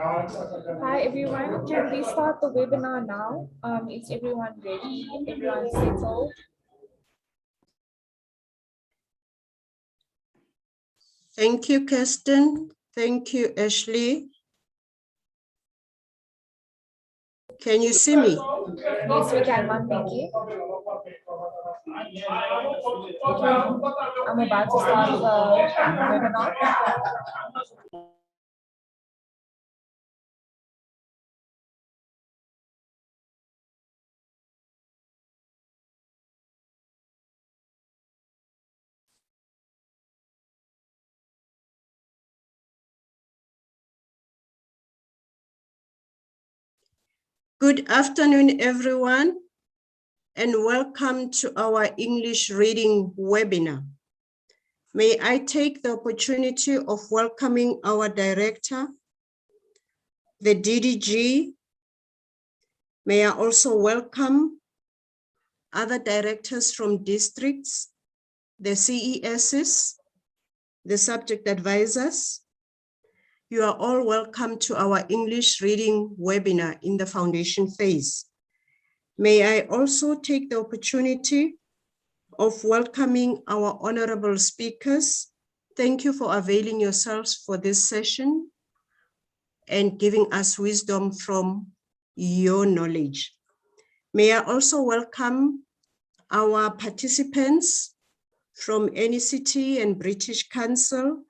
Hi everyone, can we start the webinar now? Is everyone ready? Everyone settled? Thank you, Kirsten. Thank you, Ashley. Can you see me? Yes, we can, Ma'am Vicky. Okay, I'm about to start the webinar. Good afternoon, everyone, and welcome to our English reading webinar. May I take the opportunity of welcoming our director, the DDG. May I also welcome other directors from districts, the CESs, the subject advisors. You are all welcome to our English reading webinar in the foundation phase. May I also take the opportunity of welcoming our honorable speakers. Thank you for availing yourselves for this session and giving us wisdom from your knowledge. May I also welcome our participants from NECT and British Council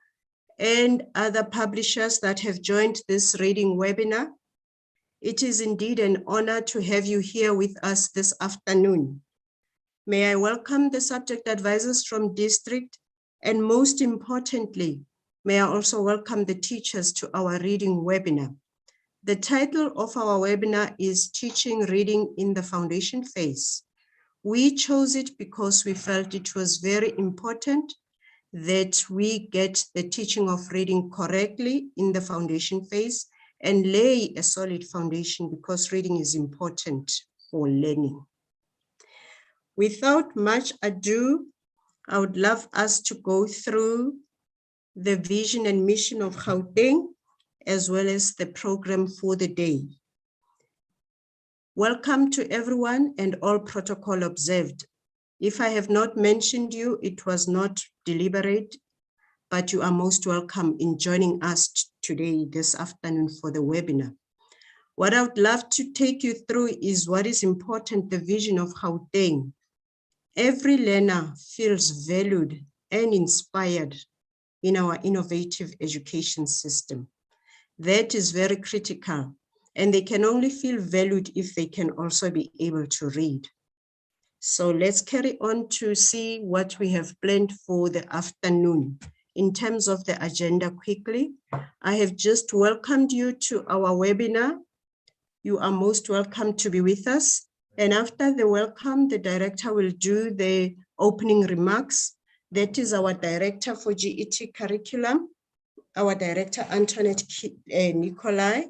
and other publishers that have joined this reading webinar. It is indeed an honor to have you here with us this afternoon. May I welcome the subject advisors from district, and most importantly, may I also welcome the teachers to our reading webinar. The title of our webinar is Teaching Reading in the Foundation Phase. We chose it because we felt it was very important that we get the teaching of reading correctly in the foundation phase and lay a solid foundation because reading is important for learning. Without much ado, I would love us to go through the vision and mission of Gauteng, as well as the program for the day. Welcome to everyone and all protocol observed. If I have not mentioned you, it was not deliberate, but you are most welcome in joining us today, this afternoon for the webinar. What I would love to take you through is what is important, the vision of Gauteng. Every learner feels valued and inspired in our innovative education system. That is very critical, and they can only feel valued if they can also be able to read. So let's carry on to see what we have planned for the afternoon. In terms of the agenda quickly, I have just welcomed you to our webinar. You are most welcome to be with us. And after the welcome, the director will do the opening remarks. That is our director for GET curriculum, our director, Antoinette Nicolai.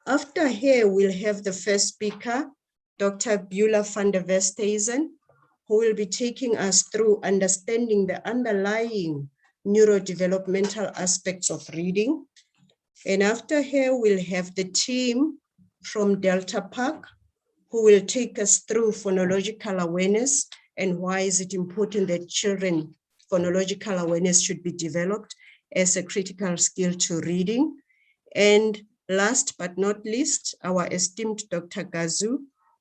After her, we'll have the first speaker, Dr. Beulah van der Westhuizen, who will be taking us through understanding the underlying neurodevelopmental aspects of reading. And after her, we'll have the team from Delta Park, who will take us through phonological awareness and why is it important that children, phonological awareness should be developed as a critical skill to reading. And last but not least, our esteemed Dr. Gazu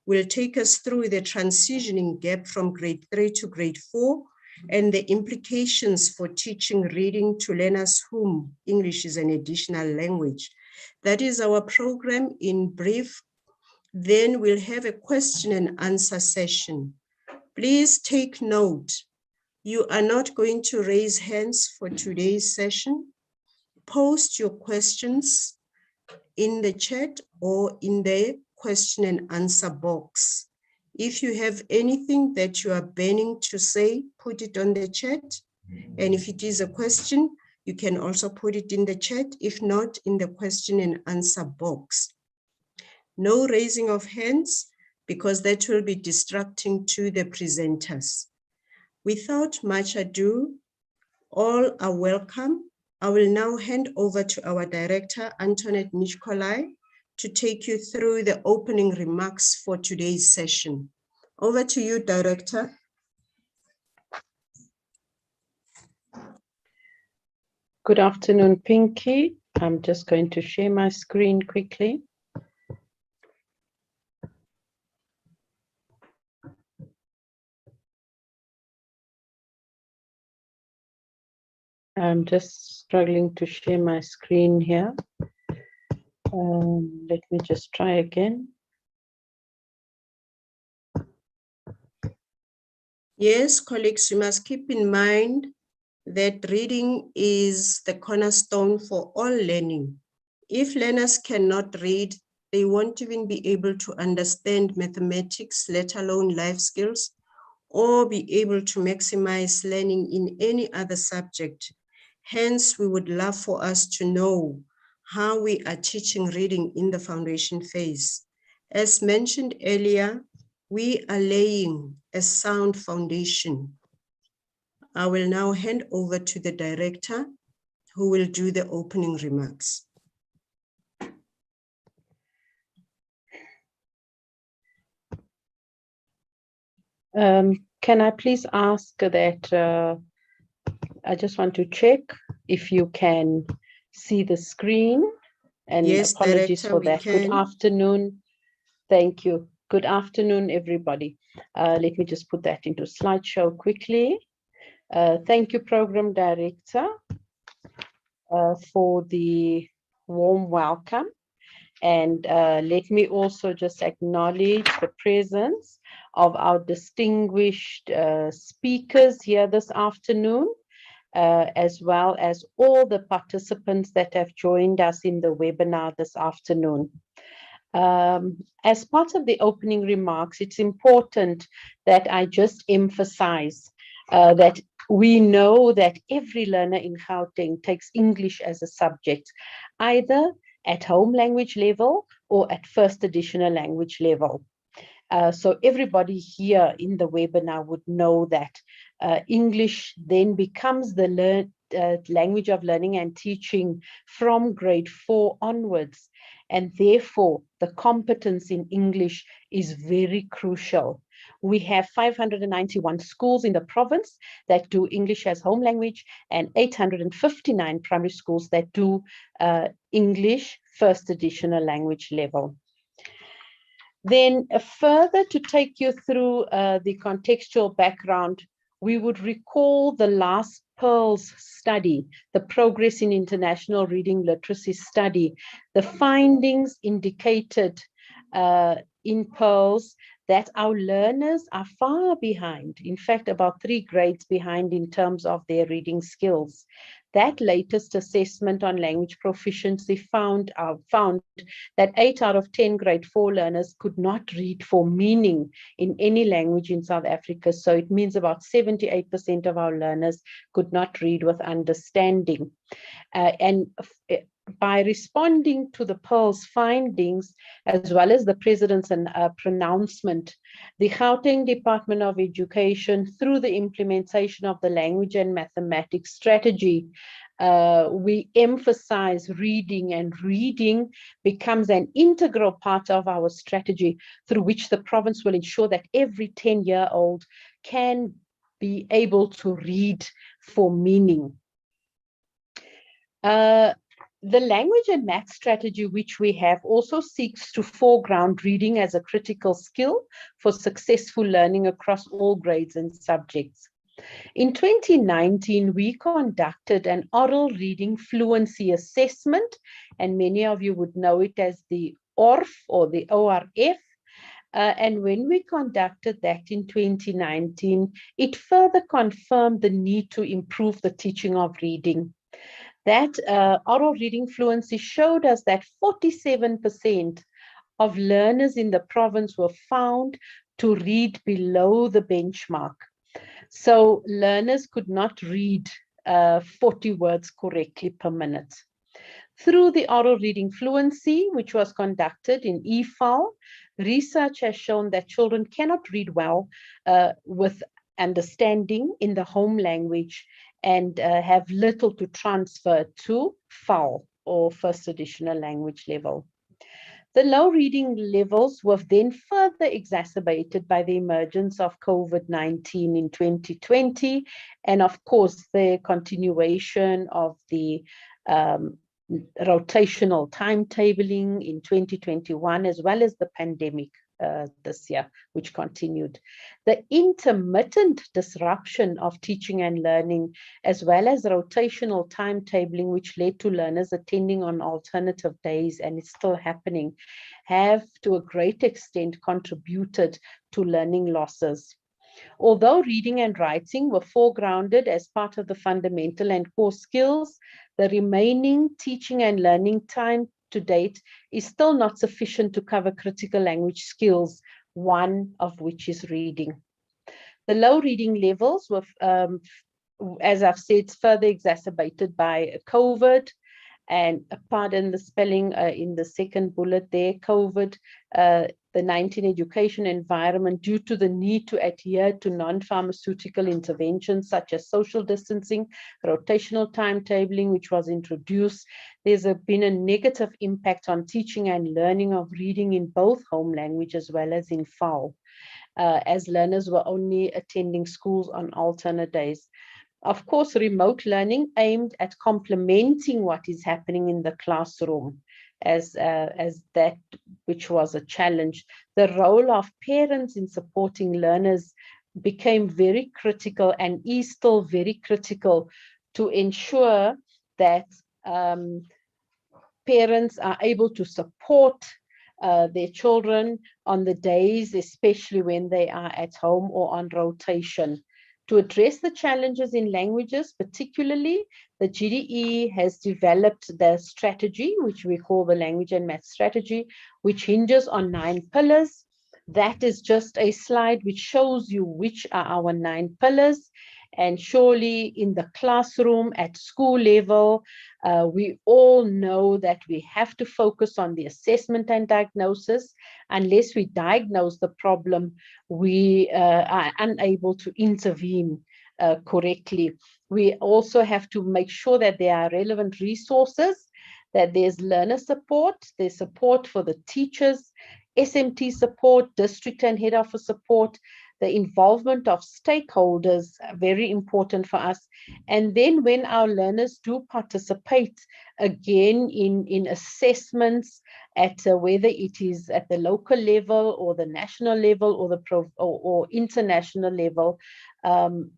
will take us through the transitioning gap from grade 3 to grade 4 and the implications for teaching reading to learners whom English is an additional language. That is our program in brief. Then we'll have a question and answer session. Please take note, you are not going to raise hands for today's session. Post your questions in the chat or in the question and answer box. If you have anything that you are burning to say, put it on the chat. And if it is a question, you can also put it in the chat, if not in the question and answer box. No raising of hands, because that will be distracting to the presenters. Without much ado, all are welcome. I will now hand over to our director, Antoinette Nikolai, to take you through the opening remarks for today's session. Over to you, Director. Good afternoon, Pinky. I'm just going to share my screen quickly. I'm just struggling to share my screen here. Let me just try again. Yes, colleagues, you must keep in mind that reading is the cornerstone for all learning. If learners cannot read, they won't even be able to understand mathematics, let alone life skills, or be able to maximize learning in any other subject. Hence, we would love for us to know how we are teaching reading in the foundation phase. As mentioned earlier, we are laying a sound foundation. I will now hand over to the director who will do the opening remarks. Can I please ask that I just want to check if you can see the screen, and yes, apologies Director, for that. can. Good afternoon. Thank you. Good afternoon, everybody. Let me just put that into slideshow quickly. Thank you, Program Director, for the warm welcome. And let me also just acknowledge the presence of our distinguished speakers here this afternoon, as well as all the participants that have joined us in the webinar this afternoon. As part of the opening remarks, it's important that I just emphasize that we know that every learner in Gauteng takes English as a subject, either at home language level or at first additional language level. So everybody here in the webinar would know that English then becomes the language of learning and teaching from grade 4 onwards. And therefore, the competence in English is very crucial. We have 591 schools in the province that do English as home language and 859 primary schools that do English first additional language level. Then further to take you through the contextual background, we would recall the last PEARLS study, the Progress in International Reading Literacy study. The findings indicated in PEARLS that our learners are far behind, in fact, about 3 grades behind in terms of their reading skills. That latest assessment on language proficiency found that 8 out of 10 grade 4 learners could not read for meaning in any language in South Africa. So it means about 78% of our learners could not read with understanding. And by responding to the PEARLS findings, as well as the President's pronouncement, the Gauteng Department of Education, through the implementation of the language and mathematics strategy, we emphasize reading, and reading becomes an integral part of our strategy, through which the province will ensure that every 10-year-old can be able to read for meaning. The language and math strategy which we have also seeks to foreground reading as a critical skill for successful learning across all grades and subjects. In 2019, we conducted an oral reading fluency assessment, and many of you would know it as the ORF or the ORF. And when we conducted that in 2019, it further confirmed the need to improve the teaching of reading. That oral reading fluency showed us that 47% of learners in the province were found to read below the benchmark. So learners could not read 40 words correctly per minute. Through the oral reading fluency, which was conducted in EFAL, research has shown that children cannot read well with understanding in the home language and have little to transfer to FAL, or first additional language level. The low reading levels were then further exacerbated by the emergence of COVID-19 in 2020, and of course the continuation of the rotational timetabling in 2021, as well as the pandemic this year, which continued. The intermittent disruption of teaching and learning, as well as rotational timetabling, which led to learners attending on alternative days, and it's still happening, have to a great extent contributed to learning losses. Although reading and writing were foregrounded as part of the fundamental and core skills, the remaining teaching and learning time to date is still not sufficient to cover critical language skills, one of which is reading. The low reading levels were, as I've said, further exacerbated by COVID, and pardon the spelling in the second bullet there, COVID, the 19 education environment, due to the need to adhere to non-pharmaceutical interventions such as social distancing, rotational timetabling, which was introduced. There's been a negative impact on teaching and learning of reading in both home language as well as in FAL, as learners were only attending schools on alternate days. Of course, remote learning aimed at complementing what is happening in the classroom as that which was a challenge. The role of parents in supporting learners became very critical and is still very critical to ensure that parents are able to support their children on the days, especially when they are at home or on rotation. To address the challenges in languages, particularly, the GDE has developed the strategy, which we call the Language and Math Strategy, which hinges on 9 pillars. That is just a slide which shows you which are our 9 pillars. And surely in the classroom, at school level, we all know that we have to focus on the assessment and diagnosis. Unless we diagnose the problem, we are unable to intervene correctly. We also have to make sure that there are relevant resources, that there's learner support, there's support for the teachers, SMT support, district and head office support, the involvement of stakeholders, very important for us. And then when our learners do participate again in assessments at whether it is at the local level or the national level or the or international level,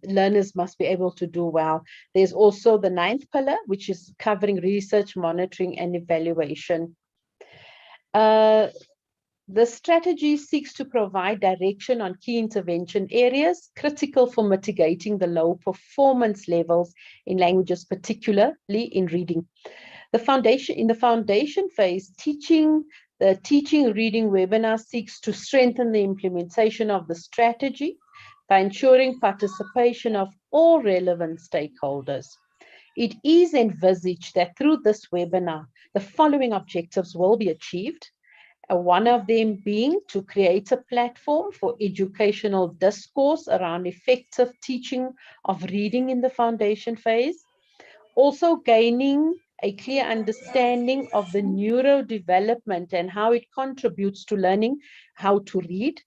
learners must be able to do well. There's also the 9th pillar, which is covering research, monitoring, and evaluation. The strategy seeks to provide direction on key intervention areas critical for mitigating the low performance levels in languages, particularly in reading. In the foundation phase, the teaching reading webinar seeks to strengthen the implementation of the strategy by ensuring participation of all relevant stakeholders. It is envisaged that through this webinar, the following objectives will be achieved. One of them being to create a platform for educational discourse around effective teaching of reading in the foundation phase. Also gaining a clear understanding of the neurodevelopment and how it contributes to learning how to read.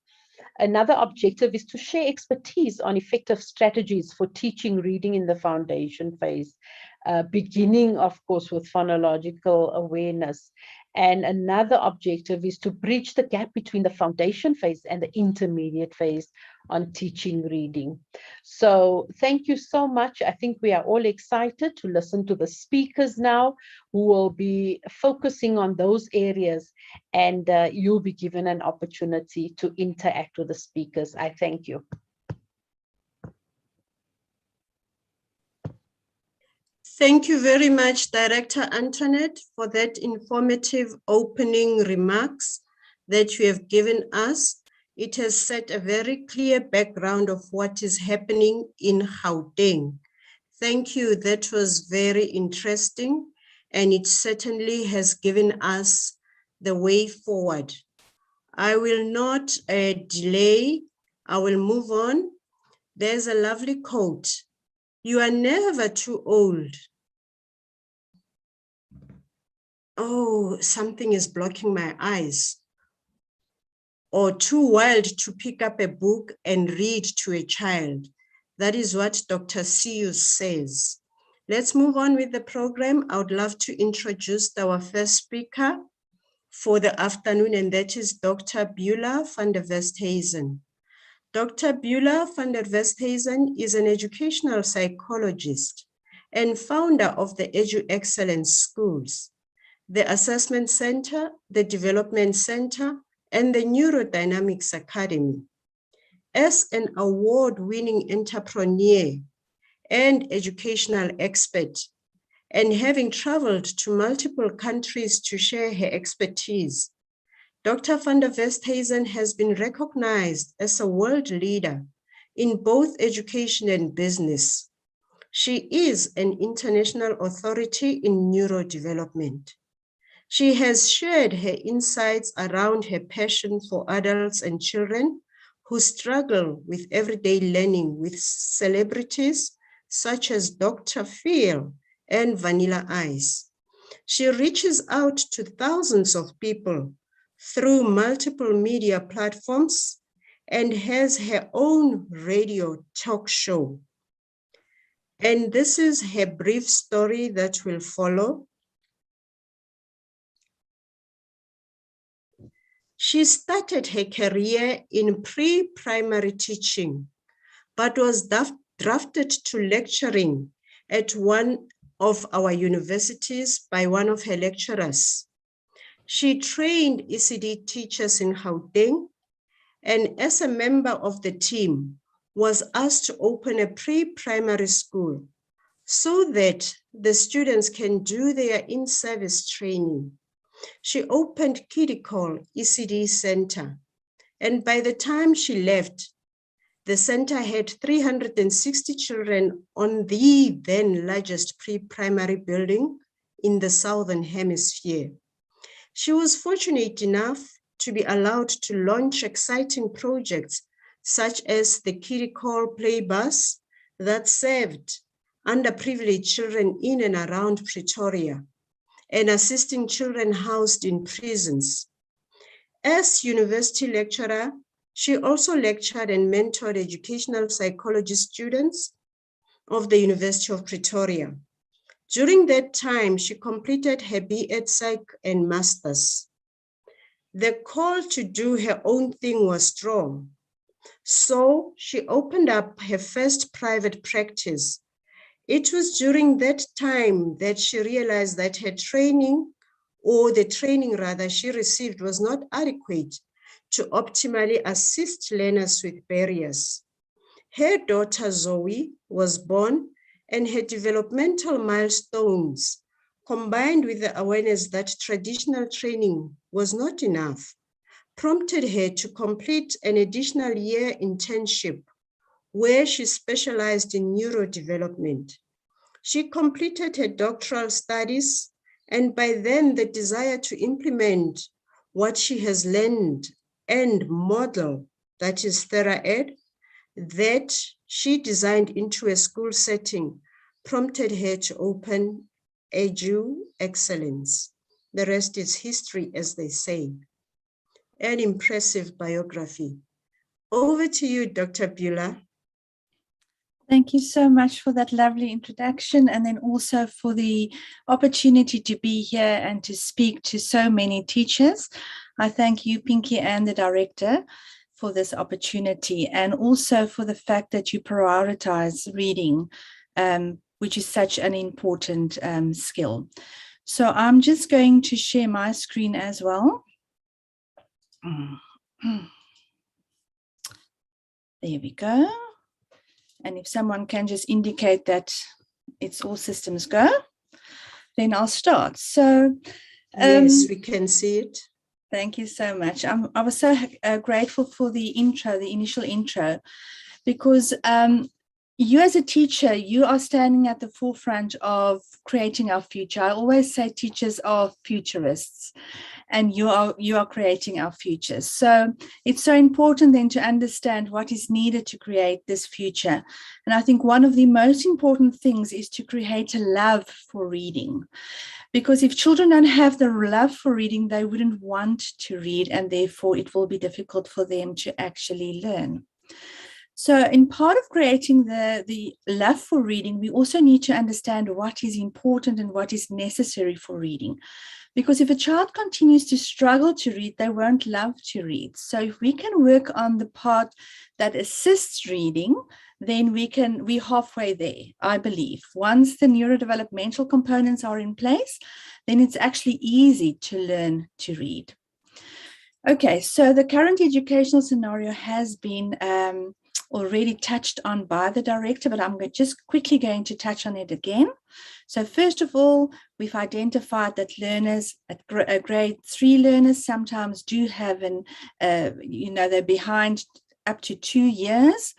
Another objective is to share expertise on effective strategies for teaching reading in the foundation phase, beginning, of course, with phonological awareness. And another objective is to bridge the gap between the foundation phase and the intermediate phase on teaching reading. So thank you so much. I think we are all excited to listen to the speakers now, who will be focusing on those areas, and you'll be given an opportunity to interact with the speakers. I thank you. Thank you very much, Director Antoinette, for that informative opening remarks that you have given us. It has set a very clear background of what is happening in Gauteng. Thank you. That was very interesting, and it certainly has given us the way forward. I will not delay. I will move on There's a lovely quote. You are never too old. Oh, something is blocking my eyes. Or too wild to pick up a book and read to a child. That is what Dr. Seuss says. Let's move on with the program. I would love to introduce our first speaker for the afternoon, and that is Dr. Beulah van der Westhuizen. Dr. Beulah van der Westhuizen is an educational psychologist and founder of the Edu Excellence Schools, the Assessment Center, the Development Center, and the Neurodynamics Academy. As an award-winning entrepreneur and educational expert, and having traveled to multiple countries to share her expertise, Dr. van der Westhuizen has been recognized as a world leader in both education and business. She is an international authority in neurodevelopment. She has shared her insights around her passion for adults and children who struggle with everyday learning with celebrities such as Dr. Phil and Vanilla Ice. She reaches out to thousands of people through multiple media platforms and has her own radio talk show. And this is her brief story that will follow. She started her career in pre-primary teaching, but was drafted to lecturing at one of our universities by one of her lecturers. She trained ECD teachers in Gauteng, and as a member of the team, was asked to open a pre-primary school so that the students can do their in-service training. She opened Kidikol ECD Center, and by the time she left, the center had 360 children on the then largest pre-primary building in the Southern Hemisphere. She was fortunate enough to be allowed to launch exciting projects such as the Kidikol Play Bus that served underprivileged children in and around Pretoria, and assisting children housed in prisons. As university lecturer, she also lectured and mentored educational psychology students of the University of Pretoria. During that time, she completed her B.Ed Psych and Masters. The call to do her own thing was strong, so she opened up her first private practice. It was during that time that she realized that her training, or the training rather she received, was not adequate to optimally assist learners with barriers. Her daughter Zoe was born, and her developmental milestones, combined with the awareness that traditional training was not enough, prompted her to complete an additional year internship where she specialized in neurodevelopment. She completed her doctoral studies, and by then the desire to implement what she has learned and model, that is TheraEd, that she designed into a school setting, prompted her to open Edu Excellence. The rest is history, as they say. An impressive biography. Over to you, Dr. Beulah. Thank you so much for that lovely introduction, and then also for the opportunity to be here and to speak to so many teachers. I thank you, Pinky, and the director for this opportunity, and also for the fact that you prioritize reading, which is such an important skill. So I'm just going to share my screen as well. There we go. And if someone can just indicate that it's all systems go, then I'll start. So yes, we can see it. Thank you so much. I was so grateful for the intro, the initial intro, because you as a teacher, you are standing at the forefront of creating our future. I always say teachers are futurists. and you are creating our futures. So it's so important then to understand what is needed to create this future. And I think one of the most important things is to create a love for reading. Because if children don't have the love for reading, they wouldn't want to read, and therefore it will be difficult for them to actually learn. So in part of creating the love for reading, we also need to understand what is important and what is necessary for reading. Because if a child continues to struggle to read, they won't love to read. So if we can work on the part that assists reading, then we're halfway there, I believe. Once the neurodevelopmental components are in place, then it's actually easy to learn to read. Okay, so the current educational scenario has been already touched on by the director, but I'm just quickly going to touch on it again. So first of all, we've identified that learners at grade 3 learners sometimes do have they're behind up to 2 years.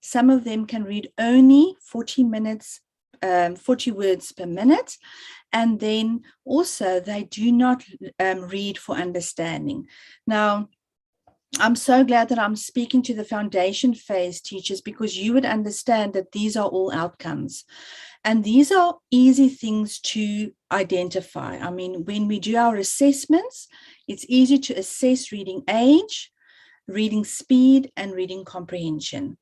Some of them can read only 40 words per minute. And then also they do not read for understanding. Now, I'm so glad that I'm speaking to the foundation phase teachers, because you would understand that these are all outcomes. And these are easy things to identify. I mean, when we do our assessments, it's easy to assess reading age, reading speed, and reading comprehension.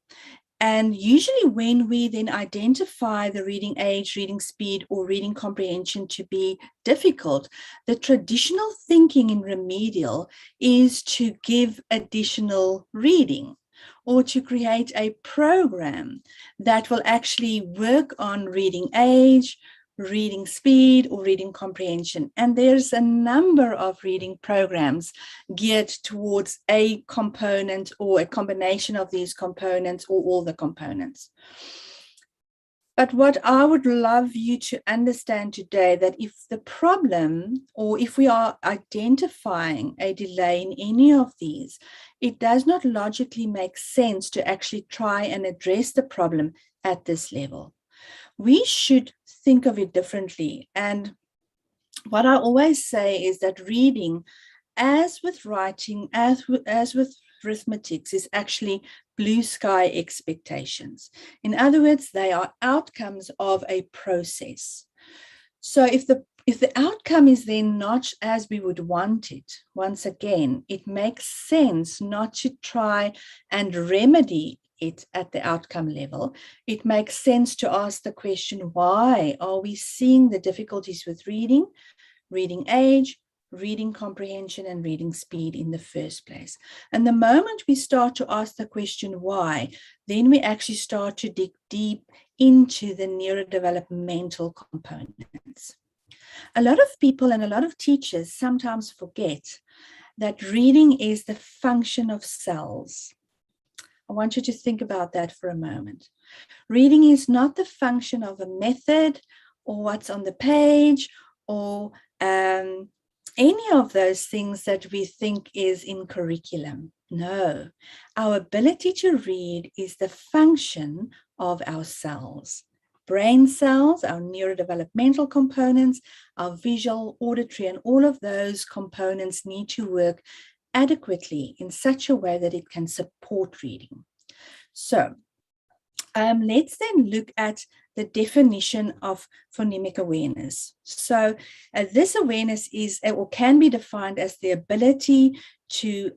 And usually when we then identify the reading age, reading speed, or reading comprehension to be difficult, the traditional thinking in remedial is to give additional reading or to create a program that will actually work on reading age, reading speed, or reading comprehension. And there's a number of reading programs geared towards a component or a combination of these components or all the components. But what I would love you to understand today, that if the problem, or if we are identifying a delay in any of these, it does not logically make sense to actually try and address the problem at this level. We should think of it differently. And what I always say is that reading, as with writing, as with arithmetics, is actually blue sky expectations. In other words, they are outcomes of a process. So if the outcome is then not as we would want it, once again, it makes sense not to try and remedy it at the outcome level. It makes sense to ask the question, why are we seeing the difficulties with reading, reading age, reading comprehension, and reading speed in the first place? And the moment we start to ask the question why, then we actually start to dig deep into the neurodevelopmental components. A lot of people and a lot of teachers sometimes forget that reading is the function of cells. I want you to think about that for a moment. Reading is not the function of a method or what's on the page or any of those things that we think is in curriculum. No, our ability to read is the function of our cells. Brain cells, our neurodevelopmental components, our visual, auditory, and all of those components need to work adequately in such a way that it can support reading. So let's then look at the definition of phonemic awareness. So this awareness is or can be defined as the ability to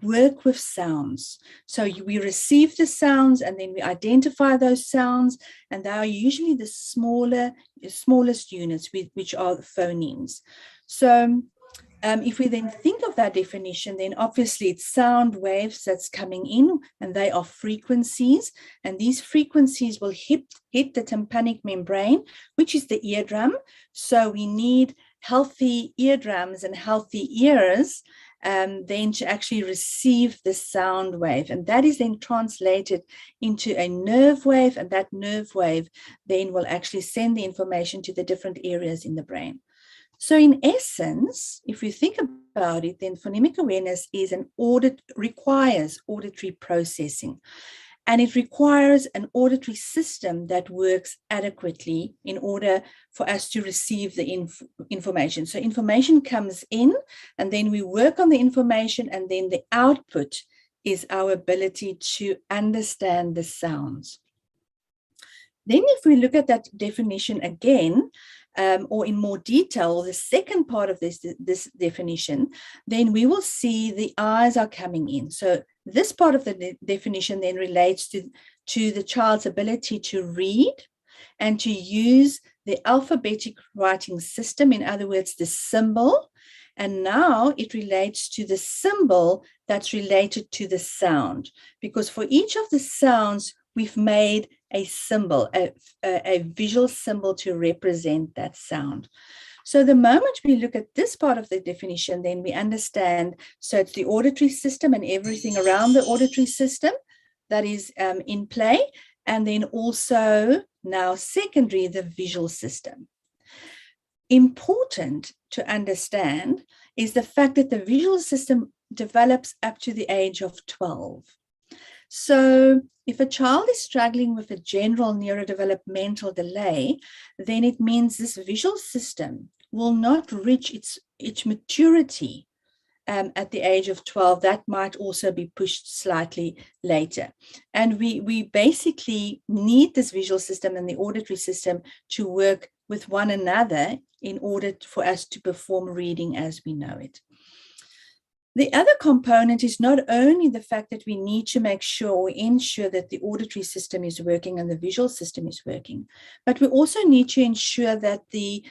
work with sounds. So we receive the sounds and then we identify those sounds, and they are usually the smallest units, which are the phonemes. So if we then think of that definition, then obviously it's sound waves that's coming in, and they are frequencies. And these frequencies will hit the tympanic membrane, which is the eardrum. So we need healthy eardrums and healthy ears then to actually receive the sound wave. And that is then translated into a nerve wave, and that nerve wave then will actually send the information to the different areas in the brain. So in essence, if we think about it, then phonemic awareness is requires auditory processing. And it requires an auditory system that works adequately in order for us to receive the information. So information comes in, and then we work on the information, and then the output is our ability to understand the sounds. Then if we look at that definition again, or in more detail, the second part of this definition, then we will see the eyes are coming in. So this part of the definition then relates to the child's ability to read and to use the alphabetic writing system, in other words, the symbol. And now it relates to the symbol that's related to the sound, because for each of the sounds, we've made a symbol, a visual symbol to represent that sound. So the moment we look at this part of the definition, then we understand, so it's the auditory system and everything around the auditory system that is in play, and then also now secondary, the visual system. Important to understand is the fact that the visual system develops up to the age of 12. So if a child is struggling with a general neurodevelopmental delay, then it means this visual system will not reach its maturity at the age of 12. That might also be pushed slightly later. And we basically need this visual system and the auditory system to work with one another in order for us to perform reading as we know it. The other component is not only the fact that we need to make sure or ensure that the auditory system is working and the visual system is working, but we also need to ensure that the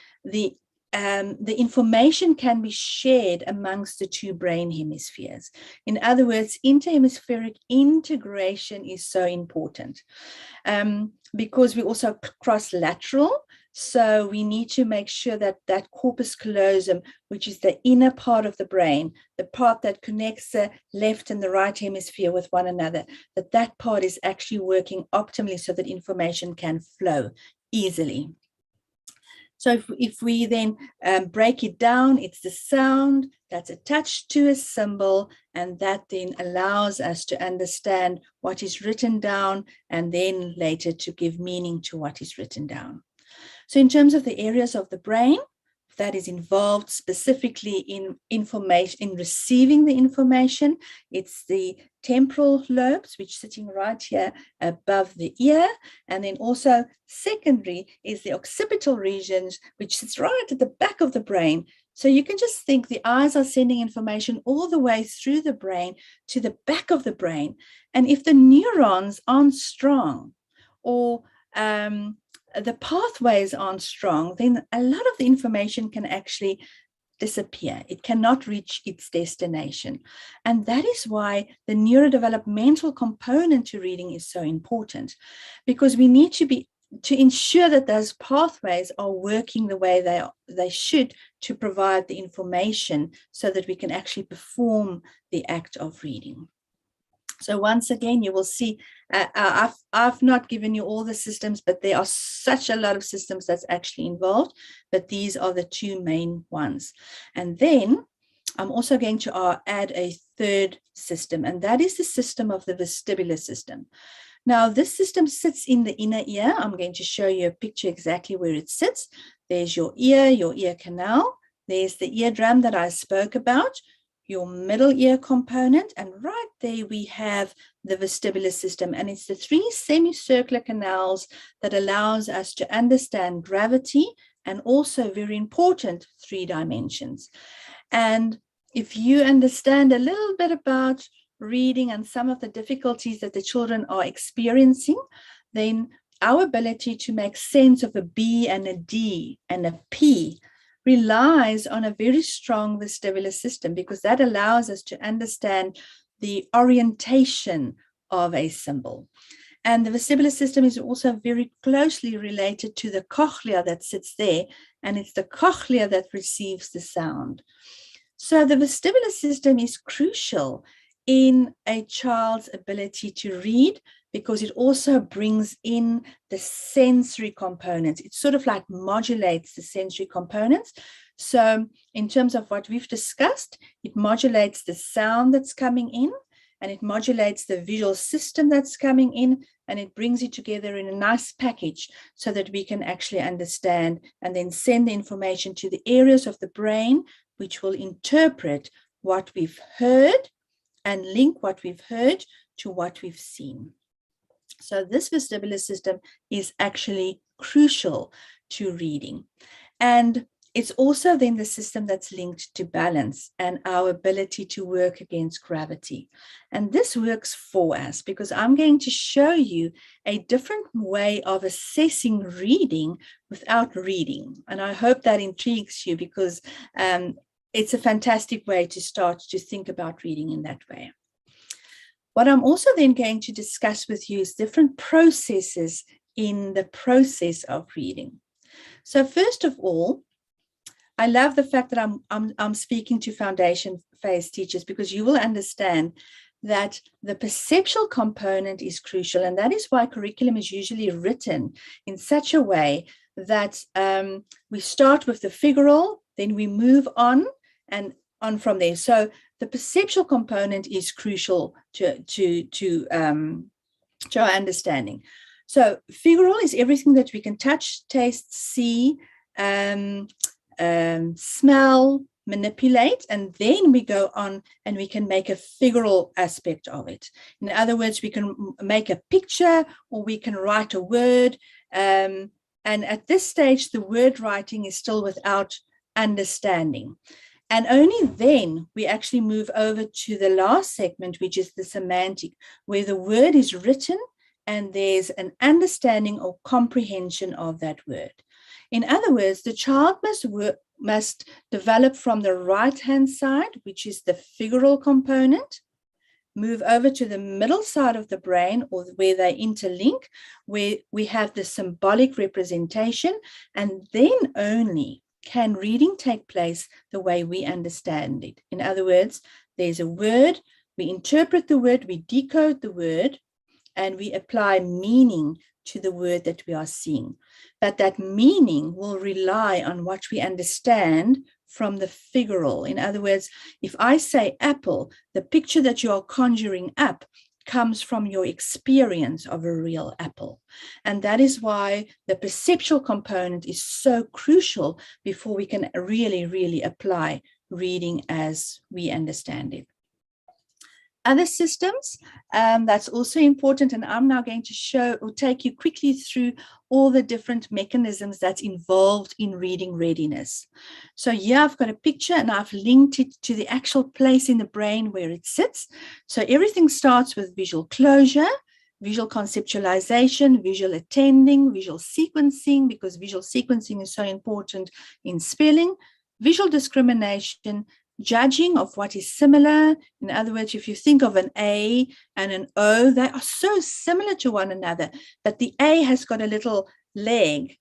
information can be shared amongst the two brain hemispheres. In other words, interhemispheric integration is so important because we also cross-lateral. So we need to make sure that that corpus callosum, which is the inner part of the brain, the part that connects the left and the right hemisphere with one another, that part is actually working optimally so that information can flow easily. So if we then break it down, it's the sound that's attached to a symbol, and that then allows us to understand what is written down and then later to give meaning to what is written down. So in terms of the areas of the brain that is involved specifically in information, in receiving the information, it's the temporal lobes, which are sitting right here above the ear. And then also secondary is the occipital regions, which sits right at the back of the brain. So you can just think the eyes are sending information all the way through the brain to the back of the brain. And if the neurons aren't strong or the pathways aren't strong, then a lot of the information can actually disappear. It cannot reach its destination. And that is why the neurodevelopmental component to reading is so important, because we need to ensure that those pathways are working the way they should to provide the information so that we can actually perform the act of reading. So once again, you will see, I've not given you all the systems, but there are such a lot of systems that's actually involved, but these are the two main ones. And then I'm also going to add a third system, and that is the system of the vestibular system. Now, this system sits in the inner ear. I'm going to show you a picture exactly where it sits. There's your ear canal. There's the eardrum that I spoke about, your middle ear component, and right there we have the vestibular system, and it's the three semicircular canals that allows us to understand gravity and also, very important, 3 dimensions. And if you understand a little bit about reading and some of the difficulties that the children are experiencing, then our ability to make sense of a B and a D and a P relies on a very strong vestibular system, because that allows us to understand the orientation of a symbol. And the vestibular system is also very closely related to the cochlea that sits there, and it's the cochlea that receives the sound. So the vestibular system is crucial in a child's ability to read, because it also brings in the sensory components. It sort of like modulates the sensory components. So in terms of what we've discussed, it modulates the sound that's coming in. and it modulates the visual system that's coming in, and it brings it together in a nice package so that we can actually understand and then send the information to the areas of the brain, which will interpret what we've heard and link what we've heard to what we've seen. So this vestibular system is actually crucial to reading. And it's also then the system that's linked to balance and our ability to work against gravity. And this works for us because I'm going to show you a different way of assessing reading without reading. And I hope that intrigues you because it's a fantastic way to start to think about reading in that way. What I'm also then going to discuss with you is different processes in the process of reading. So first of all, I love the fact that I'm speaking to foundation phase teachers because you will understand that the perceptual component is crucial, and that is why curriculum is usually written in such a way that we start with the figural, then we move on and on from there. So the perceptual component is crucial to our understanding. So figural is everything that we can touch, taste, see, smell, manipulate, and then we go on and we can make a figural aspect of it. In other words, we can make a picture or we can write a word. And at this stage, the word writing is still without understanding. And only then we actually move over to the last segment, which is the semantic, where the word is written and there's an understanding or comprehension of that word. In other words, the child must develop from the right-hand side, which is the figural component, move over to the middle side of the brain, or where they interlink, where we have the symbolic representation, and then only can reading take place the way we understand it. In other words, there's a word, we interpret the word, we decode the word, and we apply meaning to the word that we are seeing. But that meaning will rely on what we understand from the figural. In other words, if I say apple, the picture that you are conjuring up comes from your experience of a real apple. And that is why the perceptual component is so crucial before we can really, really apply reading as we understand it. Other systems, that's also important, and I'm now going to show or take you quickly through all the different mechanisms that's involved in reading readiness. So here I've got a picture and I've linked it to the actual place in the brain where it sits. So everything starts with visual closure, visual conceptualization, visual attending, visual sequencing, because visual sequencing is so important in spelling, visual discrimination, judging of what is similar. In other words, if you think of an A and an O, they are so similar to one another that the A has got a little leg.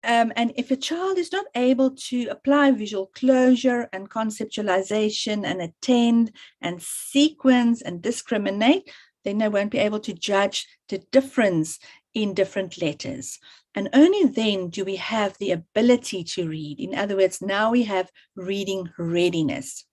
And if a child is not able to apply visual closure and conceptualization and attend and sequence and discriminate, then they won't be able to judge the difference in different letters. And only then do we have the ability to read. In other words, now we have reading readiness.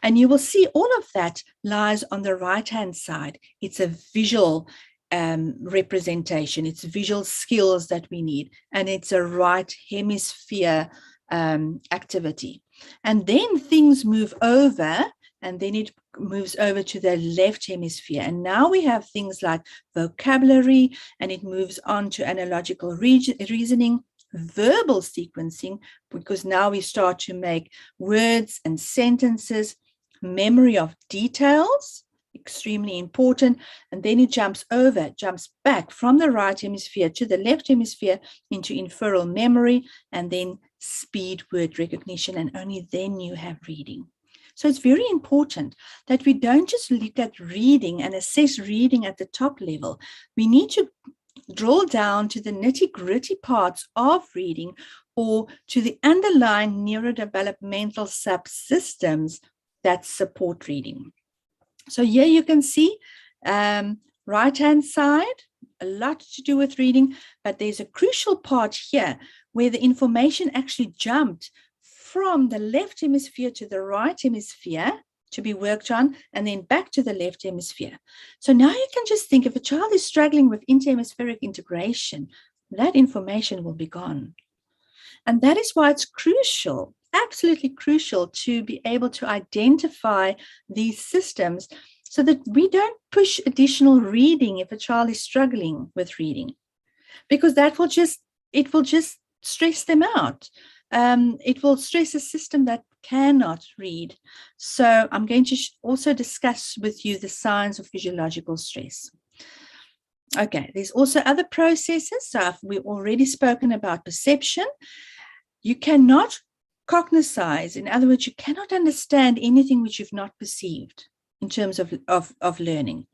And you will see all of that lies on the right-hand side. It's a visual representation. It's visual skills that we need. And it's a right hemisphere activity. And then things move over, and then it moves over to the left hemisphere. And now we have things like vocabulary, and it moves on to analogical reasoning, verbal sequencing, because now we start to make words and sentences, memory of details, extremely important. And then it jumps back from the right hemisphere to the left hemisphere into inferral memory, and then speed word recognition. And only then you have reading. So it's very important that we don't just look at reading and assess reading at the top level. We need to drill down to the nitty-gritty parts of reading, or to the underlying neurodevelopmental subsystems that support reading. So here you can see right-hand side, a lot to do with reading, but there's a crucial part here where the information actually jumped from the left hemisphere to the right hemisphere, to be worked on, and then back to the left hemisphere. So now you can just think, if a child is struggling with interhemispheric integration, that information will be gone. And that is why it's crucial, absolutely crucial, to be able to identify these systems so that we don't push additional reading if a child is struggling with reading, because that will just, it will just stress them out. It will stress a system that cannot read. So I'm going to also discuss with you the signs of physiological stress. Okay, there's also other processes. So we've already spoken about perception. You cannot cognitize. In other words, you cannot understand anything which you've not perceived in terms of learning.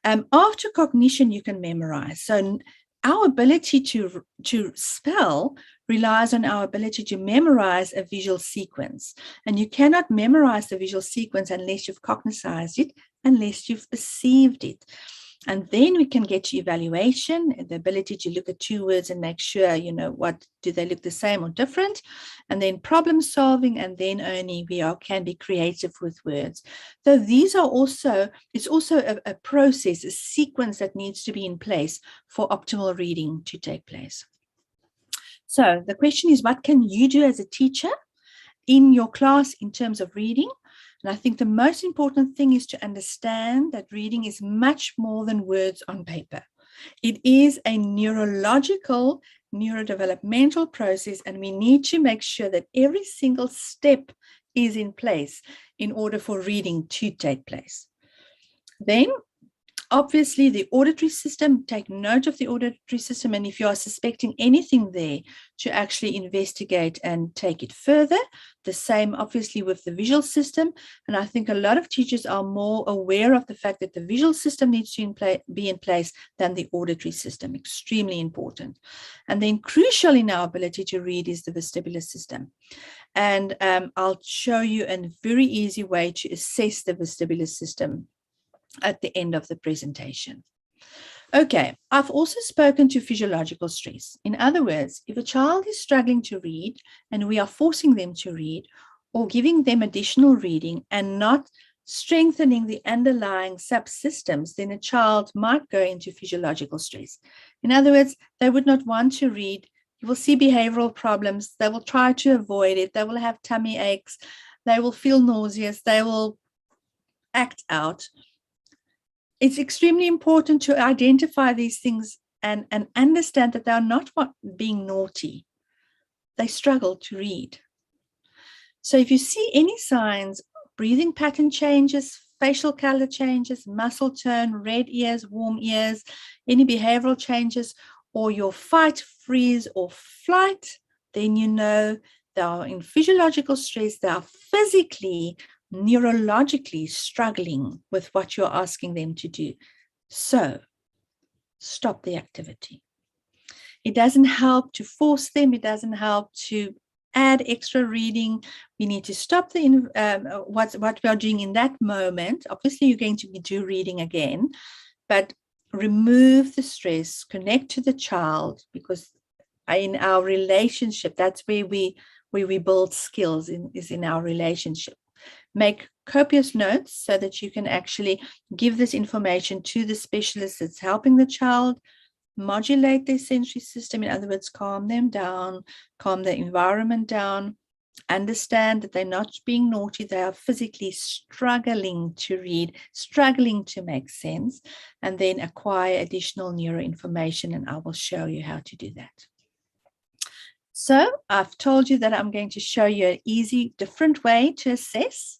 After cognition, you can memorize. So our ability to spell relies on our ability to memorize a visual sequence. And you cannot memorize the visual sequence unless you've cognized it, unless you've perceived it. And then we can get to evaluation, the ability to look at two words and make sure, you know, what do they look the same or different? And then problem solving, and then only we can be creative with words. So these are also, it's also a process, a sequence that needs to be in place for optimal reading to take place. So the question is, what can you do as a teacher in your class in terms of reading? And I think the most important thing is to understand that reading is much more than words on paper. It is a neurological, neurodevelopmental process, and we need to make sure that every single step is in place in order for reading to take place. Then, obviously, the auditory system, take note of the auditory system, and if you are suspecting anything there, to actually investigate and take it further. The same, obviously, with the visual system. And I think a lot of teachers are more aware of the fact that the visual system needs to be in place than the auditory system. Extremely important. And then crucial in our ability to read is the vestibular system. And I'll show you a very easy way to assess the vestibular system at the end of the presentation. Okay, I've also spoken to physiological stress. In other words, if a child is struggling to read and we are forcing them to read or giving them additional reading and not strengthening the underlying subsystems, then a child might go into physiological stress. In other words, they would not want to read. You will see behavioral problems. They will try to avoid it. They will have tummy aches. They will feel nauseous. They will act out. It's extremely important to identify these things and understand that they are not being naughty. They struggle to read. So if you see any signs, breathing pattern changes, facial color changes, muscle tone, red ears, warm ears, any behavioral changes, or your fight, freeze, or flight, then you know they are in physiological stress. They are physically, neurologically struggling with what you're asking them to do. So stop the activity. It doesn't help to force them. It doesn't help to add extra reading. We need to stop what we are doing in that moment. Obviously, you're going to do reading again, but remove the stress, connect to the child, because in our relationship, that's where we build skills, is in our relationship. Make copious notes so that you can actually give this information to the specialist that's helping the child, modulate their sensory system. In other words, calm them down, calm the environment down, understand that they're not being naughty. They are physically struggling to read, struggling to make sense, and then acquire additional neuroinformation. And I will show you how to do that. So I've told you that I'm going to show you an easy, different way to assess.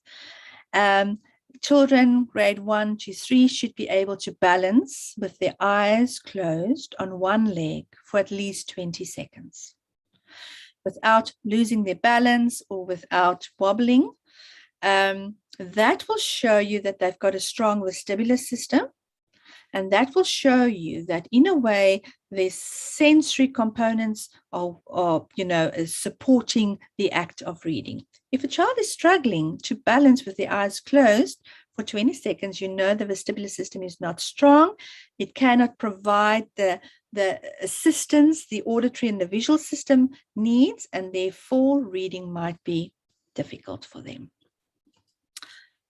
Children grade 1 to 3 should be able to balance with their eyes closed on one leg for at least 20 seconds without losing their balance or without wobbling. That will show you that they've got a strong vestibular system. And that will show you that in a way, the sensory components are supporting the act of reading. If a child is struggling to balance with their eyes closed for 20 seconds, you know the vestibular system is not strong. It cannot provide the assistance the auditory and the visual system needs, and therefore reading might be difficult for them.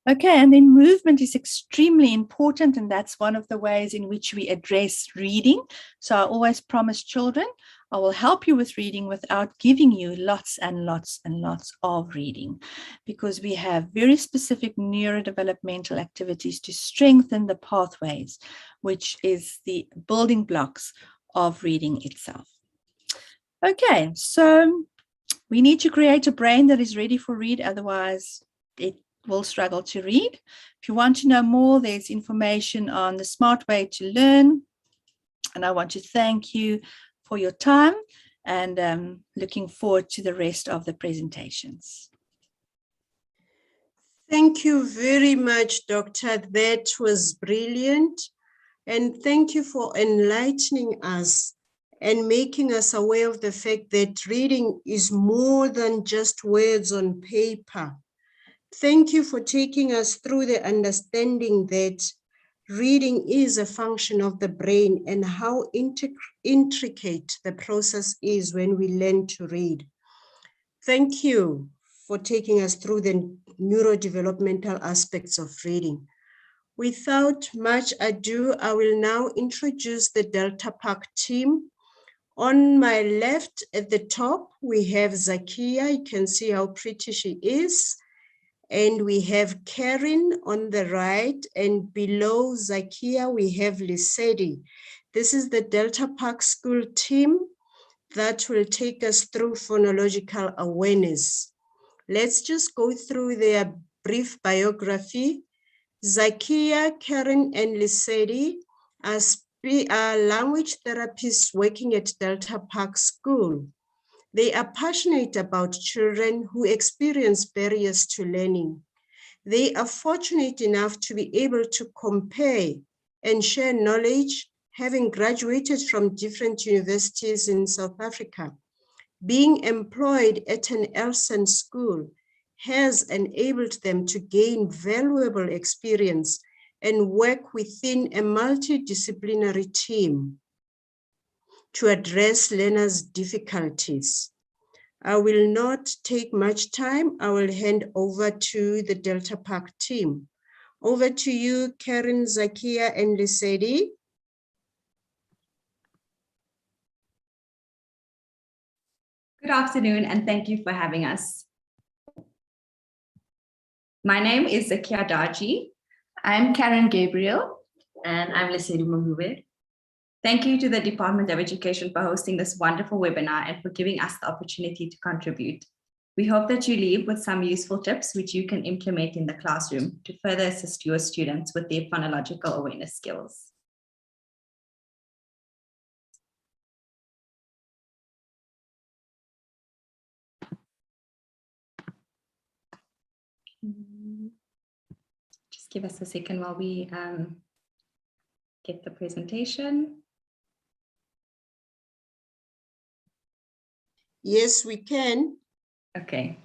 Okay, and then movement is extremely important, and that's one of the ways in which we address reading. So I always promise children, I will help you with reading without giving you lots and lots and lots of reading, because we have very specific neurodevelopmental activities to strengthen the pathways, which is the building blocks of reading itself. Okay, so we need to create a brain that is ready for read, otherwise it will struggle to read. If you want to know more, there's information on the smart way to learn. And I want to thank you for your time, and looking forward to the rest of the presentations. Thank you very much, Doctor. That was brilliant. And thank you for enlightening us and making us aware of the fact that reading is more than just words on paper. Thank you for taking us through the understanding that reading is a function of the brain and how intricate the process is when we learn to read. Thank you for taking us through the neurodevelopmental aspects of reading. Without much ado, I will now introduce the Delta Park team. On my left at the top, we have Zakia. You can see how pretty she is. And we have Karen on the right, and below Zakia, we have Lisedi. This is the Delta Park School team that will take us through phonological awareness. Let's just go through their brief biography. Zakia, Karen, and Lisedi are language therapists working at Delta Park School. They are passionate about children who experience barriers to learning. They are fortunate enough to be able to compare and share knowledge, having graduated from different universities in South Africa. Being employed at an Elsen school has enabled them to gain valuable experience and work within a multidisciplinary team to address learners' difficulties. I will not take much time. I will hand over to the Delta Park team. Over to you, Karen, Zakia, and Lisedi. Good afternoon, and thank you for having us. My name is Zakia Daji. I'm Karen Gabriel. And I'm Lisedi Mungube. Thank you to the Department of Education for hosting this wonderful webinar and for giving us the opportunity to contribute. We hope that you leave with some useful tips which you can implement in the classroom to further assist your students with their phonological awareness skills. Just give us a second while we get the presentation. Yes, we can. Okay.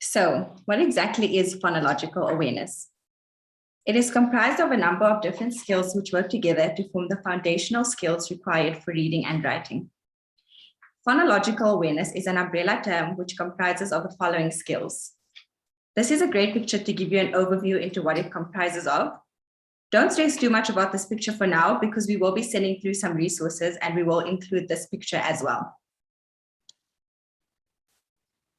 So, what exactly is phonological awareness? It is comprised of a number of different skills which work together to form the foundational skills required for reading and writing. Phonological awareness is an umbrella term which comprises of the following skills. This is a great picture to give you an overview into what it comprises of. Don't stress too much about this picture for now because we will be sending through some resources and we will include this picture as well.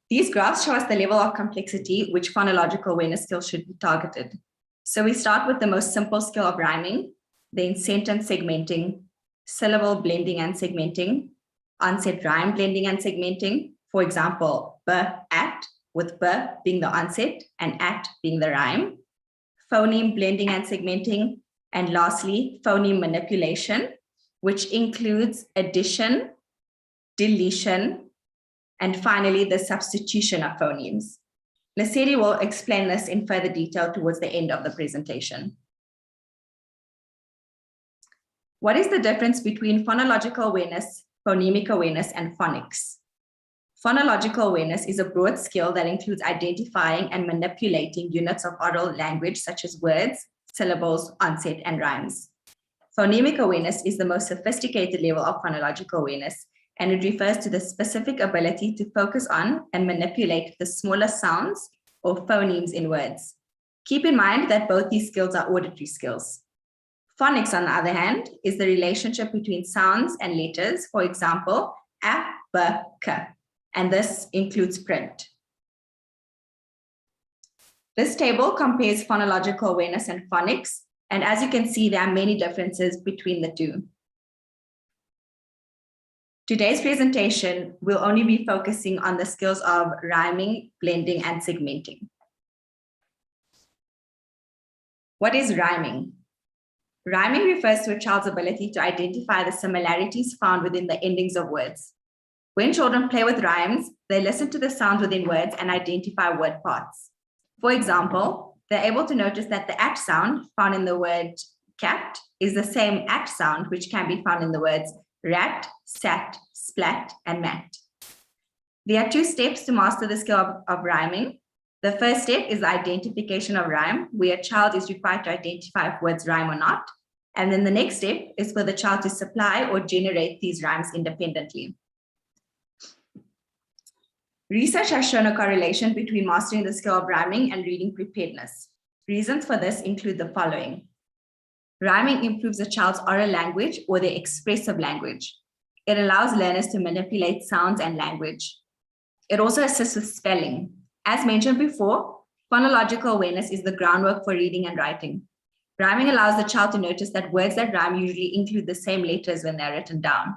These graphs show us the level of complexity which phonological awareness skills should be targeted. So we start with the most simple skill of rhyming, then sentence segmenting, syllable blending and segmenting, onset rhyme blending and segmenting. For example, b, at, with b being the onset and at being the rhyme. Phoneme blending and segmenting, and lastly, phoneme manipulation, which includes addition, deletion, and finally, the substitution of phonemes. Lisedi will explain this in further detail towards the end of the presentation. What is the difference between phonological awareness, phonemic awareness, and phonics? Phonological awareness is a broad skill that includes identifying and manipulating units of oral language such as words, syllables, onset, and rhymes. Phonemic awareness is the most sophisticated level of phonological awareness and it refers to the specific ability to focus on and manipulate the smaller sounds or phonemes in words. Keep in mind that both these skills are auditory skills. Phonics, on the other hand, is the relationship between sounds and letters, for example, a, b, k, and this includes print. This table compares phonological awareness and phonics, and as you can see, there are many differences between the two. Today's presentation will only be focusing on the skills of rhyming, blending, and segmenting. What is rhyming? Rhyming refers to a child's ability to identify the similarities found within the endings of words. When children play with rhymes, they listen to the sounds within words and identify word parts. For example, they're able to notice that the at sound found in the word cat is the same at sound which can be found in the words rat, sat, splat, and mat. There are two steps to master the skill of rhyming. The first step is the identification of rhyme, where a child is required to identify if words rhyme or not. And then the next step is for the child to supply or generate these rhymes independently. Research has shown a correlation between mastering the skill of rhyming and reading preparedness. Reasons for this include the following. Rhyming improves a child's oral language or their expressive language. It allows learners to manipulate sounds and language. It also assists with spelling. As mentioned before, phonological awareness is the groundwork for reading and writing. Rhyming allows the child to notice that words that rhyme usually include the same letters when they're written down.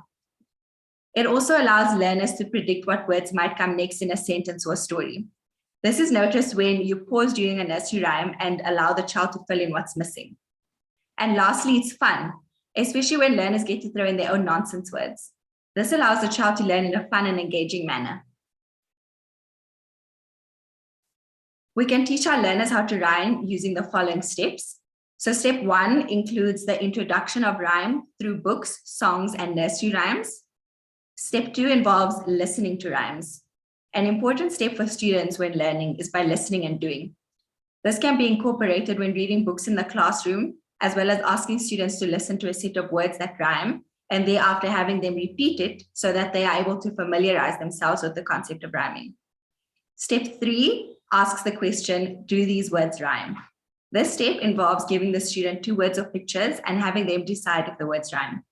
It also allows learners to predict what words might come next in a sentence or a story. This is noticed when you pause during a nursery rhyme and allow the child to fill in what's missing. And lastly, it's fun, especially when learners get to throw in their own nonsense words. This allows the child to learn in a fun and engaging manner. We can teach our learners how to rhyme using the following steps. So step 1 includes the introduction of rhyme through books, songs, and nursery rhymes. Step 2 involves listening to rhymes. An important step for students when learning is by listening and doing. This can be incorporated when reading books in the classroom, as well as asking students to listen to a set of words that rhyme, and thereafter having them repeat it so that they are able to familiarize themselves with the concept of rhyming. Step 3 asks the question, do these words rhyme? This step involves giving the student 2 words or pictures and having them decide if the words rhyme.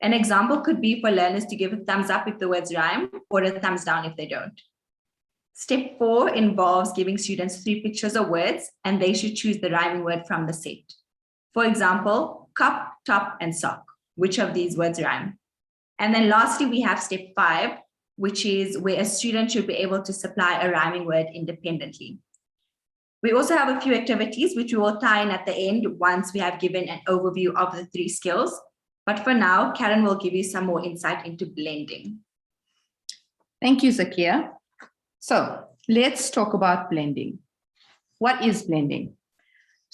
An example could be for learners to give a thumbs up if the words rhyme or a thumbs down if they don't. Step 4 involves giving students 3 pictures of words and they should choose the rhyming word from the set. For example, cup, top, and sock. Which of these words rhyme? And then lastly, we have step 5, which is where a student should be able to supply a rhyming word independently. We also have a few activities which we will tie in at the end once we have given an overview of the 3 skills. But for now, Karen will give you some more insight into blending. Thank you, Zakia. So let's talk about blending. What is blending?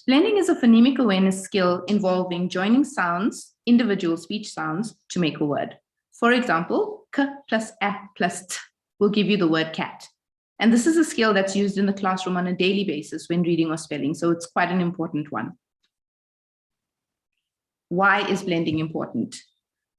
Blending is a phonemic awareness skill involving joining sounds, individual speech sounds, to make a word. For example, k plus a plus t will give you the word cat. And this is a skill that's used in the classroom on a daily basis when reading or spelling, so it's quite an important one. Why is blending important?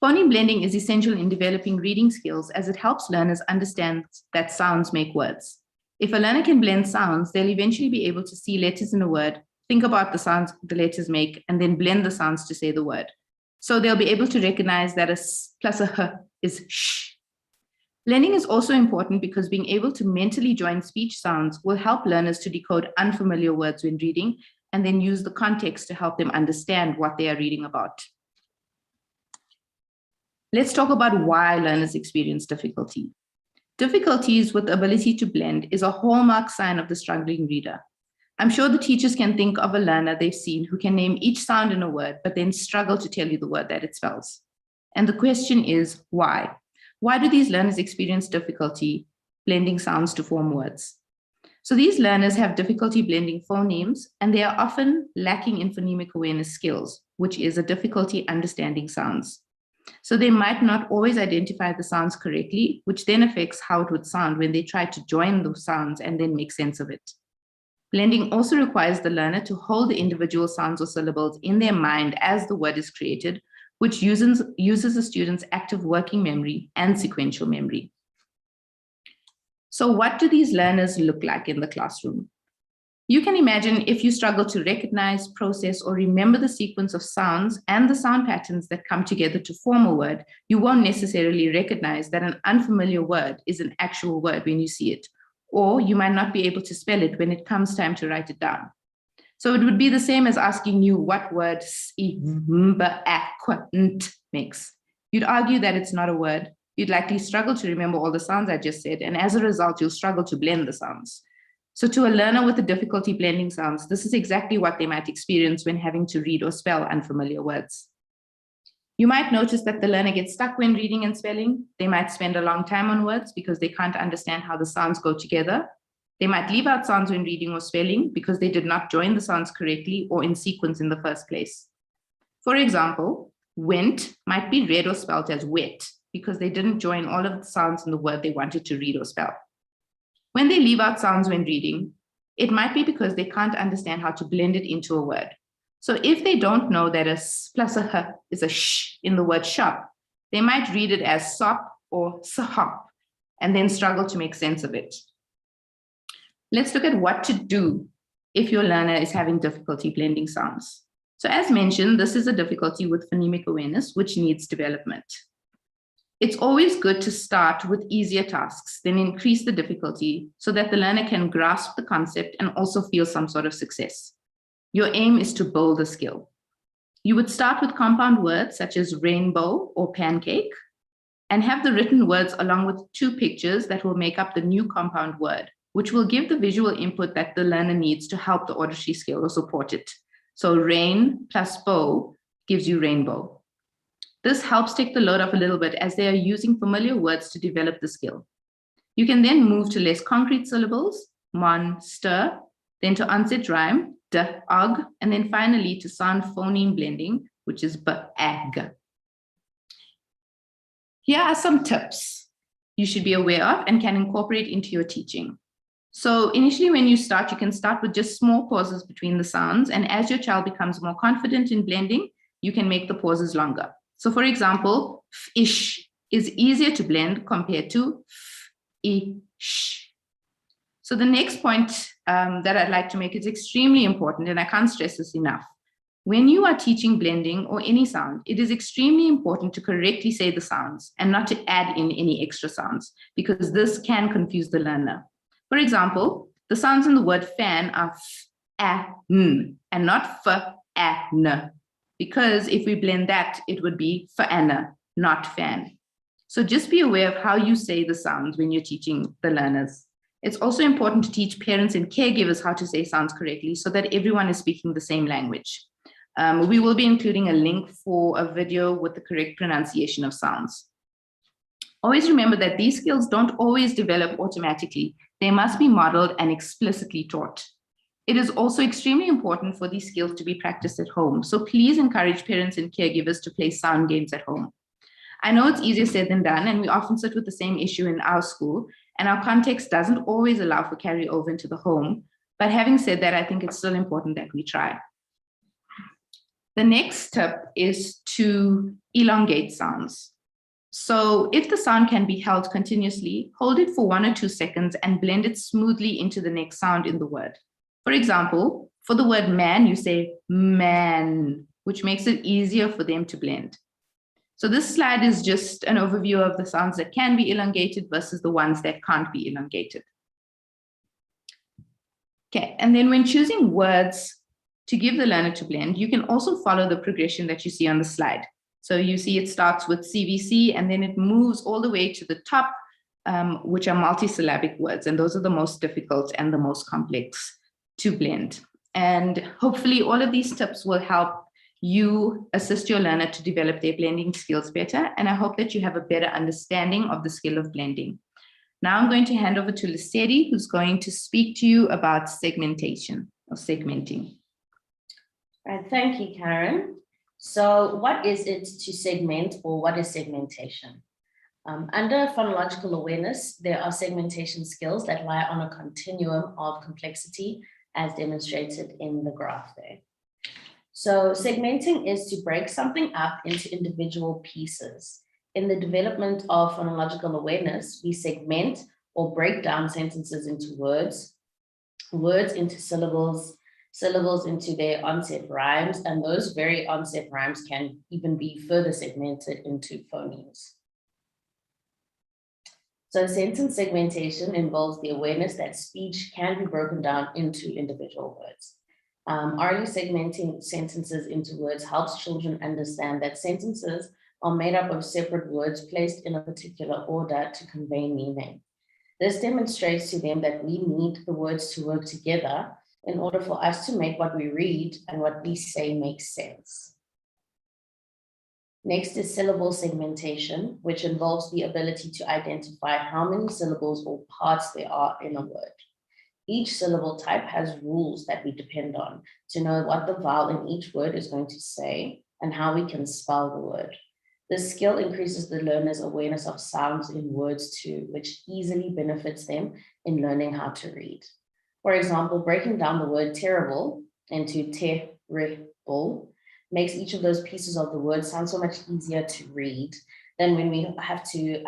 Phoneme blending is essential in developing reading skills as it helps learners understand that sounds make words. If a learner can blend sounds, they'll eventually be able to see letters in a word, think about the sounds the letters make, and then blend the sounds to say the word. So they'll be able to recognize that a s plus a h is sh. Blending is also important because being able to mentally join speech sounds will help learners to decode unfamiliar words when reading and then use the context to help them understand what they are reading about. Let's talk about why learners experience difficulty. Difficulties with the ability to blend is a hallmark sign of the struggling reader. I'm sure the teachers can think of a learner they've seen who can name each sound in a word, but then struggle to tell you the word that it spells. And the question is, why? Why do these learners experience difficulty blending sounds to form words? So these learners have difficulty blending phonemes, and they are often lacking in phonemic awareness skills, which is a difficulty understanding sounds. So they might not always identify the sounds correctly, which then affects how it would sound when they try to join those sounds and then make sense of it. Blending also requires the learner to hold the individual sounds or syllables in their mind as the word is created, which uses the student's active working memory and sequential memory. So what do these learners look like in the classroom? You can imagine if you struggle to recognize, process, or remember the sequence of sounds and the sound patterns that come together to form a word, you won't necessarily recognize that an unfamiliar word is an actual word when you see it, or you might not be able to spell it when it comes time to write it down. So it would be the same as asking you what word makes. You'd argue that it's not a word. You'd likely struggle to remember all the sounds I just said, and as a result, you'll struggle to blend the sounds. So to a learner with a difficulty blending sounds, this is exactly what they might experience when having to read or spell unfamiliar words. You might notice that the learner gets stuck when reading and spelling. They might spend a long time on words because they can't understand how the sounds go together. They might leave out sounds when reading or spelling because they did not join the sounds correctly or in sequence in the first place. For example, went might be read or spelled as wet because they didn't join all of the sounds in the word they wanted to read or spell. When they leave out sounds when reading, it might be because they can't understand how to blend it into a word. So if they don't know that a s plus a h is a sh in the word shop, they might read it as sop or sahop and then struggle to make sense of it. Let's look at what to do if your learner is having difficulty blending sounds. So as mentioned, this is a difficulty with phonemic awareness, which needs development. It's always good to start with easier tasks, then increase the difficulty so that the learner can grasp the concept and also feel some sort of success. Your aim is to build a skill. You would start with compound words such as rainbow or pancake and have the written words along with 2 pictures that will make up the new compound word, which will give the visual input that the learner needs to help the auditory skill or support it. So rain plus bow gives you rainbow. This helps take the load off a little bit as they are using familiar words to develop the skill. You can then move to less concrete syllables, monster, then to onset rhyme, d-og, and then finally to sound phoneme blending, which is b-ag. Here are some tips you should be aware of and can incorporate into your teaching. So initially when you start, you can start with just small pauses between the sounds, and as your child becomes more confident in blending, you can make the pauses longer. So for example, ish is easier to blend compared to ish. So the next point that I'd like to make is extremely important, and I can't stress this enough. When you are teaching blending or any sound, it is extremely important to correctly say the sounds and not to add in any extra sounds, because this can confuse the learner. For example, the sounds in the word fan are f, a, n, and not f, a, n. Because if we blend that, it would be fa'ana, not fan. So just be aware of how you say the sounds when you're teaching the learners. It's also important to teach parents and caregivers how to say sounds correctly so that everyone is speaking the same language. We will be including a link for a video with the correct pronunciation of sounds. Always remember that these skills don't always develop automatically. They must be modeled and explicitly taught. It is also extremely important for these skills to be practiced at home. So please encourage parents and caregivers to play sound games at home. I know it's easier said than done, and we often sit with the same issue in our school, and our context doesn't always allow for carryover into the home. But having said that, I think it's still important that we try. The next tip is to elongate sounds. So if the sound can be held continuously, hold it for 1 or 2 seconds and blend it smoothly into the next sound in the word. For example, for the word man, you say man, which makes it easier for them to blend. So this slide is just an overview of the sounds that can be elongated versus the ones that can't be elongated. Okay, and then when choosing words to give the learner to blend, you can also follow the progression that you see on the slide. So you see it starts with CVC and then it moves all the way to the top, which are multisyllabic words. And those are the most difficult and the most complex to blend. And hopefully all of these tips will help you assist your learner to develop their blending skills better. And I hope that you have a better understanding of the skill of blending. Now I'm going to hand over to Lesedi, who's going to speak to you about segmentation or segmenting. Right, thank you, Karen. So what is it to segment, or what is segmentation? Under phonological awareness, there are segmentation skills that lie on a continuum of complexity as demonstrated in the graph there. So segmenting is to break something up into individual pieces. In the development of phonological awareness, we segment or break down sentences into words, words into syllables, syllables into their onset rhymes, and those very onset rhymes can even be further segmented into phonemes. So sentence segmentation involves the awareness that speech can be broken down into individual words. Orally segmenting sentences into words helps children understand that sentences are made up of separate words placed in a particular order to convey meaning. This demonstrates to them that we need the words to work together in order for us to make what we read and what we say make sense. Next is syllable segmentation, which involves the ability to identify how many syllables or parts there are in a word. Each syllable type has rules that we depend on to know what the vowel in each word is going to say and how we can spell the word. This skill increases the learner's awareness of sounds in words too, which easily benefits them in learning how to read. For example, breaking down the word terrible into terrible makes each of those pieces of the word sound so much easier to read than when we have to,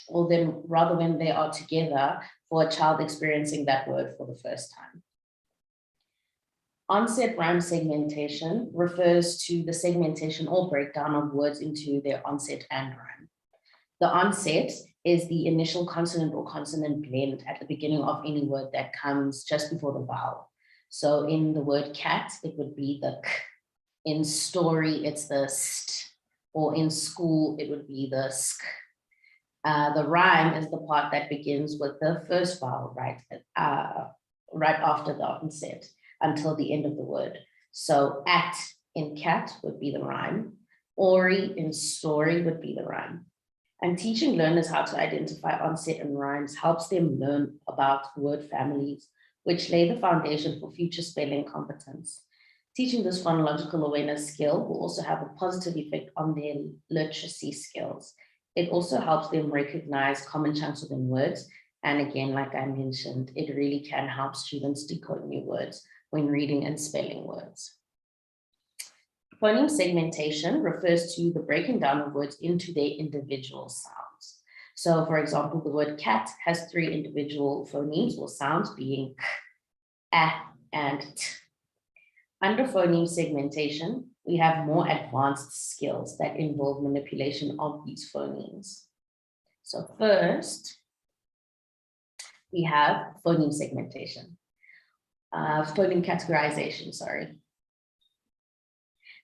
or then rather when they are together for a child experiencing that word for the first time. Onset rhyme segmentation refers to the segmentation or breakdown of words into their onset and rhyme. The onset is the initial consonant or consonant blend at the beginning of any word that comes just before the vowel. So in the word cat, it would be the k. In story, it's the st, or in school, it would be the sk. The rhyme is the part that begins with the first vowel, right after the onset until the end of the word. So at in cat would be the rhyme. Ori in story would be the rhyme. And teaching learners how to identify onset and rhymes helps them learn about word families, which lay the foundation for future spelling competence. Teaching this phonological awareness skill will also have a positive effect on their literacy skills. It also helps them recognize common chunks within words. And again, like I mentioned, it really can help students decode new words when reading and spelling words. Phoneme segmentation refers to the breaking down of words into their individual sounds. So for example, the word cat has 3 individual phonemes or sounds being k, a, and t. Under phoneme segmentation, we have more advanced skills that involve manipulation of these phonemes. So first, we have phoneme segmentation, phoneme categorization, sorry.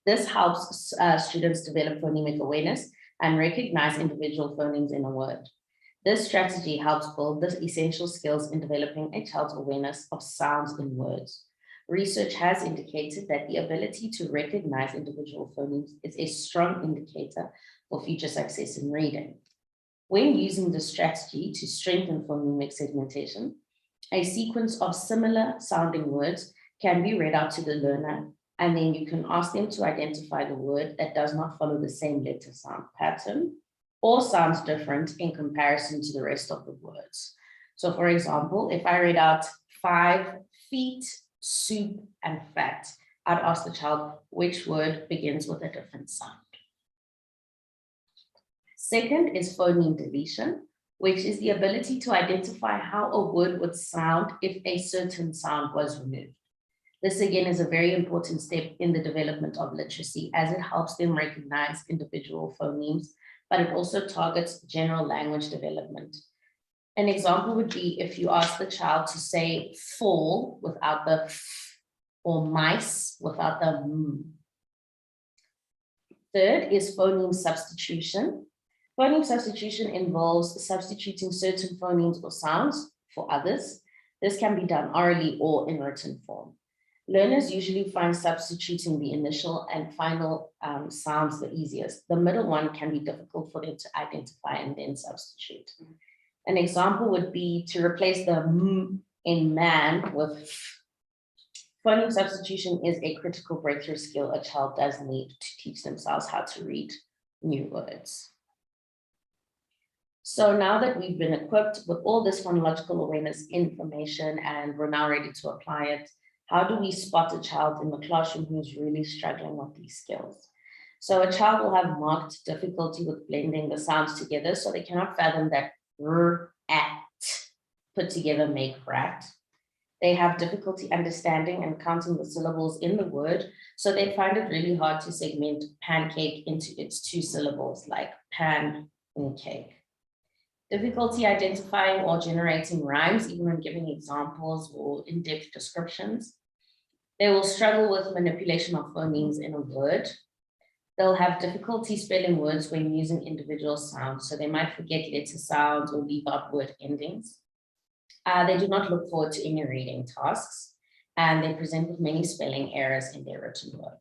This helps students develop phonemic awareness and recognize individual phonemes in a word. This strategy helps build the essential skills in developing a child's awareness of sounds in words. Research has indicated that the ability to recognize individual phonemes is a strong indicator for future success in reading. When using this strategy to strengthen phonemic segmentation, a sequence of similar sounding words can be read out to the learner, and then you can ask them to identify the word that does not follow the same letter sound pattern or sounds different in comparison to the rest of the words. So for example, if I read out 5 feet, soup, and fat, I'd ask the child which word begins with a different sound. Second is phoneme deletion, which is the ability to identify how a word would sound if a certain sound was removed. This again is a very important step in the development of literacy as it helps them recognize individual phonemes, but it also targets general language development. An example would be if you ask the child to say fall without the f, or mice without the m. Third is phoneme substitution. Phoneme substitution involves substituting certain phonemes or sounds for others. This can be done orally or in written form. Learners usually find substituting the initial and final sounds the easiest. The middle one can be difficult for them to identify and then substitute. An example would be to replace the m in man with f. Phoneme substitution is a critical breakthrough skill a child does need to teach themselves how to read new words. So now that we've been equipped with all this phonological awareness information and we're now ready to apply it, How do we spot a child in the classroom who's really struggling with these skills? So a child will have marked difficulty with blending the sounds together, so they cannot fathom that r, at, put together make rat. They have difficulty understanding and counting the syllables in the word, so they find it really hard to segment pancake into its 2 syllables, like pan and cake. Difficulty identifying or generating rhymes, even when giving examples or in-depth descriptions. They will struggle with manipulation of phonemes in a word. They'll have difficulty spelling words when using individual sounds, so they might forget letter sounds or leave out word endings. They do not look forward to any reading tasks, and they present with many spelling errors in their written work.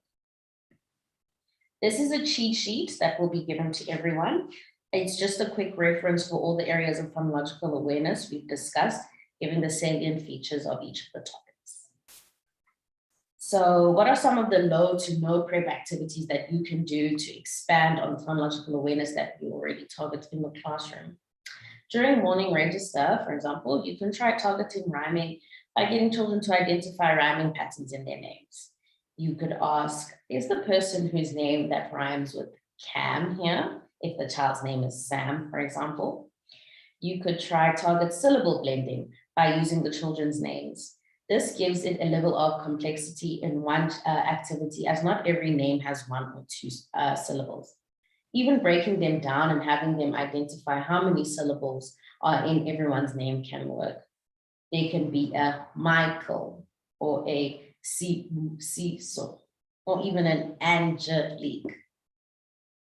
This is a cheat sheet that will be given to everyone. It's just a quick reference for all the areas of phonological awareness we've discussed, giving the salient features of each of the topics. So what are some of the low to no prep activities that you can do to expand on phonological awareness that you already target in the classroom? During morning register, for example, you can try targeting rhyming by getting children to identify rhyming patterns in their names. You could ask, is the person whose name that rhymes with Cam here, if the child's name is Sam, for example? You could try target syllable blending by using the children's names. This gives it a level of complexity in one activity, as not every name has 1 or 2 syllables. Even breaking them down and having them identify how many syllables are in everyone's name can work. They can be a Michael or a Cecil or even an Angelique.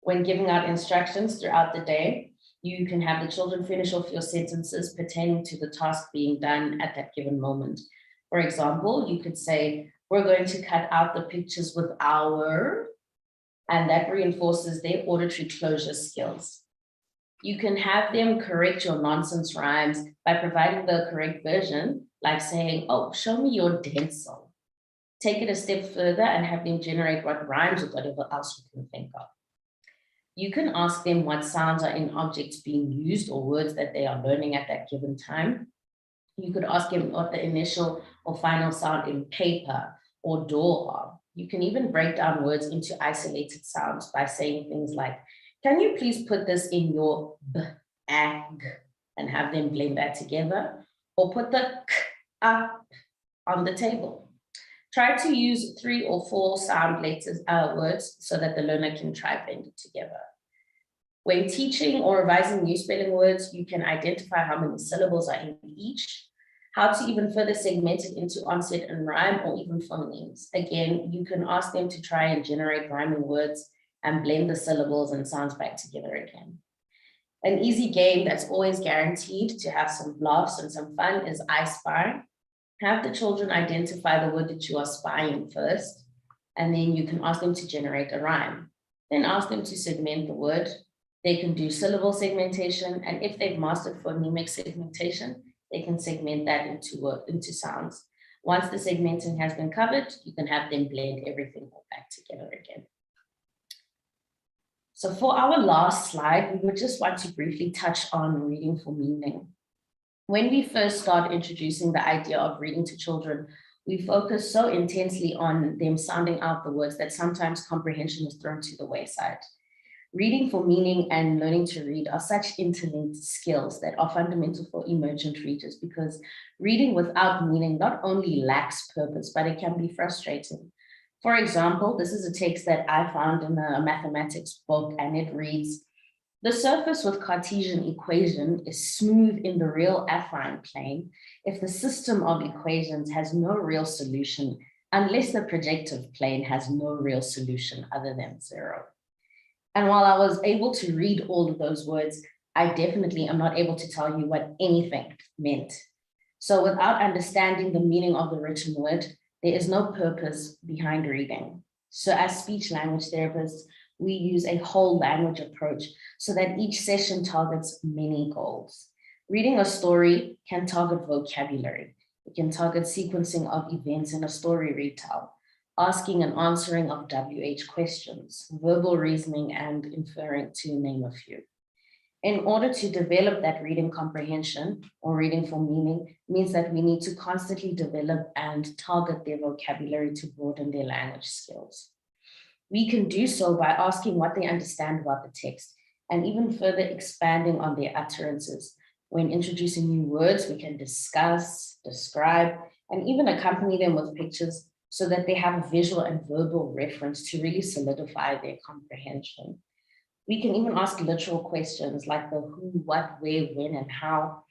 When giving out instructions throughout the day, you can have the children finish off your sentences pertaining to the task being done at that given moment. For example, you could say, we're going to cut out the pictures with our, and that reinforces their auditory closure skills. You can have them correct your nonsense rhymes by providing the correct version, like saying, oh, show me your dental. Take it a step further and have them generate what rhymes with whatever else you can think of. You can ask them what sounds are in objects being used or words that they are learning at that given time. You could ask them what the initial or final sound in paper or door are. You can even break down words into isolated sounds by saying things like, can you please put this in your bag, and have them blend that together, or put the k up on the table. Try to use 3 or 4 sound letters, words so that the learner can try blend it together. When teaching or revising new spelling words, you can identify how many syllables are in each, how to even further segment it into onset and rhyme or even phonemes. Again, you can ask them to try and generate rhyming words and blend the syllables and sounds back together again. An easy game that's always guaranteed to have some laughs and some fun is I Spy. Have the children identify the word that you are spying first, and then you can ask them to generate a rhyme. Then ask them to segment the word. They can do syllable segmentation, and if they've mastered phonemic segmentation, they can segment that into sounds. Once the segmenting has been covered, you can have them blend everything all back together again. So for our last slide, we would just want to briefly touch on reading for meaning. When we first start introducing the idea of reading to children, we focus so intensely on them sounding out the words that sometimes comprehension is thrown to the wayside. Reading for meaning and learning to read are such interlinked skills that are fundamental for emergent readers, because reading without meaning not only lacks purpose, but it can be frustrating. For example, this is a text that I found in a mathematics book, and it reads, the surface with Cartesian equation is smooth in the real affine plane if the system of equations has no real solution, unless the projective plane has no real solution other than 0. And while I was able to read all of those words, I definitely am not able to tell you what anything meant. So without understanding the meaning of the written word, there is no purpose behind reading. So as speech language therapists, we use a whole language approach so that each session targets many goals. Reading a story can target vocabulary. It can target sequencing of events in a story retell, asking and answering of WH questions, verbal reasoning, and inferring, to name a few. In order to develop that reading comprehension or reading for meaning means that we need to constantly develop and target their vocabulary to broaden their language skills. We can do so by asking what they understand about the text and even further expanding on their utterances. When introducing new words, we can discuss, describe, and even accompany them with pictures so that they have a visual and verbal reference to really solidify their comprehension. We can even ask literal questions like the who, what, where, when, and how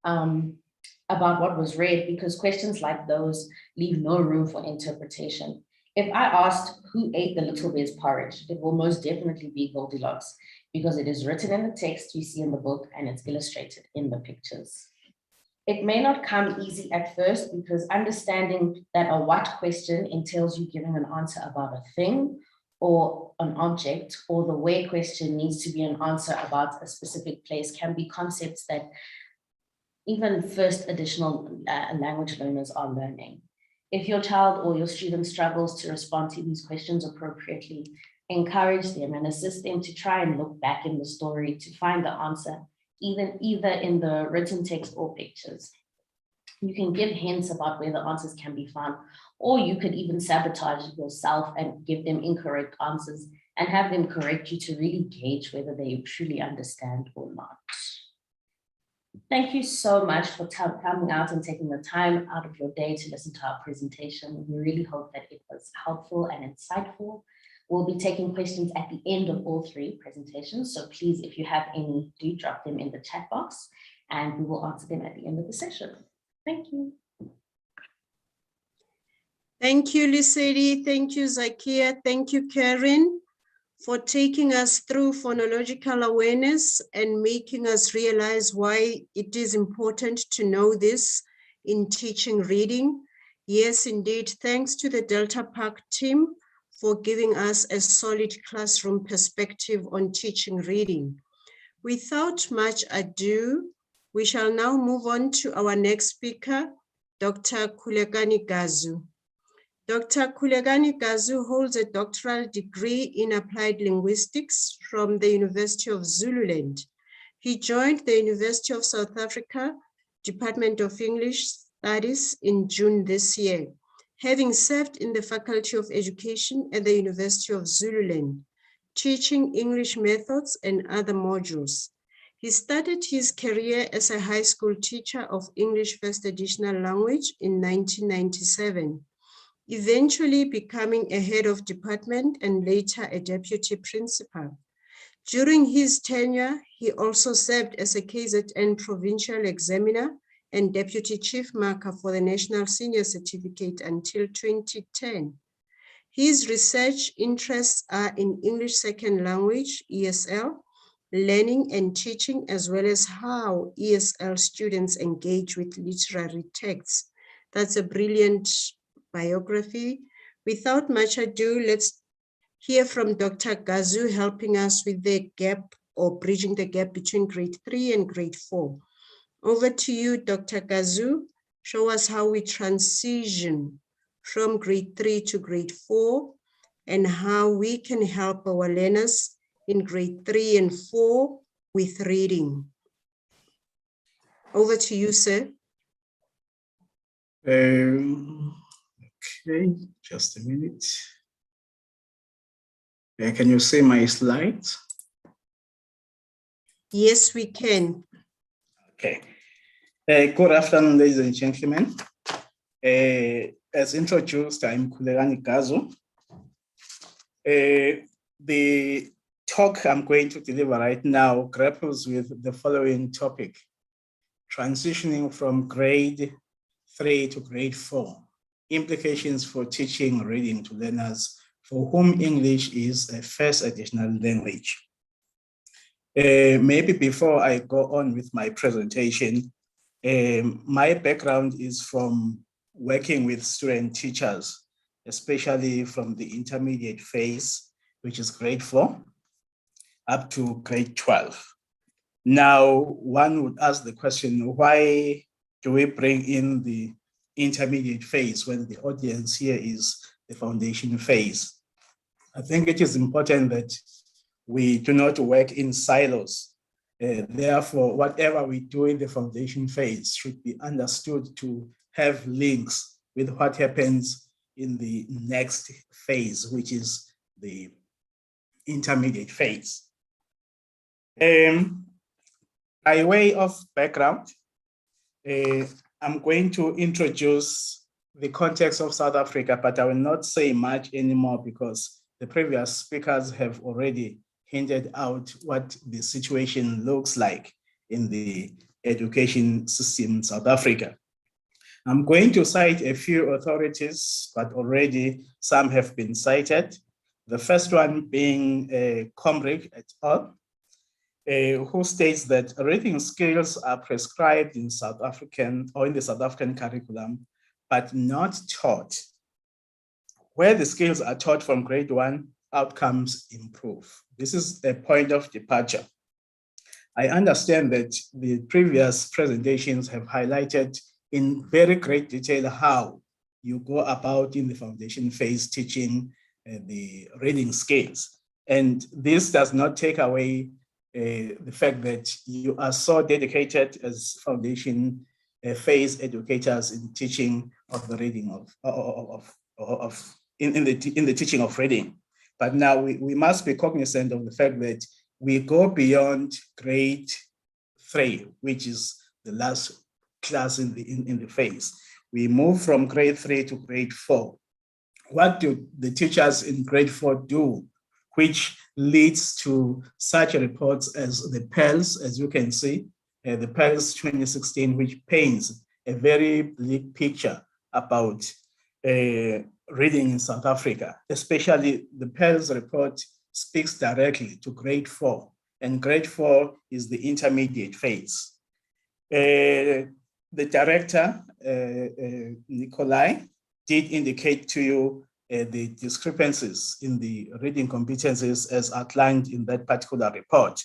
about what was read, because questions like those leave no room for interpretation. If I asked who ate the little bear's porridge, it will most definitely be Goldilocks, because it is written in the text we see in the book and it's illustrated in the pictures. It may not come easy at first because understanding that a what question entails you giving an answer about a thing or an object, or the where question needs to be an answer about a specific place can be concepts that even first additional language learners are learning. If your child or your student struggles to respond to these questions appropriately, encourage them and assist them to try and look back in the story to find the answer, either in the written text or pictures. You can give hints about where the answers can be found, or you could even sabotage yourself and give them incorrect answers and have them correct you to really gauge whether they truly understand or not. Thank you so much for coming out and taking the time out of your day to listen to our presentation. We really hope that it was helpful and insightful. We'll be taking questions at the end of all three presentations. So please, if you have any, do drop them in the chat box and we will answer them at the end of the session. Thank you. Thank you, Lisedi. Thank you, Zakia. Thank you, Karen, for taking us through phonological awareness and making us realize why it is important to know this in teaching reading. Yes, indeed. Thanks to the Delta Park team for giving us a solid classroom perspective on teaching reading. Without much ado, we shall now move on to our next speaker, Dr. Khulekani Gazu. Dr. Khulekani Gazu holds a doctoral degree in applied linguistics from the University of Zululand. He joined the University of South Africa Department of English Studies in June this year, having served in the Faculty of Education at the University of Zululand, teaching English methods and other modules. He started his career as a high school teacher of English First Additional Language in 1997, eventually becoming a head of department and later a deputy principal. During his tenure, he also served as a KZN provincial examiner and deputy chief marker for the National Senior Certificate until 2010. His research interests are in English Second Language, ESL, learning and teaching, as well as how ESL students engage with literary texts. That's a brilliant biography. Without much ado, let's hear from Dr. Gazu helping us with the gap or bridging the gap between grade 3 and grade 4. Over to you, Dr. Gazu. Show us how we transition from grade 3 to grade 4 and how we can help our learners in grade 3 and 4 with reading. Over to you, sir. Okay, just a minute. Can you see my slides? Yes, we can. Okay. Good afternoon, ladies and gentlemen. As introduced, I'm Khulekani Gazu. The talk I'm going to deliver right now grapples with the following topic: transitioning from grade 3 to grade 4, implications for teaching reading to learners for whom English is a first additional language. Maybe before I go on with my presentation, my background is from working with student teachers, especially from the intermediate phase, which is grade 4, up to grade 12. Now, one would ask the question, why do we bring in the intermediate phase when the audience here is the foundation phase? I think it is important that we do not work in silos. Therefore, whatever we do in the foundation phase should be understood to have links with what happens in the next phase, which is the intermediate phase. By way of background, I'm going to introduce the context of South Africa, but I will not say much anymore because the previous speakers have already hinted out what the situation looks like in the education system in South Africa. I'm going to cite a few authorities, but already some have been cited. The first one being Comric et al., who states that reading skills are prescribed in South African or in the South African curriculum, but not taught. Where the skills are taught from grade 1, outcomes improve. This is a point of departure. I understand that the previous presentations have highlighted in very great detail how you go about in the foundation phase teaching the reading skills. And this does not take away the fact that you are so dedicated as foundation phase educators in teaching of the reading in the teaching of reading. But now we must be cognizant of the fact that we go beyond grade 3, which is the last class in the phase. We move from grade 3 to grade 4. What do the teachers in grade 4 do, which leads to such reports as the PELS, as you can see, the PELS 2016, which paints a very bleak picture about reading in South Africa, especially the PELS report speaks directly to grade 4, and grade 4 is the intermediate phase. The director, Nikolai, did indicate to you the discrepancies in the reading competencies as outlined in that particular report.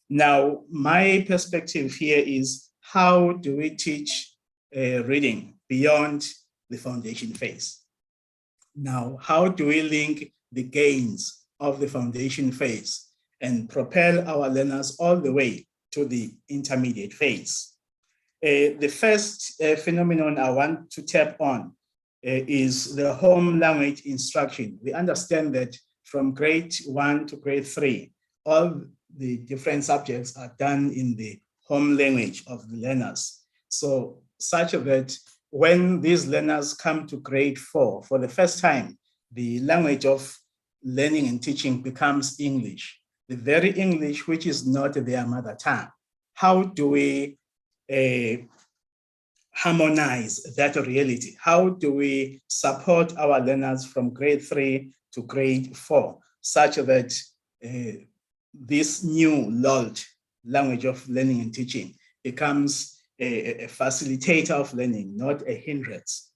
Now, my perspective here is how do we teach reading beyond the foundation phase? Now, how do we link the gains of the foundation phase and propel our learners all the way to the intermediate phase? The first phenomenon I want to tap on is the home language instruction. We understand that from grade 1 to grade 3, all the different subjects are done in the home language of the learners. So such that when these learners come to grade 4, for the first time, the language of learning and teaching becomes English, the very English which is not their mother tongue. How do we harmonize that reality? How do we support our learners from grade 3 to grade 4 such that this new LOLT, language of learning and teaching, becomes a facilitator of learning, not a hindrance?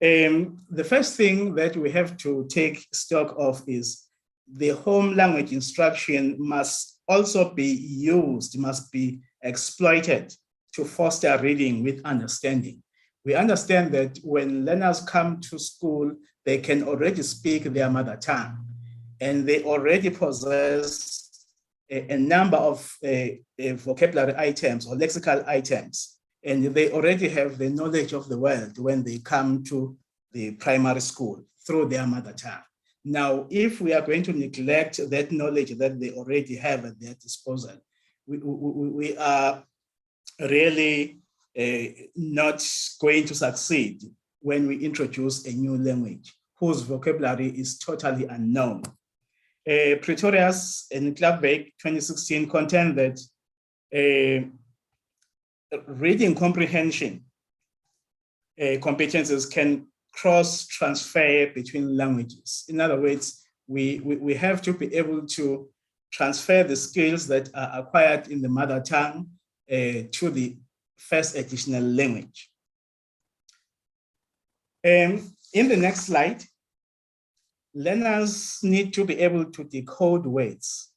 The first thing that we have to take stock of is the home language instruction must also be used, must be exploited to foster reading with understanding. We understand that when learners come to school, they can already speak their mother tongue, and they already possess a number of vocabulary items or lexical items, and they already have the knowledge of the world when they come to the primary school through their mother tongue. Now, if we are going to neglect that knowledge that they already have at their disposal, we are really not going to succeed when we introduce a new language whose vocabulary is totally unknown. Pretorius and Clark-Beck 2016 contend that reading comprehension competences can cross-transfer between languages. In other words, we have to be able to transfer the skills that are acquired in the mother tongue to the first additional language. In the next slide, learners need to be able to decode words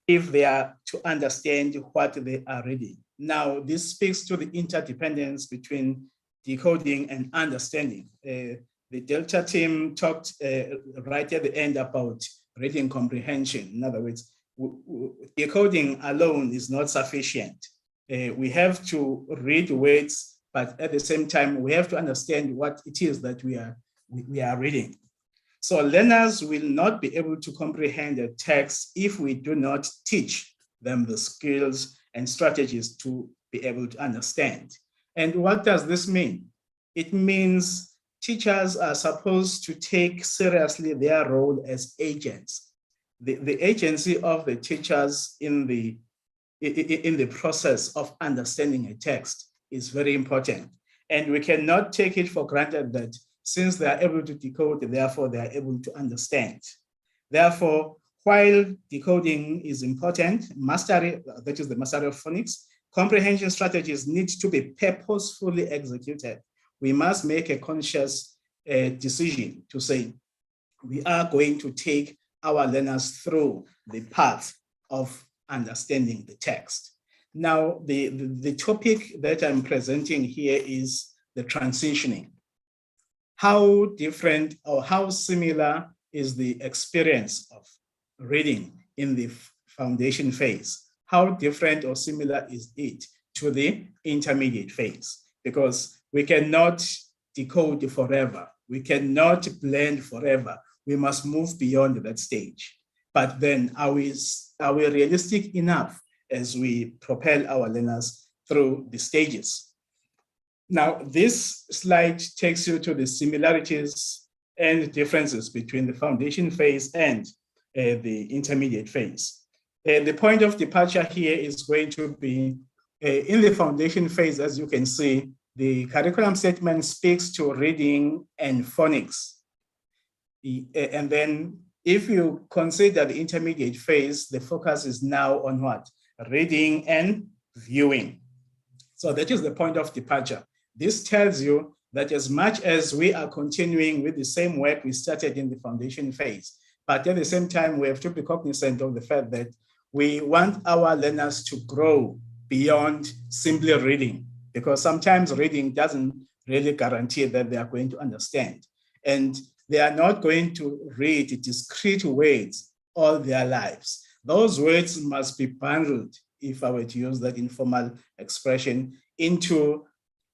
if they are to understand what they are reading. Now, this speaks to the interdependence between decoding and understanding. The Delta team talked right at the end about reading comprehension. In other words, decoding alone is not sufficient. We have to read words, but at the same time, we have to understand what it is that we are reading. So learners will not be able to comprehend a text if we do not teach them the skills and strategies to be able to understand. And what does this mean? It means teachers are supposed to take seriously their role as agents. The agency of the teachers in the process of understanding a text is very important. And we cannot take it for granted that since they are able to decode, therefore they are able to understand. Therefore, while decoding is important, mastery, that is the mastery of phonics, comprehension strategies need to be purposefully executed. We must make a conscious decision to say, we are going to take our learners through the path of understanding the text. Now, the topic that I'm presenting here is the transitioning. How different or how similar is the experience of reading in the foundation phase? How different or similar is it to the intermediate phase? Because we cannot decode forever. We cannot blend forever. We must move beyond that stage. But then are we realistic enough as we propel our learners through the stages? Now, this slide takes you to the similarities and differences between the foundation phase and the intermediate phase. The point of departure here is going to be in the foundation phase. As you can see, the curriculum statement speaks to reading and phonics. And then if you consider the intermediate phase, the focus is now on what? Reading and viewing. So that is the point of departure. This tells you that as much as we are continuing with the same work we started in the foundation phase, but at the same time, we have to be cognizant of the fact that we want our learners to grow beyond simply reading, because sometimes reading doesn't really guarantee that they are going to understand. And they are not going to read discrete words all their lives. Those words must be bundled, if I were to use that informal expression, into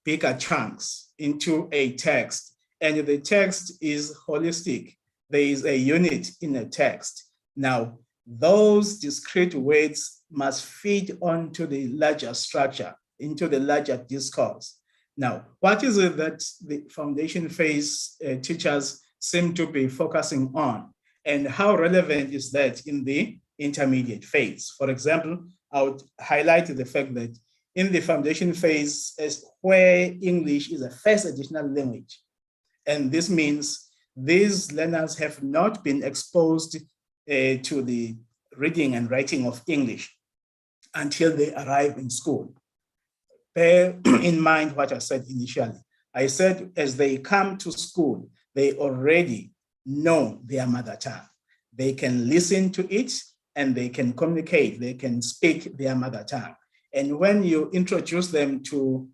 bigger chunks, into a text. And the text is holistic. There is a unit in a text. Now, those discrete words must feed onto the larger structure, into the larger discourse. Now, what is it that the foundation phase teachers seem to be focusing on? And how relevant is that in the intermediate phase? For example, I would highlight the fact that in the foundation phase is where English is a first additional language. And this means these learners have not been exposed to the reading and writing of English until they arrive in school. Bear in mind what I said initially. I said as they come to school, they already know their mother tongue. They can listen to it and they can communicate, they can speak their mother tongue. And when you introduce them to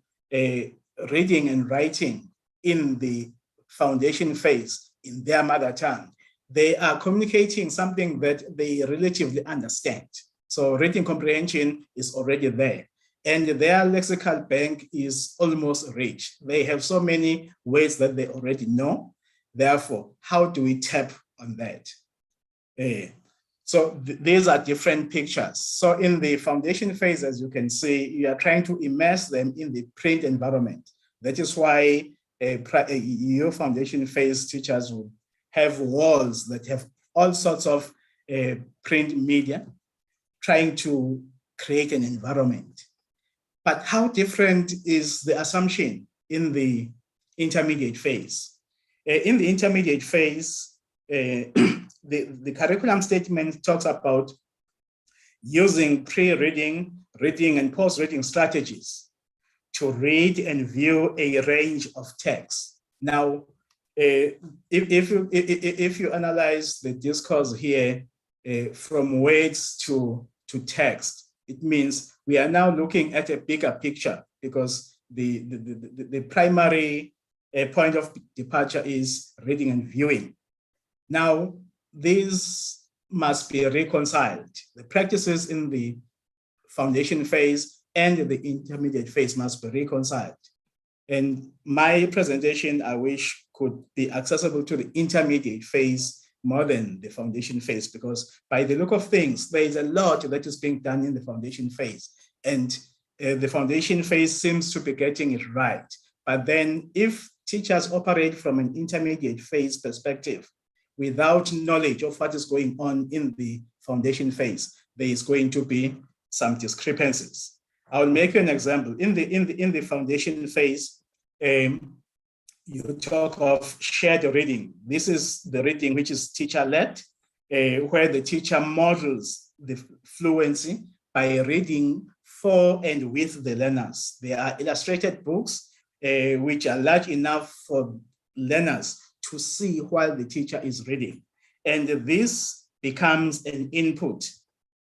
reading and writing in the foundation phase in their mother tongue, they are communicating something that they relatively understand. So reading comprehension is already there. And their lexical bank is almost rich. They have so many words that they already know. Therefore, how do we tap on that? So these are different pictures. So in the foundation phase, as you can see, you are trying to immerse them in the print environment. That is why your foundation phase teachers will have walls that have all sorts of print media, trying to create an environment. But how different is the assumption in the intermediate phase? In the intermediate phase, the curriculum statement talks about using pre-reading, reading, and post-reading strategies to read and view a range of texts. Now, if you analyze the discourse here from words to text, it means we are now looking at a bigger picture, because the primary point of departure is reading and viewing. Now, these must be reconciled. The practices in the foundation phase and the intermediate phase must be reconciled. And my presentation, I wish, could be accessible to the intermediate phase more than the foundation phase, because by the look of things, there is a lot that is being done in the foundation phase. And the foundation phase seems to be getting it right. But then if teachers operate from an intermediate phase perspective without knowledge of what is going on in the foundation phase, there is going to be some discrepancies. I will make you an example. In the foundation phase, you talk of shared reading. This is the reading which is teacher-led, where the teacher models the fluency by reading for and with the learners. There are illustrated books which are large enough for learners to see while the teacher is reading. And this becomes an input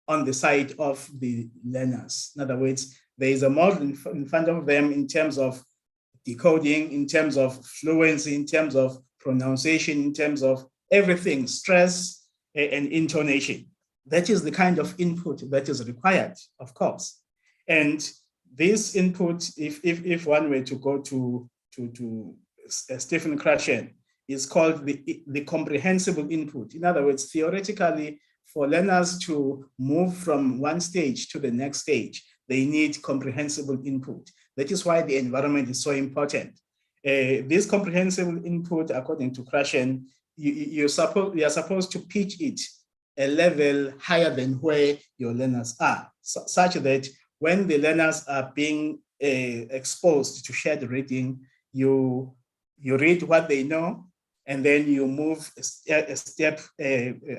on the side of the learners. In other words, there is a model in front of them in terms of decoding, in terms of fluency, in terms of pronunciation, in terms of everything, stress and intonation. That is the kind of input that is required, of course. And this input, if one were to go to Stephen Krashen, is called the comprehensible input. In other words, theoretically, for learners to move from one stage to the next stage, they need comprehensible input. That is why the environment is so important. This comprehensible input, according to Krashen, you are supposed to pitch it a level higher than where your learners are, such that when the learners are being exposed to shared reading, you read what they know, and then you move a step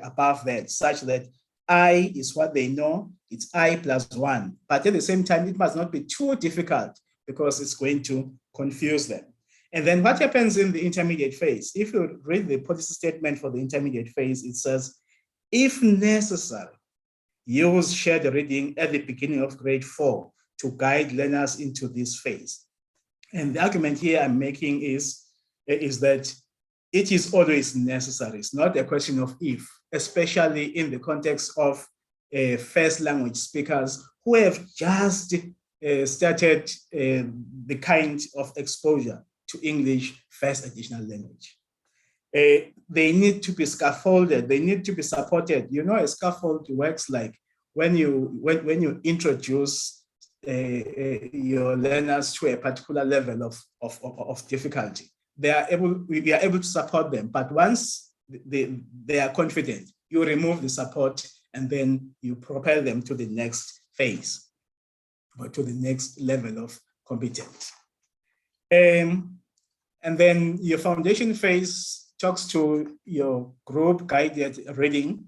above that, such that I is what they know, it's I plus 1. But at the same time, it must not be too difficult because it's going to confuse them. And then what happens in the intermediate phase? If you read the policy statement for the intermediate phase, it says, if necessary, use shared reading at the beginning of grade 4 to guide learners into this phase. And the argument here I'm making is that it is always necessary. It's not a question of if, especially in the context of first language speakers who have just started the kind of exposure to English first additional language. They need to be scaffolded. They need to be supported. You know, a scaffold works like when you introduce your learners to a particular level of difficulty. We are able to support them, but once they are confident, you remove the support and then you propel them to the next phase or to the next level of competence. And then your foundation phase talks to your group guided reading,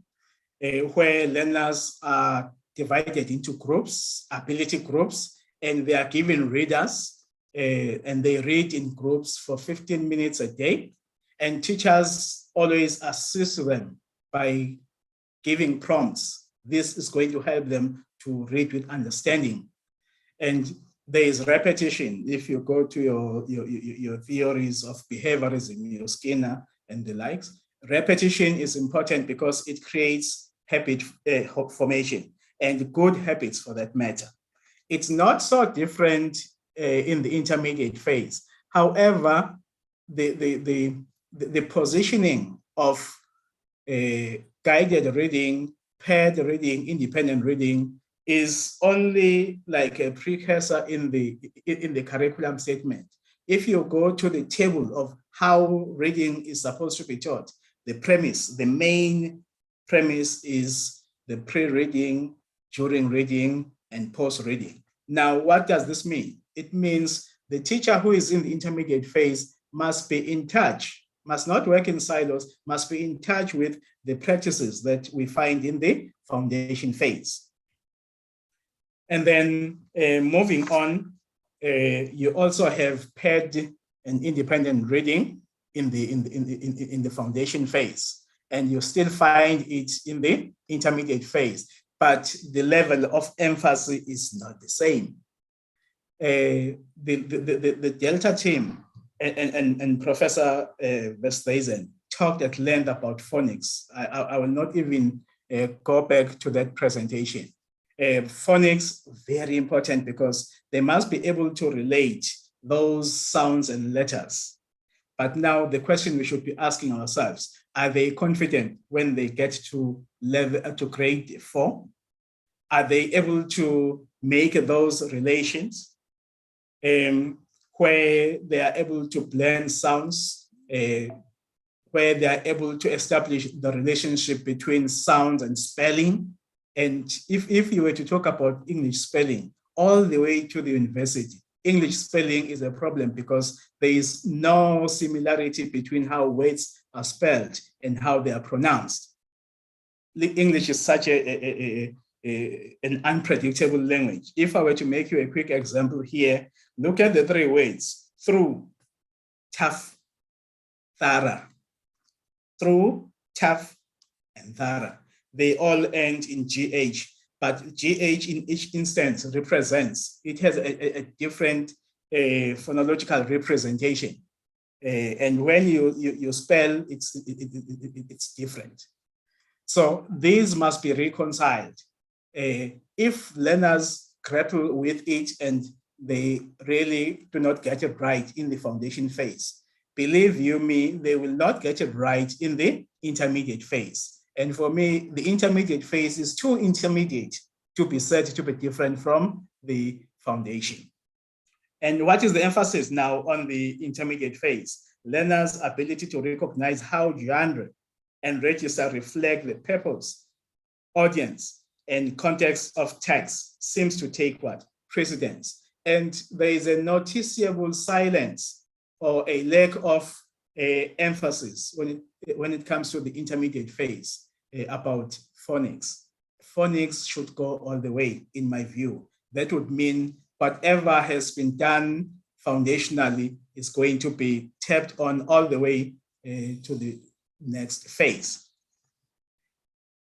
where learners are divided into groups, ability groups, and they are given readers. And they read in groups for 15 minutes a day. And teachers always assist them by giving prompts. This is going to help them to read with understanding. And there is repetition. If you go to your theories of behaviorism, your Skinner and the likes, repetition is important because it creates habit formation and good habits for that matter. It's not so different in the intermediate phase. However, the positioning of guided reading, paired reading, independent reading is only like a precursor in the curriculum statement. If you go to the table of how reading is supposed to be taught, the main premise is the pre-reading, during reading, and post-reading. Now, what does this mean? It means the teacher who is in the intermediate phase must be in touch, must not work in silos, must be in touch with the practices that we find in the foundation phase. And then moving on, you also have paired and independent reading in the foundation phase, and you still find it in the intermediate phase, but the level of emphasis is not the same. The Delta team and Professor Westhuizen talked at length about phonics. I will not even go back to that presentation. Phonics, very important because they must be able to relate those sounds and letters. But now the question we should be asking ourselves, are they confident when they get to grade 4? Are they able to make those relations where they are able to blend sounds, where they are able to establish the relationship between sounds and spelling? And if you were to talk about English spelling all the way to the university, English spelling is a problem because there is no similarity between how words are spelled and how they are pronounced. English is such an unpredictable language. If I were to make you a quick example here, look at the 3 words: through, tough, thorough. Through, tough, and thorough. They all end in GH, but GH in each instance represents, it has a different phonological representation. And when you spell, it's different. So these must be reconciled. If learners grapple with it and they really do not get it right in the foundation phase, believe you me, they will not get it right in the intermediate phase. And for me, the intermediate phase is too intermediate to be said to be different from the foundation. And what is the emphasis now on the intermediate phase? Learners' ability to recognize how genre and register reflect the purpose, audience, and context of text seems to take what? Precedence. And there is a noticeable silence or a lack of emphasis when it comes to the intermediate phase about phonics. Phonics should go all the way, in my view. That would mean whatever has been done foundationally is going to be tapped on all the way to the next phase.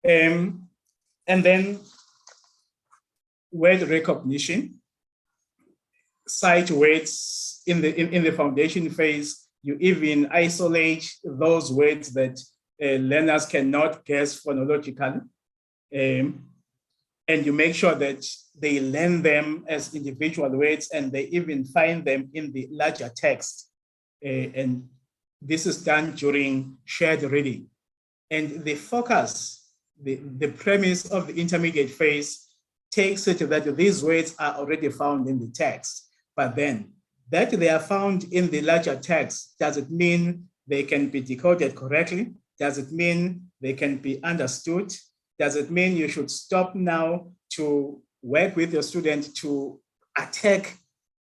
And then word recognition. Sight words in the foundation phase, you even isolate those words that learners cannot guess phonologically. And you make sure that they learn them as individual words and they even find them in the larger text. And this is done during shared reading. And the focus, the premise of the intermediate phase takes it that these words are already found in the text. But then that they are found in the larger text, does it mean they can be decoded correctly? Does it mean they can be understood? Does it mean you should stop now to work with your student to attack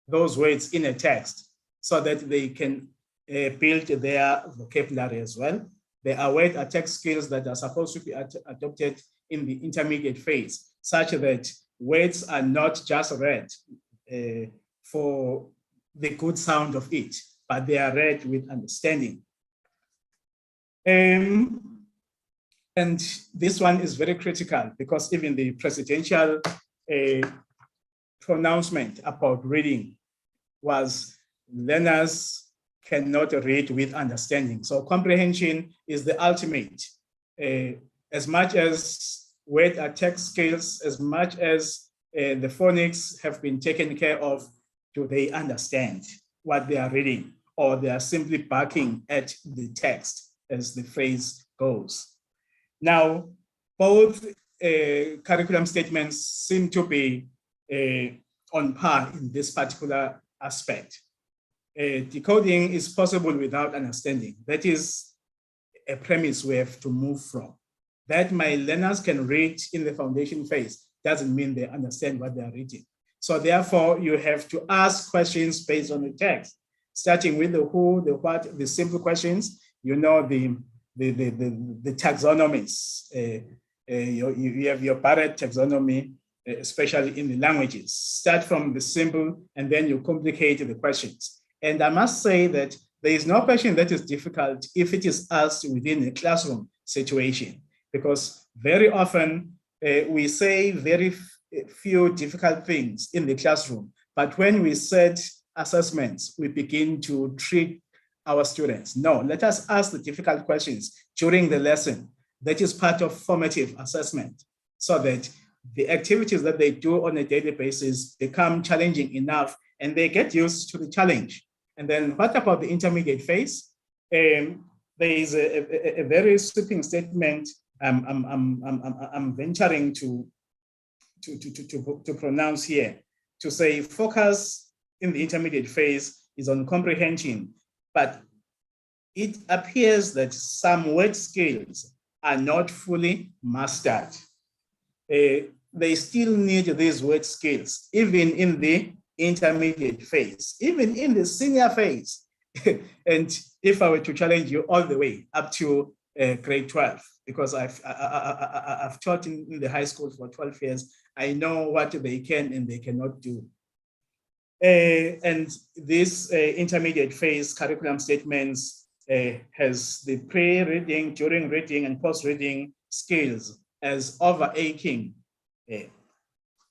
those words in a text so that they can build their vocabulary as well? There are word attack skills that are supposed to be adopted in the intermediate phase, such that words are not just read for the good sound of it, but they are read with understanding. And this one is very critical because even the presidential pronouncement about reading was learners cannot read with understanding. So comprehension is the ultimate. As much as word attack skills, as much as the phonics have been taken care of, do they understand what they are reading, or they are simply barking at the text, as the phrase goes? Now, both curriculum statements seem to be on par in this particular aspect. Decoding is possible without understanding. That is a premise we have to move from. That my learners can read in the foundation phase doesn't mean they understand what they are reading. So therefore, you have to ask questions based on the text, starting with the who, the what, the simple questions. You know, the taxonomies. You have your Barrett taxonomy, especially in the languages. Start from the simple and then you complicate the questions. And I must say that there is no question that is difficult if it is asked within a classroom situation, because very often we say very few difficult things in the classroom, but when we set assessments, we begin to treat our students. No, let us ask the difficult questions during the lesson. That is part of formative assessment, so that the activities that they do on a daily basis become challenging enough and they get used to the challenge. And then what about the intermediate phase? There is a very sweeping statement I'm venturing to pronounce here, to say focus in the intermediate phase is on comprehension, but it appears that some word skills are not fully mastered. They still need these word skills, even in the intermediate phase, even in the senior phase. And if I were to challenge you all the way up to grade 12, because I've taught in the high school for 12 years, I know what they can and they cannot do. And this intermediate phase curriculum statements has the pre-reading, during reading, and post-reading skills as overaching,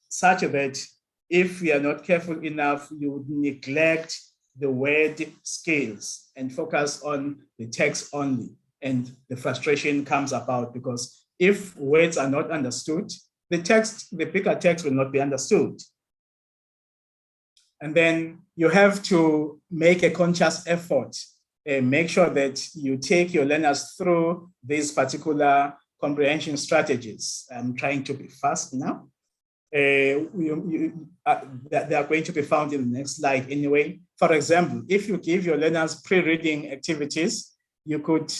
such that if we are not careful enough, you would neglect the word skills and focus on the text only. And the frustration comes about because if words are not understood, the bigger text will not be understood. And then you have to make a conscious effort and make sure that you take your learners through these particular comprehension strategies. I'm trying to be fast now. They are going to be found in the next slide anyway. For example, if you give your learners pre-reading activities, you could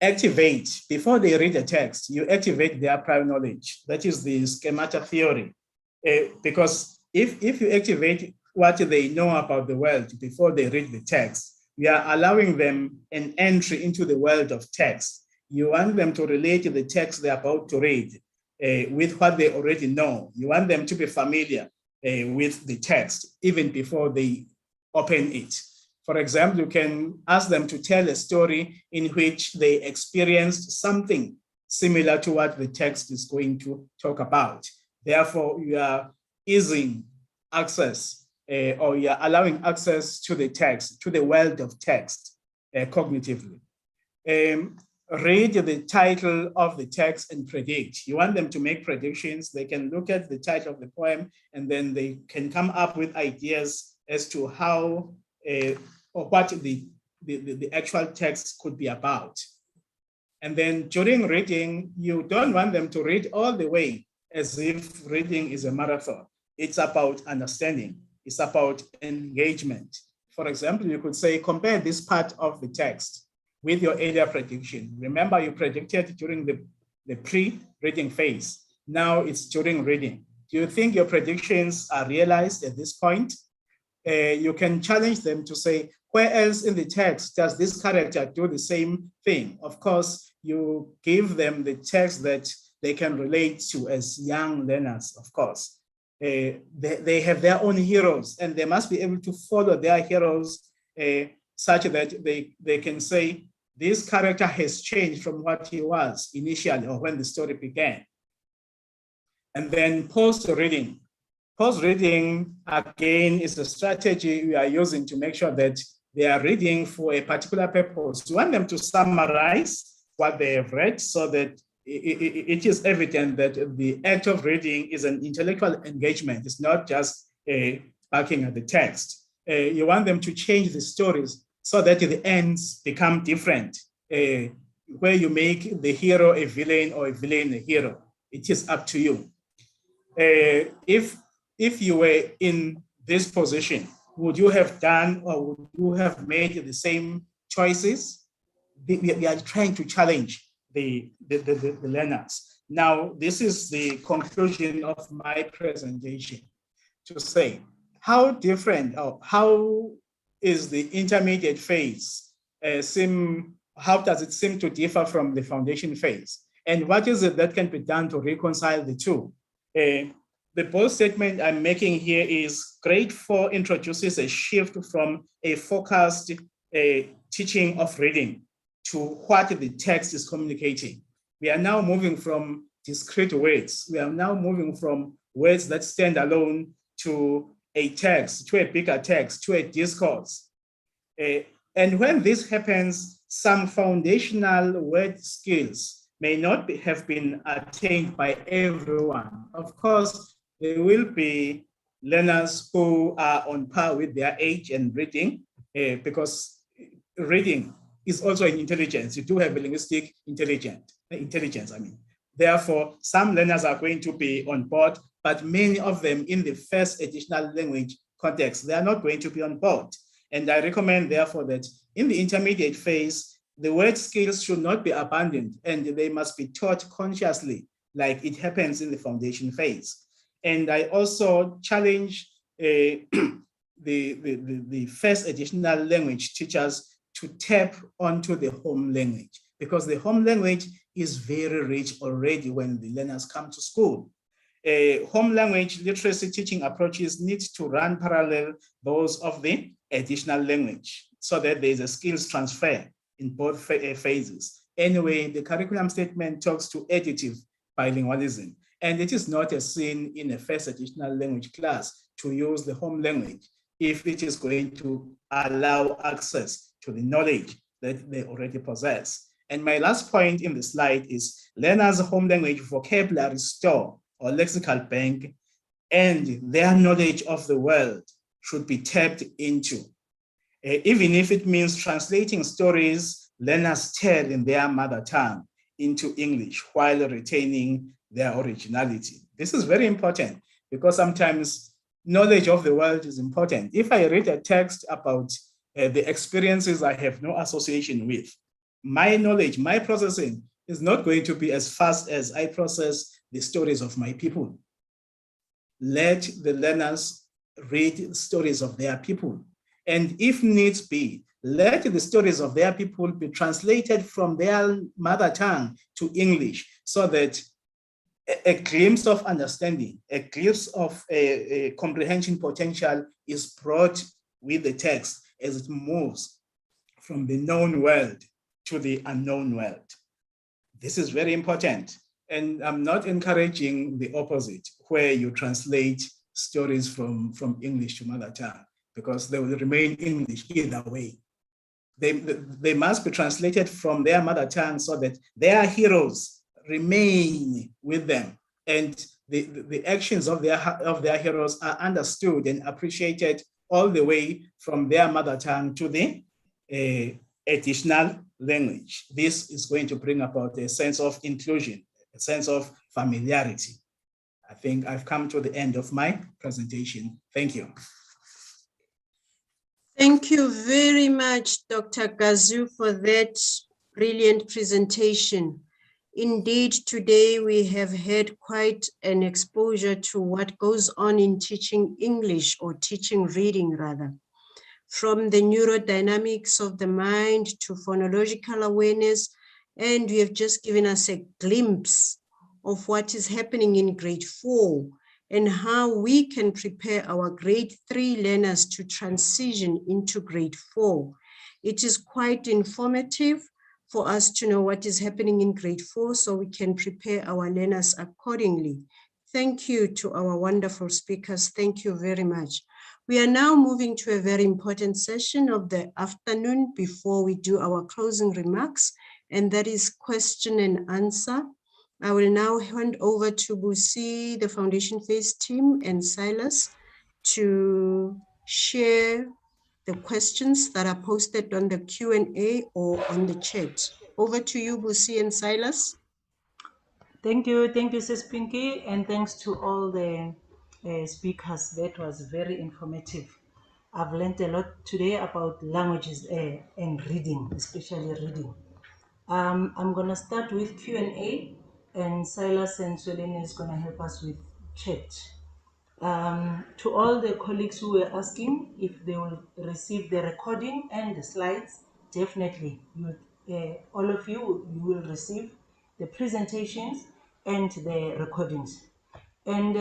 activate, before they read a text, you activate their prior knowledge. That is the schemata theory. Because if you activate what they know about the world before they read the text, we are allowing them an entry into the world of text. You want them to relate the text they're about to read with what they already know. You want them to be familiar with the text even before they open it. For example, you can ask them to tell a story in which they experienced something similar to what the text is going to talk about. Therefore, you are easing access or you are allowing access to the text, to the world of text cognitively. Read the title of the text and predict. You want them to make predictions. They can look at the title of the poem and then they can come up with ideas as to how or what the actual text could be about. And then during reading, you don't want them to read all the way as if reading is a marathon. It's about understanding. It's about engagement. For example, you could say, compare this part of the text with your earlier prediction. Remember, you predicted during the pre-reading phase. Now it's during reading. Do you think your predictions are realized at this point? You can challenge them to say, where else in the text does this character do the same thing? Of course, you give them the text that they can relate to as young learners, of course. They have their own heroes and they must be able to follow their heroes such that they can say, this character has changed from what he was initially or when the story began. And then post-reading. Post-reading, again, is a strategy we are using to make sure that they are reading for a particular purpose. We want them to summarize what they have read so that it is evident that the act of reading is an intellectual engagement. It's not just barking at the text. You want them to change the stories so that the ends become different, where you make the hero a villain or a villain a hero. It is up to you. If you were in this position, would you have done or would you have made the same choices? We are trying to challenge the learners. Now, this is the conclusion of my presentation, to say how different or how is the intermediate phase how does it seem to differ from the foundation phase? And what is it that can be done to reconcile the two? The bold statement I'm making here is grade 4 introduces a shift from a focused teaching of reading to what the text is communicating. We are now moving from discrete words. We are now moving from words that stand alone to a text, to a bigger text, to a discourse. And when this happens, some foundational word skills may not have been attained by everyone. Of course, there will be learners who are on par with their age and reading, because reading is also an intelligence. You do have a linguistic intelligence. Therefore, some learners are going to be on board, but many of them in the first additional language context, they are not going to be on board. And I recommend, therefore, that in the intermediate phase, the word skills should not be abandoned, and they must be taught consciously, like it happens in the foundation phase. And I also challenge the first additional language teachers to tap onto the home language, because the home language is very rich already when the learners come to school. Home language literacy teaching approaches need to run parallel those of the additional language, so that there is a skills transfer in both phases. Anyway, the curriculum statement talks to additive bilingualism, and it is not a sin in a first additional language class to use the home language if it is going to allow access to the knowledge that they already possess. And my last point in the slide is learners' home language vocabulary store or lexical bank and their knowledge of the world should be tapped into. Even if it means translating stories learners tell in their mother tongue into English while retaining their originality. This is very important because sometimes knowledge of the world is important. If I read a text about the experiences I have no association with, my knowledge, my processing is not going to be as fast as I process the stories of my people. Let the learners read stories of their people. And if needs be, let the stories of their people be translated from their mother tongue to English, so that a glimpse of understanding, a glimpse of a comprehension potential is brought with the text as it moves from the known world to the unknown world. This is very important. And I'm not encouraging the opposite, where you translate stories from English to mother tongue, because they will remain English either way. They must be translated from their mother tongue so that their heroes remain with them, and the actions of their heroes are understood and appreciated all the way from their mother tongue to the additional language. This is going to bring about a sense of inclusion, a sense of familiarity. I think I've come to the end of my presentation. Thank you. Thank you very much, Dr. Gazu, for that brilliant presentation. Indeed, today we have had quite an exposure to what goes on in teaching English, or teaching reading rather. From the neurodynamics of the mind to phonological awareness, and you have just given us a glimpse of what is happening in grade 4 and how we can prepare our grade 3 learners to transition into grade 4. It is quite informative for us to know what is happening in grade 4 so we can prepare our learners accordingly. Thank you to our wonderful speakers. Thank you very much. We are now moving to a very important session of the afternoon before we do our closing remarks, and that is question and answer. I will now hand over to Busi, the foundation phase team, and Silas to share the questions that are posted on the Q&A or on the chat. Over to you, Busi and Silas. Thank you, Sis Pinky, and thanks to all the speakers. That was very informative. I've learned a lot today about languages and reading, especially reading. I'm gonna start with Q&A, and Silas and Solene is gonna help us with chat. To all the colleagues who were asking if they will receive the recording and the slides, definitely, all of you will receive the presentations and the recordings. And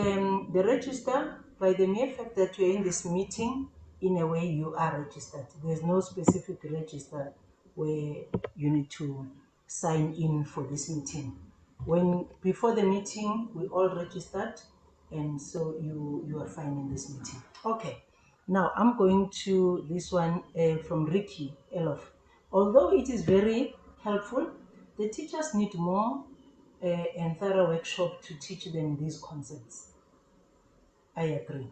the register, by the mere fact that you're in this meeting, in a way you are registered. There's no specific register where you need to sign in for this meeting. Before the meeting, we all registered, and so you are fine in this meeting. Okay, now I'm going to this one from Ricky Elof. Although it is very helpful, the teachers need more and thorough workshop to teach them these concepts. I agree.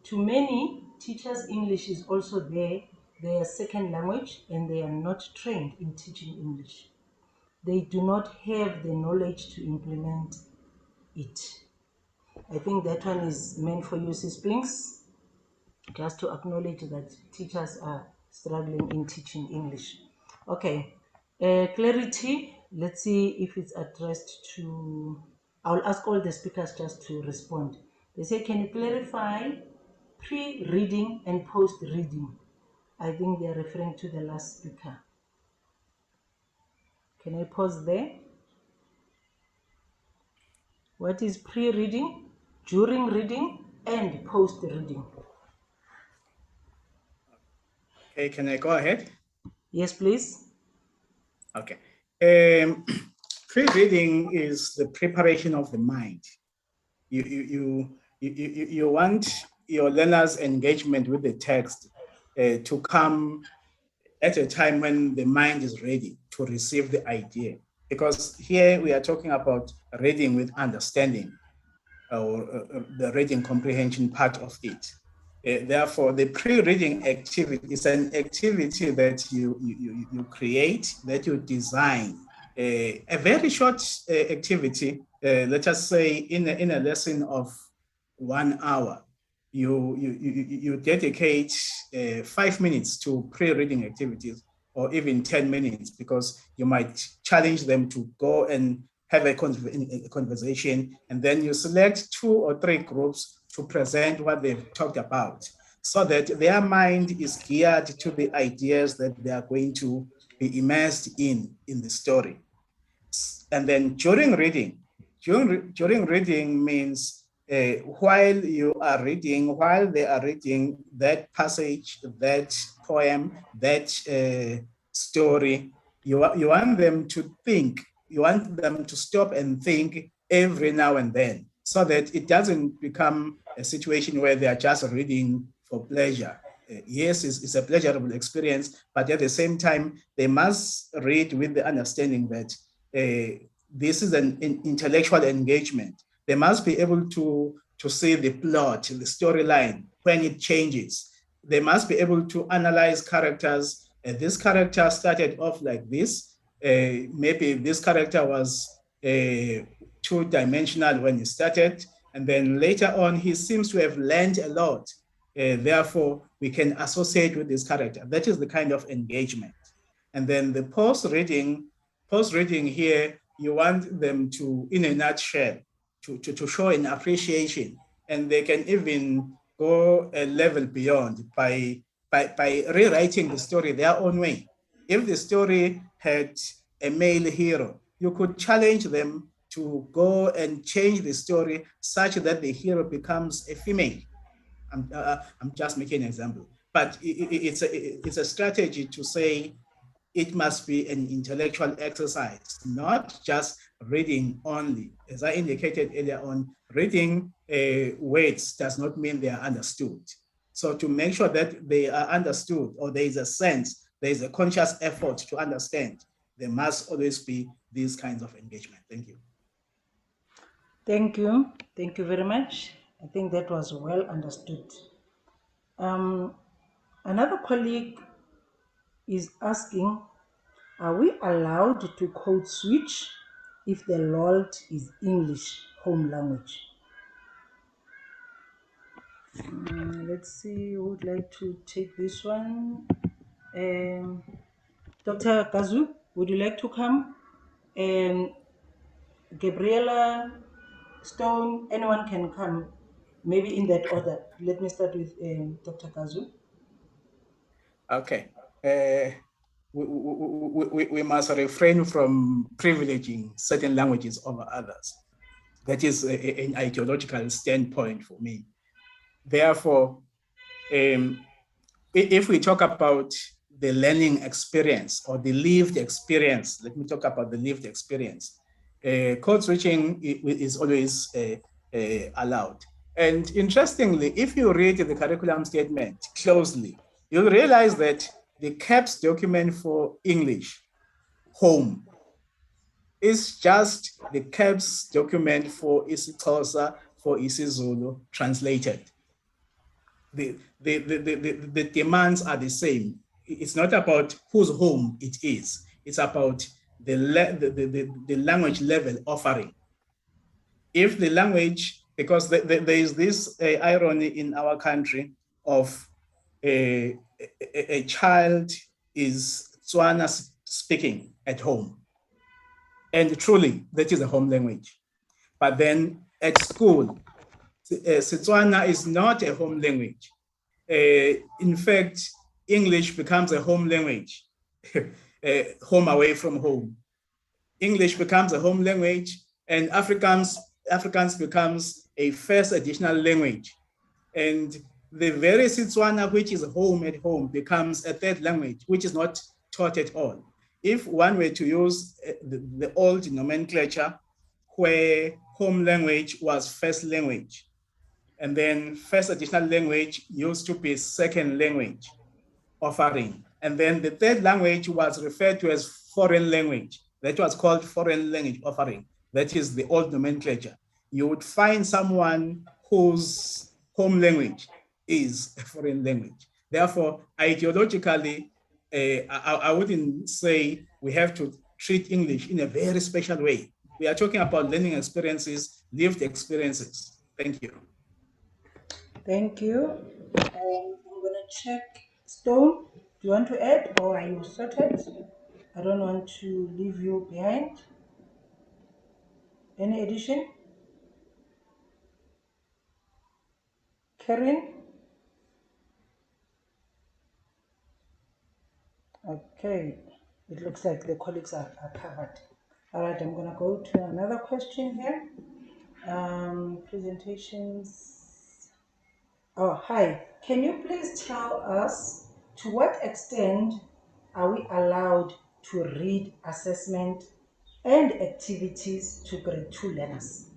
To many teachers, English is also their second language, and they are not trained in teaching English. They do not have the knowledge to implement it. I think that one is meant for you, Sis Pinks, just to acknowledge that teachers are struggling in teaching English. Okay, clarity, let's see if it's addressed to, I'll ask all the speakers just to respond. They say, can you clarify pre-reading and post-reading? I think they're referring to the last speaker. Can I pause there? What is pre-reading, during reading, and post-reading? Okay, can I go ahead? Yes, please. Okay. Pre-reading is the preparation of the mind. You want your learners' engagement with the text to come at a time when the mind is ready to receive the idea. Because here we are talking about reading with understanding, or the reading comprehension part of it. Therefore, the pre-reading activity is an activity that you create, that you design. A very short activity, let us say in a lesson of 1 hour, you dedicate 5 minutes to pre-reading activities, or even 10 minutes, because you might challenge them to go and have a conversation, and then you select 2 or 3 groups to present what they've talked about, so that their mind is geared to the ideas that they are going to be immersed in the story. And then during reading means while you are reading, while they are reading that passage, that poem, that story, you want them to think, you want them to stop and think every now and then, so that it doesn't become a situation where they are just reading for pleasure. Yes, it's a pleasurable experience, but at the same time, they must read with the understanding that this is an intellectual engagement. They must be able to see the plot, the storyline, when it changes. They must be able to analyze characters. This character started off like this. Maybe this character was two-dimensional when he started, and then later on, he seems to have learned a lot. Therefore, we can associate with this character. That is the kind of engagement. And then the post-reading here, you want them to, in a nutshell, to show an appreciation. And they can even go a level beyond by rewriting the story their own way. If the story had a male hero, you could challenge them to go and change the story such that the hero becomes a female. I'm just making an example, but it's a strategy to say it must be an intellectual exercise, not just reading only. As I indicated earlier on, reading words does not mean they are understood. So to make sure that they are understood, or there is a sense, there is a conscious effort to understand, there must always be these kinds of engagement. Thank you. Thank you. Thank you very much. I think that was well understood. Another colleague is asking, are we allowed to code switch if the LOLT is English home language? Let's see who would like to take this one. Dr. Kazu, would you like to come? Gabriela, Stone, anyone can come, maybe in that order. Let me start with Dr. Kazu. Okay. We must refrain from privileging certain languages over others. That is an ideological standpoint for me. Therefore, if we talk about the learning experience or the lived experience, let me talk about the lived experience. Code switching is always allowed. And interestingly, if you read the curriculum statement closely, you'll realize that the CAPS document for English, home, It's just the CAPS document for isiXhosa, for isiZulu translated. The demands are the same. It's not about whose home it is. It's about the language level offering. If the language, because there is this irony in our country of a child is Tswana speaking at home. And truly, that is a home language. But then at school, Setswana is not a home language. In fact, English becomes a home language, home away from home. English becomes a home language, and Afrikaans becomes a first additional language. And the very Setswana, which is home at home, becomes a third language, which is not taught at all. If one were to use the old nomenclature, where home language was first language, and then first additional language used to be second language offering. And then the third language was referred to as foreign language. That was called foreign language offering. That is the old nomenclature. You would find someone whose home language is a foreign language. Therefore, ideologically, I wouldn't say we have to treat English in a very special way. We are talking about learning experiences, lived experiences. Thank you. Thank you. I'm going to check. Stone, do you want to add or are you sorted? I don't want to leave you behind. Any addition? Karen? Okay, it looks like the colleagues are covered. All right, I'm going to go to another question here. Presentations. Oh, hi. Can you please tell us to what extent are we allowed to read assessment and activities to grade 2 learners?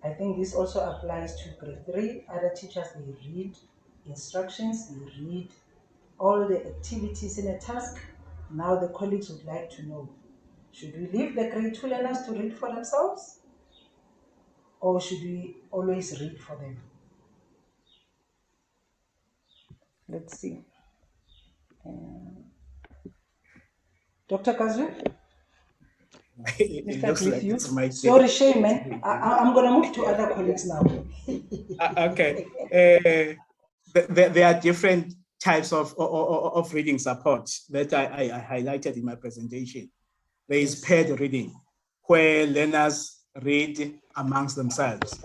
I think this also applies to grade 3. Other teachers, they read instructions, they read all the activities in a task. Now the colleagues would like to know, should we leave the grade 2 learners to read for themselves? Or should we always read for them? Let's see. Dr. Kazu? It looks like it's my turn. Sorry, Shayman. I'm going to move to other colleagues now. Okay. There are different types of reading support that I highlighted in my presentation. There is paired reading, where learners read amongst themselves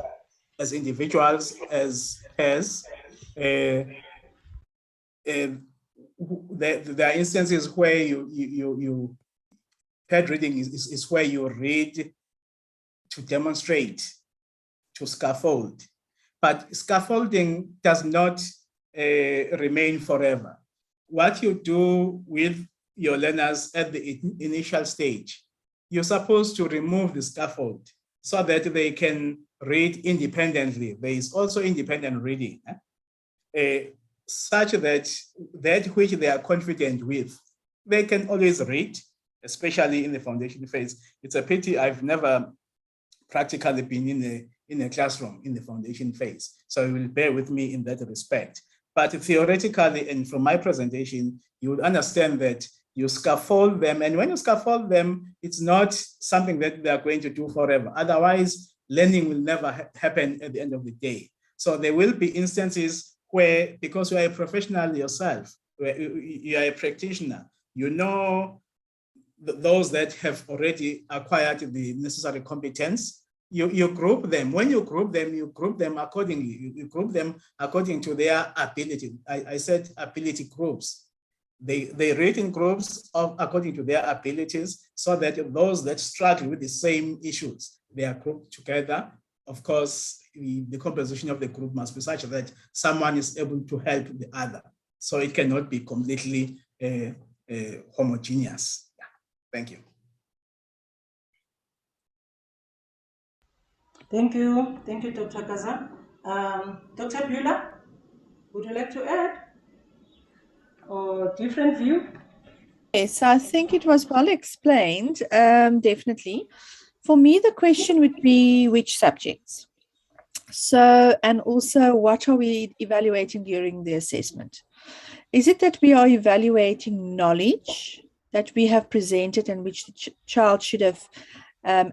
as individuals, as pairs. There are instances where you paired reading is where you read to demonstrate, to scaffold. But scaffolding does not remain forever. What you do with your learners at the initial stage, you're supposed to remove the scaffold so that they can read independently. There is also independent reading, such that which they are confident with, they can always read, especially in the foundation phase. It's a pity I've never practically been in a classroom in the foundation phase. So you will bear with me in that respect. But theoretically, and from my presentation, you would understand that you scaffold them. And when you scaffold them, it's not something that they are going to do forever. Otherwise, learning will never happen at the end of the day. So there will be instances where, because you are a professional yourself, you are a practitioner, you know those that have already acquired the necessary competence, you group them. When you group them accordingly. You group them according to their ability. I said ability groups. They read in groups according to their abilities, so that those that struggle with the same issues, they are grouped together. Of course, the composition of the group must be such that someone is able to help the other. So it cannot be completely homogeneous. Yeah. Thank you. Thank you. Thank you, Dr. Kaza. Dr. Beulah, would you like to add? Or different view? Yes, I think it was well explained, definitely. For me, the question would be which subjects? So, and also what are we evaluating during the assessment? Is it that we are evaluating knowledge that we have presented and which the child should have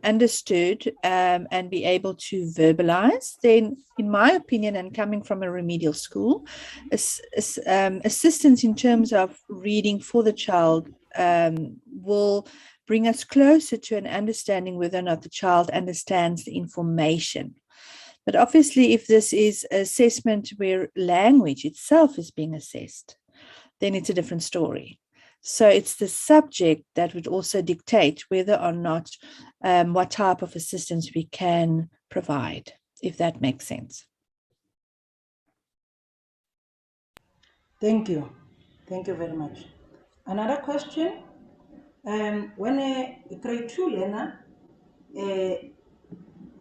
understood and be able to verbalize? Then, in my opinion, and coming from a remedial school, assistance in terms of reading for the child will bring us closer to an understanding whether or not the child understands the information. But obviously, if this is assessment where language itself is being assessed, then it's a different story. So it's the subject that would also dictate whether or not what type of assistance we can provide, if that makes sense. Thank you. Thank you very much. Another question. When a grade 2 learner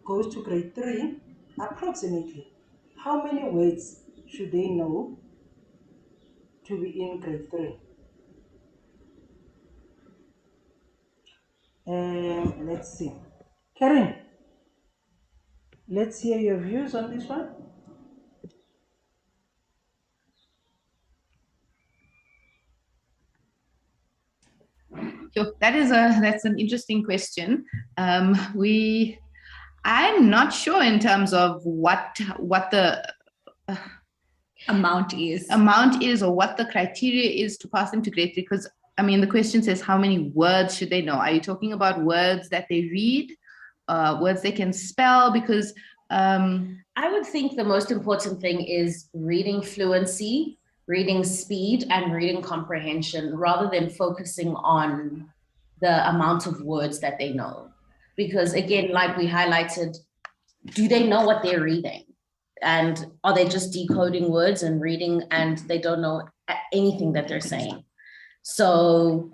goes to grade 3, approximately, how many words should they know to be in grade 3? Let's see. Karen, let's hear your views on this one. Sure. That's an interesting question. I'm not sure in terms of what the Amount is. Or what the criteria is to pass them to grade 3, because I mean the question says how many words should they know. Are you talking about words that they read, words they can spell? Because I would think the most important thing is reading fluency, reading speed, and reading comprehension, rather than focusing on the amount of words that they know. Because again, like we highlighted, do they know what they're reading? And are they just decoding words and reading and they don't know anything that they're saying? So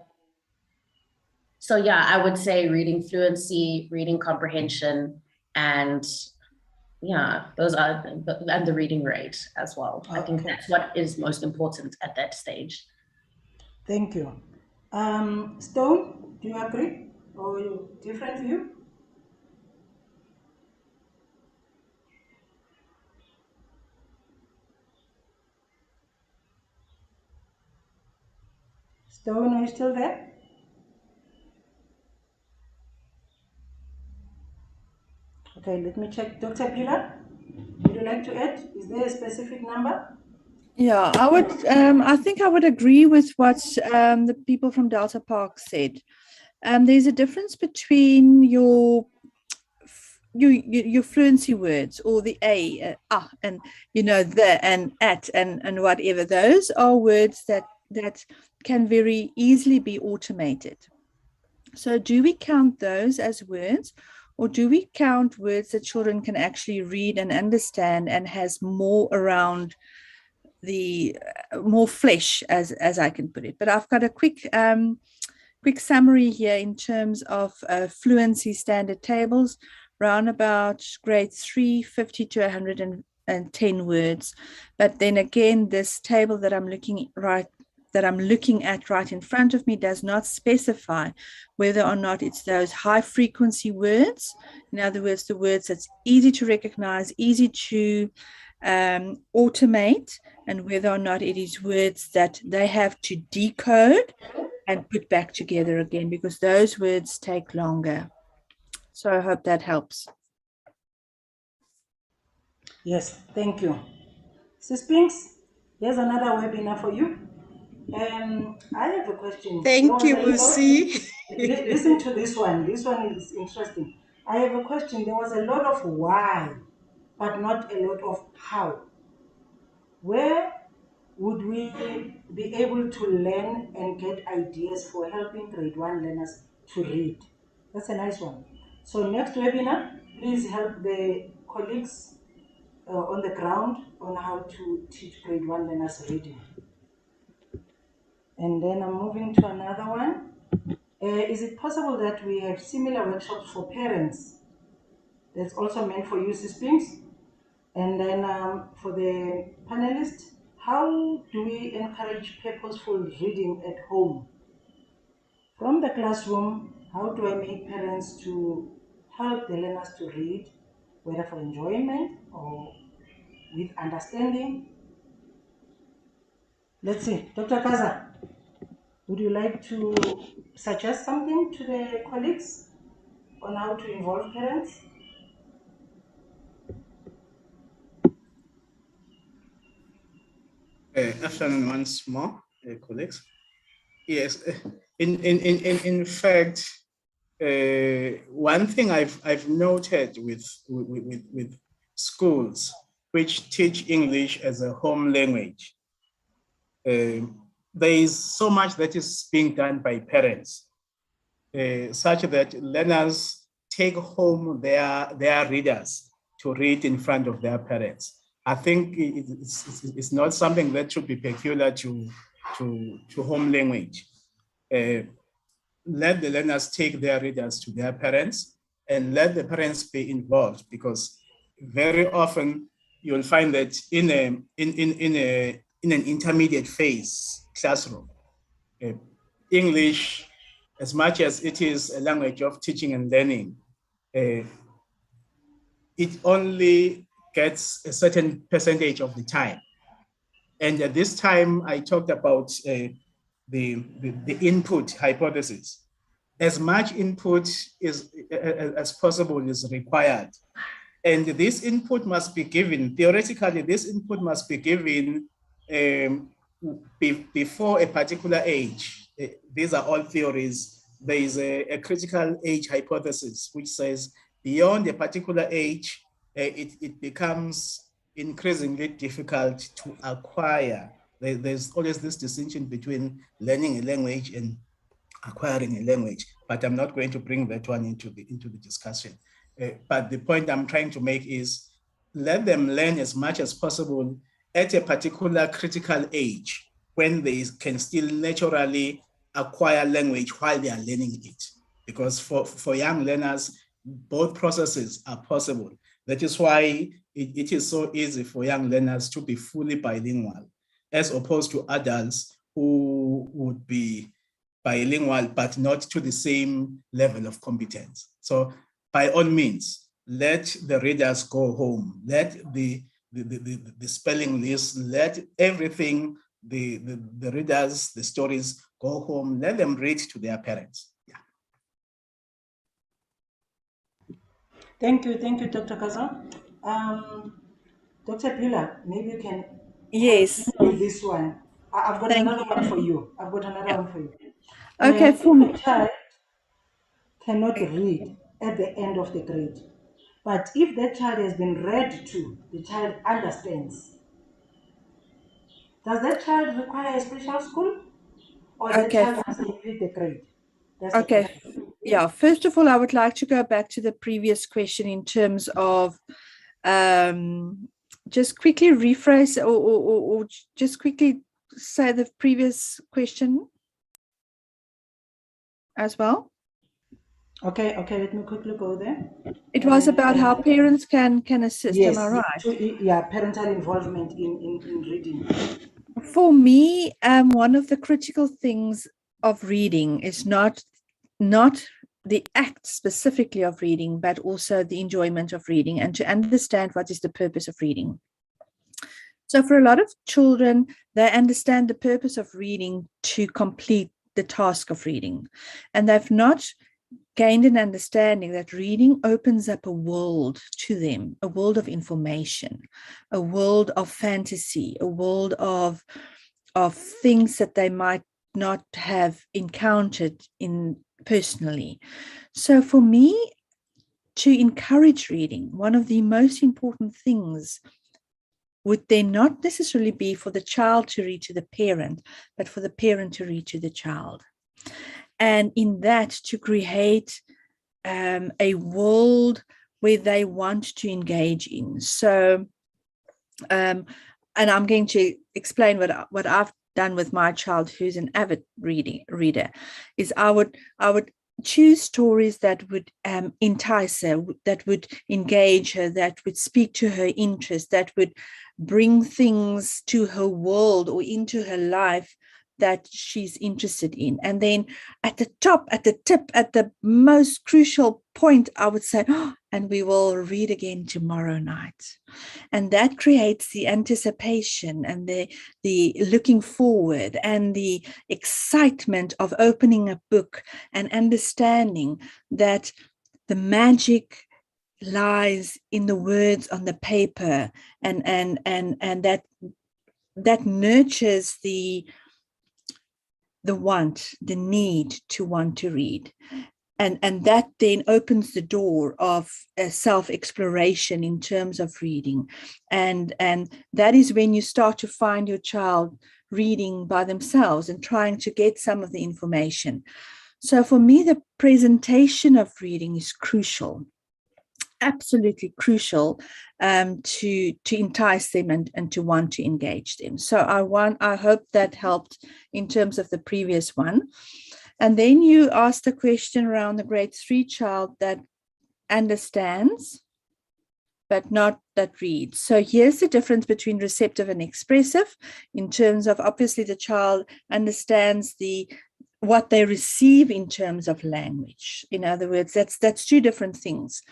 yeah, I would say reading fluency, reading comprehension, and yeah, those are, and the reading rate as well. I think that's what is most important at that stage. Thank you. Stone, do you agree or different view? Stone, are you still there? Okay, let me check. Dr. Pilar, would you like to add? Is there a specific number? Yeah, I would. I think I would agree with what the people from Delta Park said. There's a difference between your fluency words, or the and the and at and whatever. Those are words that can very easily be automated. So do we count those as words, or do we count words that children can actually read and understand and has more around the more flesh, as I can put it? But I've got a quick summary here in terms of fluency standard tables, round about grade 3, 50 to 110 words. But then again, this table that I'm looking at right in front of me does not specify whether or not it's those high frequency words. In other words, the words that's easy to recognize, easy to automate, and whether or not it is words that they have to decode and put back together again, because those words take longer. So I hope that helps. Yes, thank you. Sis Pinks, here's another webinar for you. I have a question. Thank you, Lucy. Listen to this one. This one is interesting. I have a question. There was a lot of why, but not a lot of how. Where would we be able to learn and get ideas for helping grade 1 learners to read? That's a nice one. So next webinar, please help the colleagues on the ground on how to teach grade 1 learners reading. And then I'm moving to another one. Is it possible that we have similar workshops for parents? That's also meant for you, Sis Pinks. And then for the panelists, how do we encourage purposeful reading at home? From the classroom, how do I make parents to help the learners to read, whether for enjoyment or with understanding? Let's see, Dr. Kaza, would you like to suggest something to the colleagues on how to involve parents? Afternoon once more, colleagues. Yes, in fact, one thing I've noted with schools which teach English as a home language, there is so much that is being done by parents, such that learners take home their readers to read in front of their parents. I think it's not something that should be peculiar to home language. Let the learners take their readers to their parents and let the parents be involved, because very often you'll find that in an intermediate phase classroom, English, as much as it is a language of teaching and learning, it only gets a certain percentage of the time. And at this time, I talked about the input hypothesis. As much input as possible is required. And this input must be given, theoretically, this input must be given before a particular age. These are all theories. There is a critical age hypothesis, which says beyond a particular age, it becomes increasingly difficult to acquire. There's always this distinction between learning a language and acquiring a language, but I'm not going to bring that one into the discussion. But the point I'm trying to make is let them learn as much as possible at a particular critical age when they can still naturally acquire language while they are learning it. Because for young learners, both processes are possible. That is why it is so easy for young learners to be fully bilingual, as opposed to adults who would be bilingual, but not to the same level of competence. So by all means, let the readers go home, let the spelling list, let everything, the readers, the stories go home, let them read to their parents. Yeah. Thank you, Dr. Kaza. Dr. Pila, maybe you can Yes. with this one. I've got Thank another one for you. I've got another one for you. Okay, for me. A child cannot read at the end of the grade. But if that child has been read to, the child understands. Does that child require a special school? Or that Okay. child must complete the grade? That's the Okay. question. Yeah. First of all, I would like to go back to the previous question in terms of just quickly rephrase or just quickly say the previous question as well. Okay, let me quickly go there. It was about how parents can assist. Yes, Am I right? yeah, parental involvement in reading. For me, one of the critical things of reading is not the act specifically of reading, but also the enjoyment of reading and to understand what is the purpose of reading. So for a lot of children, they understand the purpose of reading to complete the task of reading, and they've not gained an understanding that reading opens up a world to them, a world of information, a world of fantasy, a world of things that they might not have encountered in personally. So for me, to encourage reading, one of the most important things would then not necessarily be for the child to read to the parent, but for the parent to read to the child. And in that, to create a world where they want to engage in. So, and I'm going to explain what I've done with my child, who's an avid reader, is I would choose stories that would entice her, that would engage her, that would speak to her interest, that would bring things to her world or into her life that she's interested in. And then at the top, at the tip, at the most crucial point, I would say, oh, and we will read again tomorrow night. And that creates the anticipation and the looking forward and the excitement of opening a book and understanding that the magic lies in the words on the paper, and that nurtures the need to want to read. And that then opens the door of self-exploration in terms of reading. And that is when you start to find your child reading by themselves and trying to get some of the information. So for me, the presentation of reading is crucial, absolutely crucial, to entice them and to want to engage them. So I hope that helped in terms of the previous one. And then you asked a question around the grade 3 child that understands, but not that reads. So here's the difference between receptive and expressive in terms of, obviously the child understands what they receive in terms of language. In other words, that's two different things.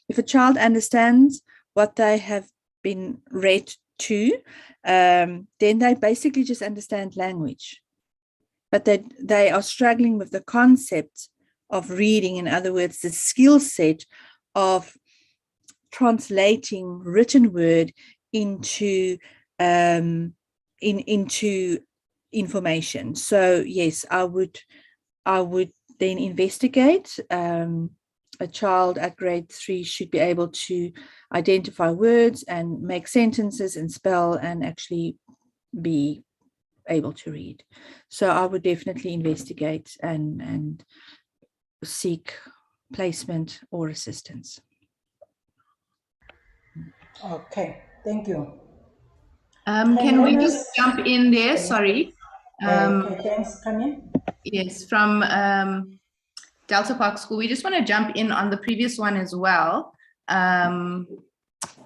If a child understands what they have been read to, then they basically just understand language. But they are struggling with the concept of reading. In other words, the skill set of translating written word into information. So yes, I would then investigate. A child at grade 3 should be able to identify words and make sentences and spell and actually be able to read. So I would definitely investigate and seek placement or assistance. Okay, thank you. Can we just jump in there? Sorry. Okay, thanks, Kanye. Yes, from Delta Park School. We just want to jump in on the previous one as well,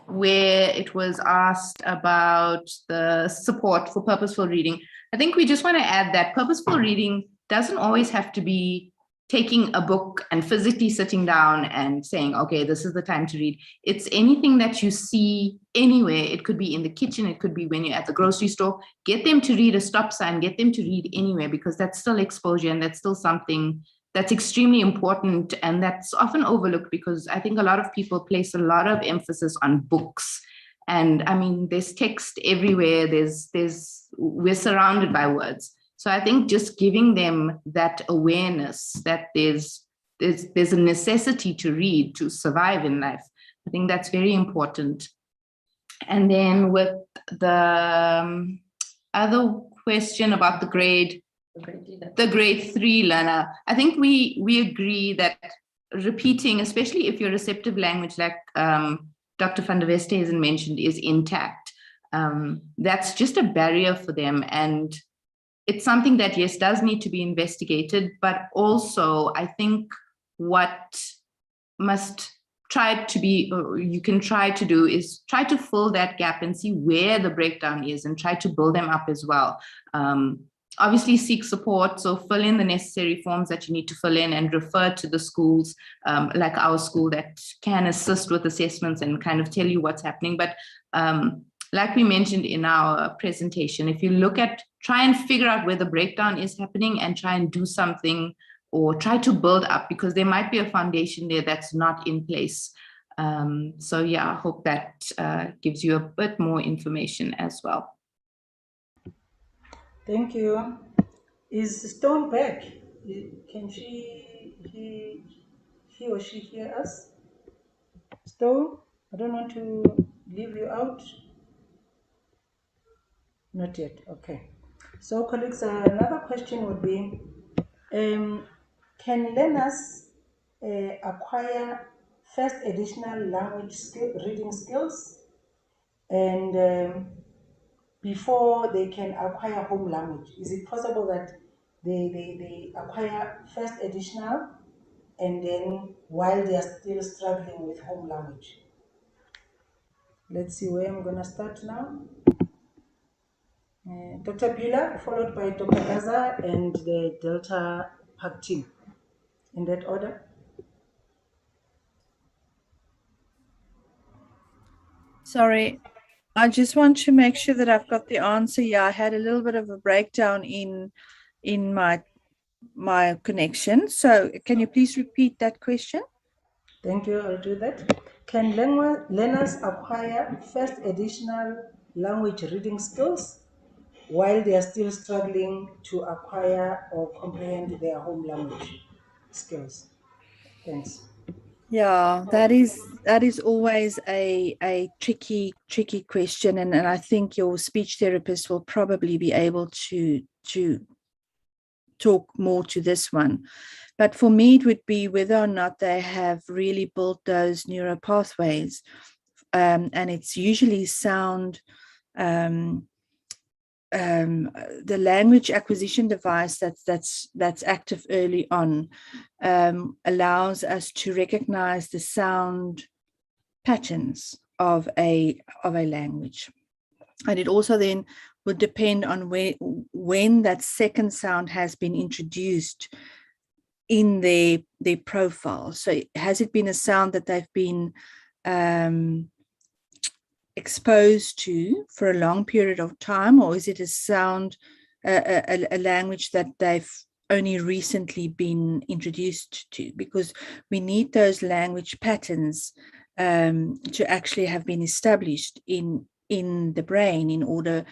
where it was asked about the support for purposeful reading. I think we just want to add that purposeful reading doesn't always have to be taking a book and physically sitting down and saying, okay, this is the time to read. It's anything that you see anywhere. It could be in the kitchen. It could be when you're at the grocery store. Get them to read a stop sign. Get them to read anywhere, because that's still exposure and that's still something that's extremely important, and that's often overlooked because I think a lot of people place a lot of emphasis on books. And I mean, there's text everywhere. We're surrounded by words. So I think just giving them that awareness that there's a necessity to read to survive in life. I think that's very important. And then with the other question about the grade 3 learner, I think we agree that repeating, especially if your receptive language, like Dr. van der Westhuizen mentioned, is intact, that's just a barrier for them. And it's something that, yes, does need to be investigated, but also I think what must try to be, or you can try to do, is try to fill that gap and see where the breakdown is and try to build them up as well. Obviously seek support, so fill in the necessary forms that you need to fill in and refer to the schools, like our school, that can assist with assessments and kind of tell you what's happening. But like we mentioned in our presentation, if you look at, try and figure out where the breakdown is happening and try and do something or try to build up, because there might be a foundation there that's not in place. So yeah, I hope that gives you a bit more information as well. Thank you. Is Stone back? Can he or she hear us? Stone, I don't want to leave you out. Not yet, okay. So colleagues, another question would be, can learners acquire first additional language reading skills and before they can acquire home language? Is it possible that they acquire first additional and then while they are still struggling with home language? Let's see where I'm gonna start now. Dr. Pila, followed by Dr. Gaza and the Delta Pack team. In that order. Sorry, I just want to make sure that I've got the answer. Yeah, I had a little bit of a breakdown in my connection. So can you please repeat that question? Thank you, I'll do that. Can learners acquire first additional language reading skills while they are still struggling to acquire or comprehend their home language skills? Thanks. Yeah, that is always a tricky question, and I think your speech therapist will probably be able to talk more to this one. But for me, it would be whether or not they have really built those neural pathways, and it's usually sound. The language acquisition device that's active early on allows us to recognize the sound patterns of a language, and it also then would depend on when that second sound has been introduced in their profile. So has it been a sound that they've been exposed to for a long period of time, or is it a sound, a language that they've only recently been introduced to? Because we need those language patterns to actually have been established in the brain in order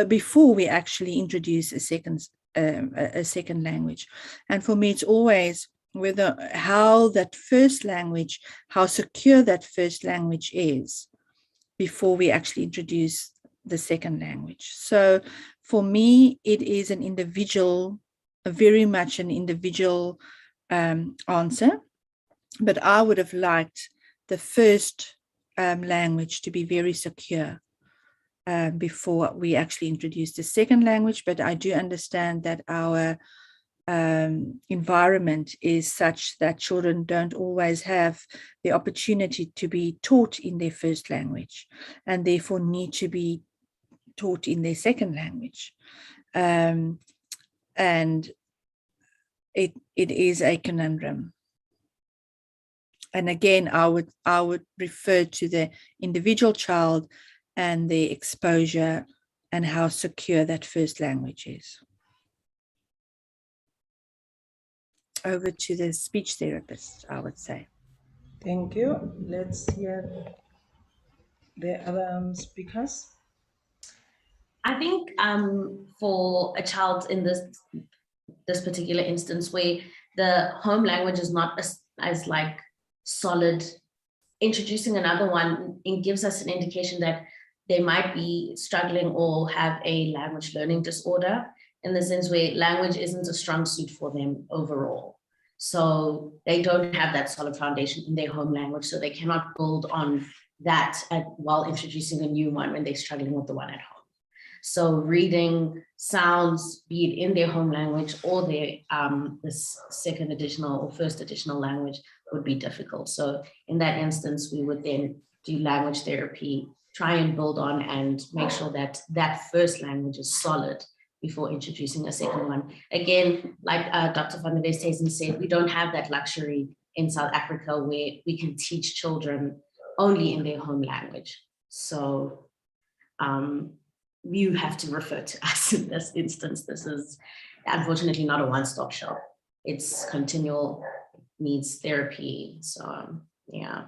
before we actually introduce a second language. And for me, it's always whether how that first language, how secure that first language is before we actually introduce the second language. So for me, it is an individual, very much an individual answer, but I would have liked the first language to be very secure before we actually introduce the second language. But I do understand that our environment is such that children don't always have the opportunity to be taught in their first language and therefore need to be taught in their second language. And it is a conundrum. And again, I would refer to the individual child and their exposure and how secure that first language is. Over to the speech therapist, I would say. Thank you. Let's hear the other speakers. I think for a child in this particular instance where the home language is not as like solid, introducing another one, it gives us an indication that they might be struggling or have a language learning disorder, in the sense where language isn't a strong suit for them overall. So they don't have that solid foundation in their home language, so they cannot build on that while introducing a new one when they're struggling with the one at home. So reading sounds, be it in their home language or their this second additional or first additional language, would be difficult. So in that instance, we would then do language therapy, try and build on and make sure that that first language is solid before introducing a second one. Again, like Dr. van der Westhuizen said, we don't have that luxury in South Africa where we can teach children only in their home language. So you have to refer to us in this instance. This is unfortunately not a one-stop shop. It's continual needs therapy. So yeah.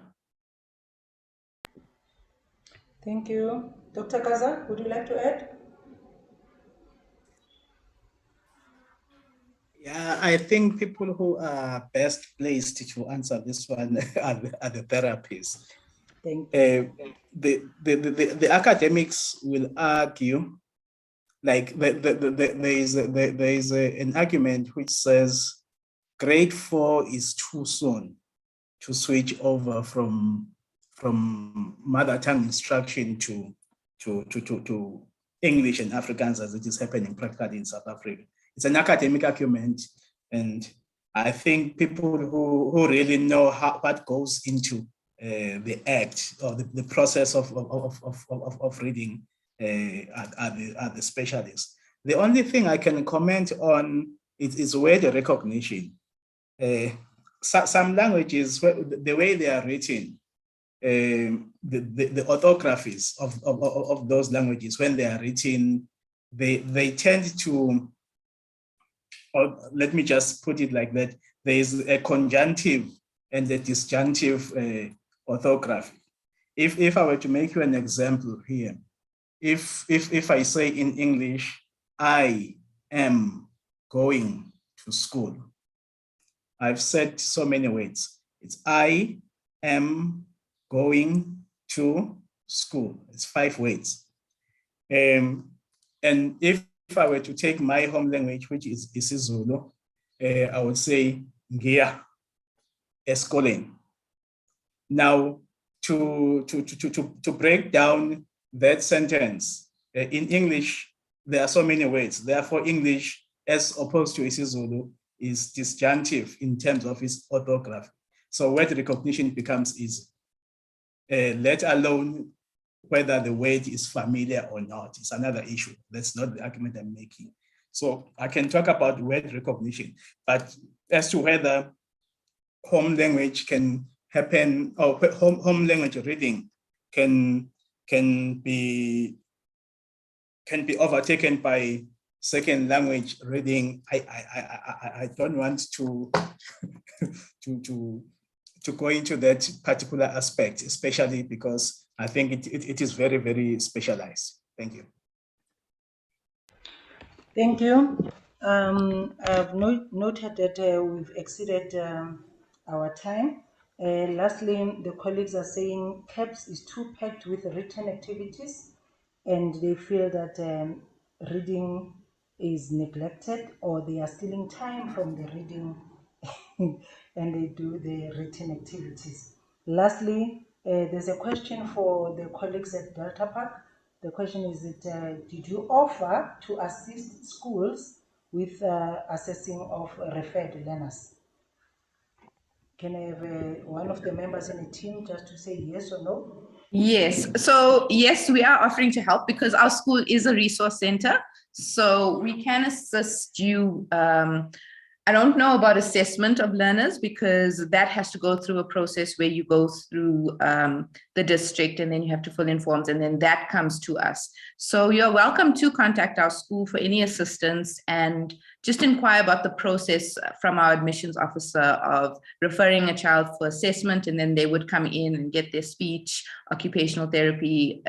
Thank you. Dr. Kaza, would you like to add? Yeah, I think people who are best placed to answer this one are the therapists. Thank you. The academics will argue, like there is an argument which says grade 4 is too soon to switch over from mother tongue instruction to English and Afrikaans, as it is happening practically in South Africa. It's an academic argument, and I think people who really know what goes into the act or the process of reading are the specialists. The only thing I can comment on is word recognition. Some languages, the way they are written, the orthographies of those languages, when they are written, they tend to, or let me just put it like that, there is a conjunctive and a disjunctive orthography. If I were to make you an example here, if I say in English, I am going to school, I've said so many words. It's I am going to school. It's 5 words. And if I were to take my home language, which is isiZulu, I would say ngiya esikoleni. Now, to break down that sentence in English, there are so many words. Therefore, English, as opposed to isiZulu, is disjunctive in terms of its orthography. So word recognition becomes easy, let alone whether the word is familiar or not. It's another issue. That's not the argument I'm making. So I can talk about word recognition, but as to whether home language can happen, or home language reading can be overtaken by second language reading, I don't want to go into that particular aspect, especially because I think it is very, very specialized. Thank you. Thank you. I've noted that we've exceeded our time. Lastly, the colleagues are saying CAPS is too packed with written activities, and they feel that reading is neglected, or they are stealing time from the reading and they do the written activities. Lastly, there's a question for the colleagues at Delta Park. The question is that did you offer to assist schools with assessing of referred learners? Can I have one of the members in the team just to say yes or no? Yes. So yes, we are offering to help because our school is a resource center. So we can assist you. I don't know about assessment of learners because that has to go through a process where you go through the district and then you have to fill in forms and then that comes to us. So you're welcome to contact our school for any assistance and just inquire about the process from our admissions officer of referring a child for assessment, and then they would come in and get their speech, occupational therapy,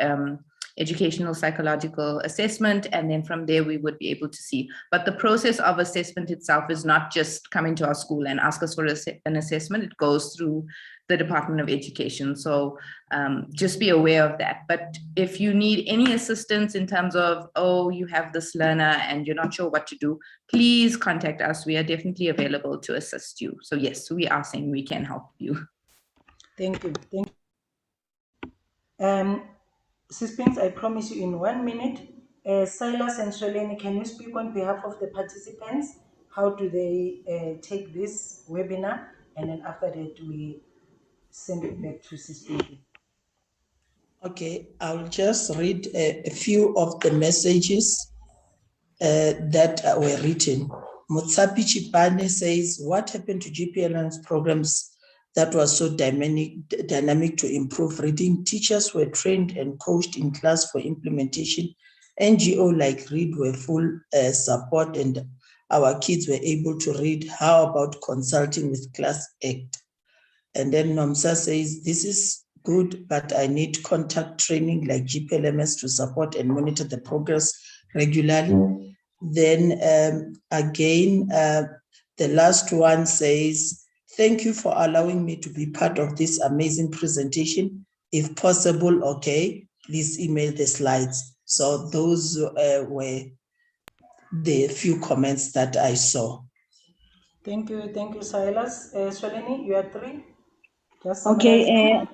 educational psychological assessment, and then from there we would be able to see. But the process of assessment itself is not just come into our school and ask us for an assessment. It goes through the Department of Education. So just be aware of that. But if you need any assistance in terms of, oh, you have this learner and you're not sure what to do, please contact us. We are definitely available to assist you. So yes, we are saying we can help you. Thank you. Thank you. Sispings, I promise you in 1 minute. Silas and Sholeni, can you speak on behalf of the participants? How do they take this webinar? And then after that, we send it back to Sisping. Okay, I'll just read a few of the messages that were written. Mutsapi Chipane says, what happened to GPLN's programs that was so dynamic to improve reading? Teachers were trained and coached in class for implementation. NGO like Read were full support and our kids were able to read. How about consulting with Class Act? And then Nomsa says, this is good, but I need contact training like GPLMS to support and monitor the progress regularly. Then again, the last one says, thank you for allowing me to be part of this amazing presentation. If possible, okay, please email the slides. So those were the few comments that I saw. Thank you, Silas. Sholeni, you are 3. Just okay.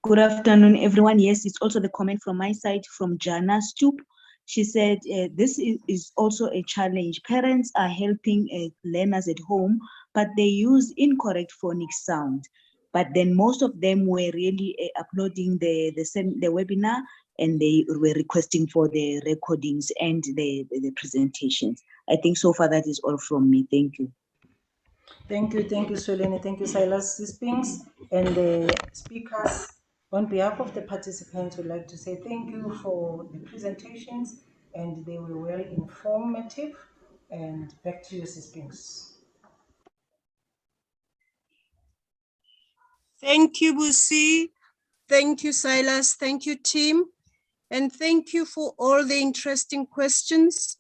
Good afternoon, everyone. Yes, it's also the comment from my side from Jana Stoop. She said, this is also a challenge. Parents are helping learners at home, but they use incorrect phonic sound. But then most of them were really uploading the webinar and they were requesting for the recordings and the presentations. I think so far that is all from me. Thank you. Thank you, Sweleni. Thank you, Silas Spinks. And the speakers, on behalf of the participants, would like to say thank you for the presentations, and they were well informative. And back to you, Spinks. Thank you, Busi. Thank you, Silas. Thank you, team. And thank you for all the interesting questions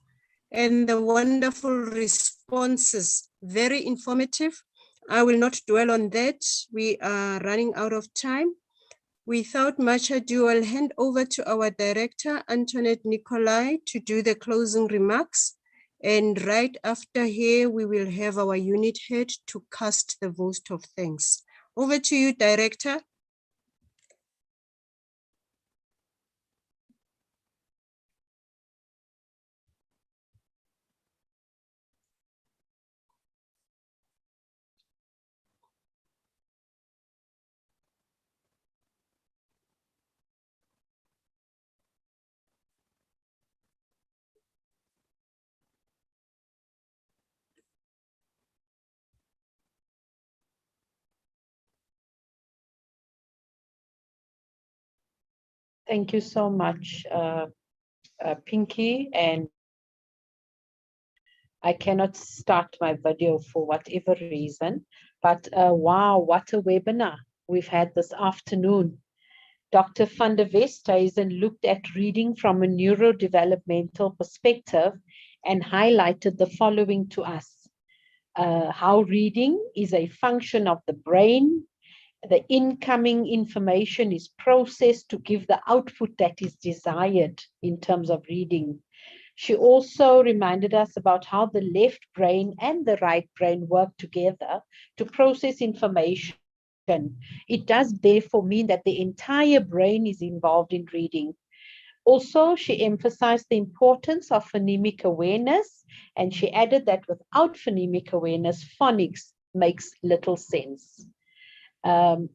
and the wonderful responses. Very informative. I will not dwell on that. We are running out of time. Without much ado, I'll hand over to our director, Antoinette Nicolai, to do the closing remarks. And right after here, we will have our unit head to cast the vote of thanks. Over to you, Director. Thank you so much, Pinky. And I cannot start my video for whatever reason, but wow, what a webinar we've had this afternoon. Dr. van der Westhuizen looked at reading from a neurodevelopmental perspective and highlighted the following to us. How reading is a function of the brain. The incoming information is processed to give the output that is desired in terms of reading. She also reminded us about how the left brain and the right brain work together to process information. It does therefore mean that the entire brain is involved in reading. Also, she emphasized the importance of phonemic awareness, and she added that without phonemic awareness, phonics makes little sense.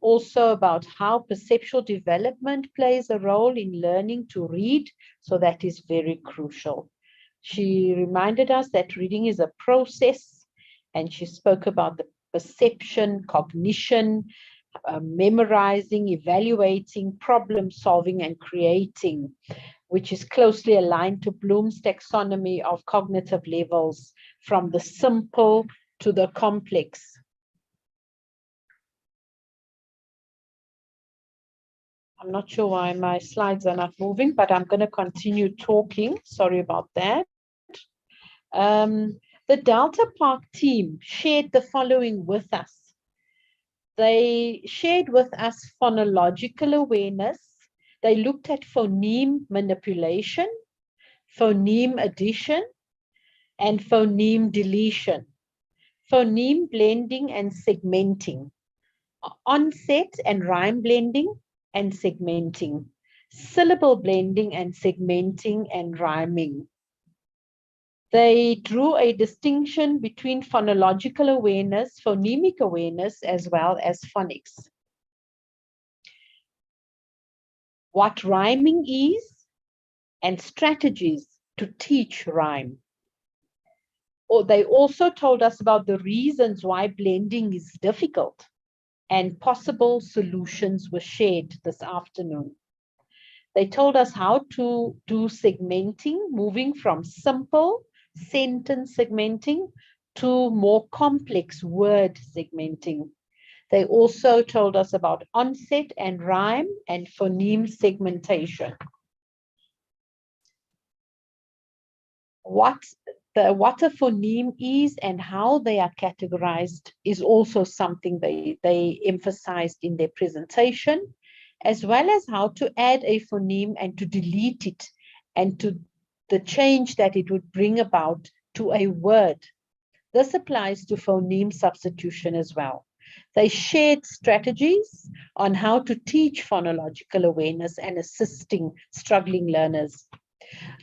Also about how perceptual development plays a role in learning to read, so that is very crucial. She reminded us that reading is a process, and she spoke about the perception, cognition, memorizing, evaluating, problem solving, and creating, which is closely aligned to Bloom's taxonomy of cognitive levels, from the simple to the complex. I'm not sure why my slides are not moving, but I'm going to continue talking. Sorry about that. The Delta Park team shared the following with us. They shared with us phonological awareness. They looked at phoneme manipulation, phoneme addition, and phoneme deletion, phoneme blending and segmenting, onset and rhyme blending and segmenting, syllable blending and segmenting and rhyming. They drew a distinction between phonological awareness, phonemic awareness, as well as phonics. What rhyming is and strategies to teach rhyme. Or they also told us about the reasons why blending is difficult, and possible solutions were shared this afternoon. They told us how to do segmenting, moving from simple sentence segmenting to more complex word segmenting. They also told us about onset and rhyme and phoneme segmentation. What a phoneme is and how they are categorized is also something they emphasized in their presentation, as well as how to add a phoneme and to delete it, and to the change that it would bring about to a word. This applies to phoneme substitution as well. They shared strategies on how to teach phonological awareness and assisting struggling learners.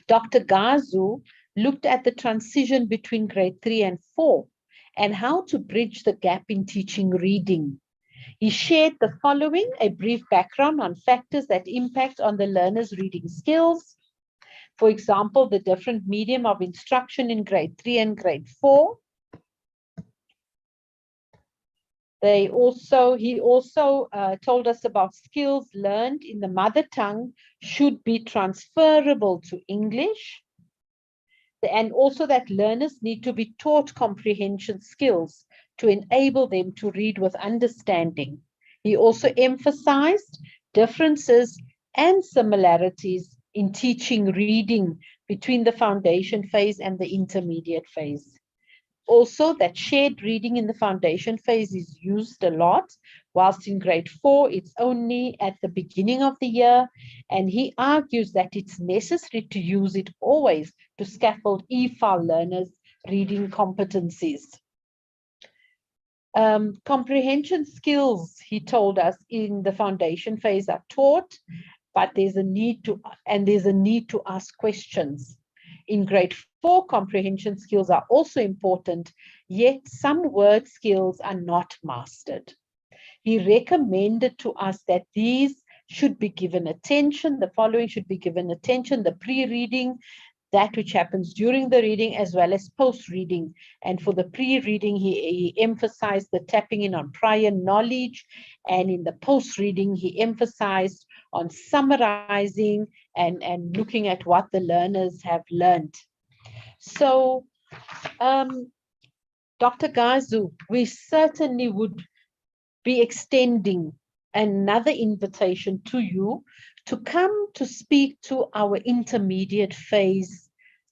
Dr. Gazu looked at the transition between grade 3 and 4 and how to bridge the gap in teaching reading. He shared the following: a brief background on factors that impact on the learner's reading skills. For example, the different medium of instruction in grade 3 and grade 4. He also told us about skills learned in the mother tongue should be transferable to English. And also that learners need to be taught comprehension skills to enable them to read with understanding. He also emphasized differences and similarities in teaching reading between the foundation phase and the intermediate phase. Also, that shared reading in the foundation phase is used a lot, whilst in grade 4, it's only at the beginning of the year. And he argues that it's necessary to use it always to scaffold EFA learners' reading competencies. Comprehension skills, he told us, in the foundation phase are taught, but there's a need to ask questions. In grade 4, comprehension skills are also important, yet some word skills are not mastered. He recommended to us that these should be given attention. The following should be given attention: the pre-reading, that which happens during the reading, as well as post-reading. And for the pre-reading, he emphasized the tapping in on prior knowledge. And in the post-reading, he emphasized on summarizing and looking at what the learners have learned. So, Dr. Gazu, we certainly would be extending another invitation to you to come to speak to our intermediate phase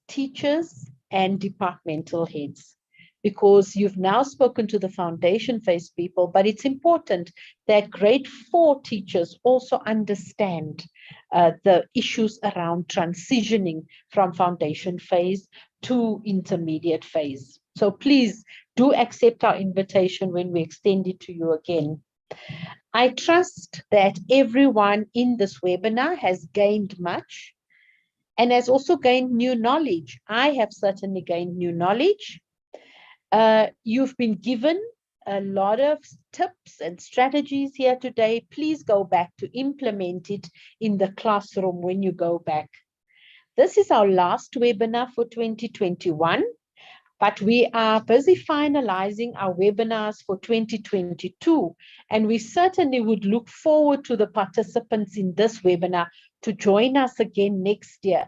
teachers and departmental heads, because you've now spoken to the foundation phase people, but it's important that grade 4 teachers also understand the issues around transitioning from foundation phase to intermediate phase. So please do accept our invitation when we extend it to you again. I trust that everyone in this webinar has gained much and has also gained new knowledge. I have certainly gained new knowledge. You've been given a lot of tips and strategies here today. Please go back to implement it in the classroom when you go back. This is our last webinar for 2021. But we are busy finalizing our webinars for 2022, and we certainly would look forward to the participants in this webinar to join us again next year.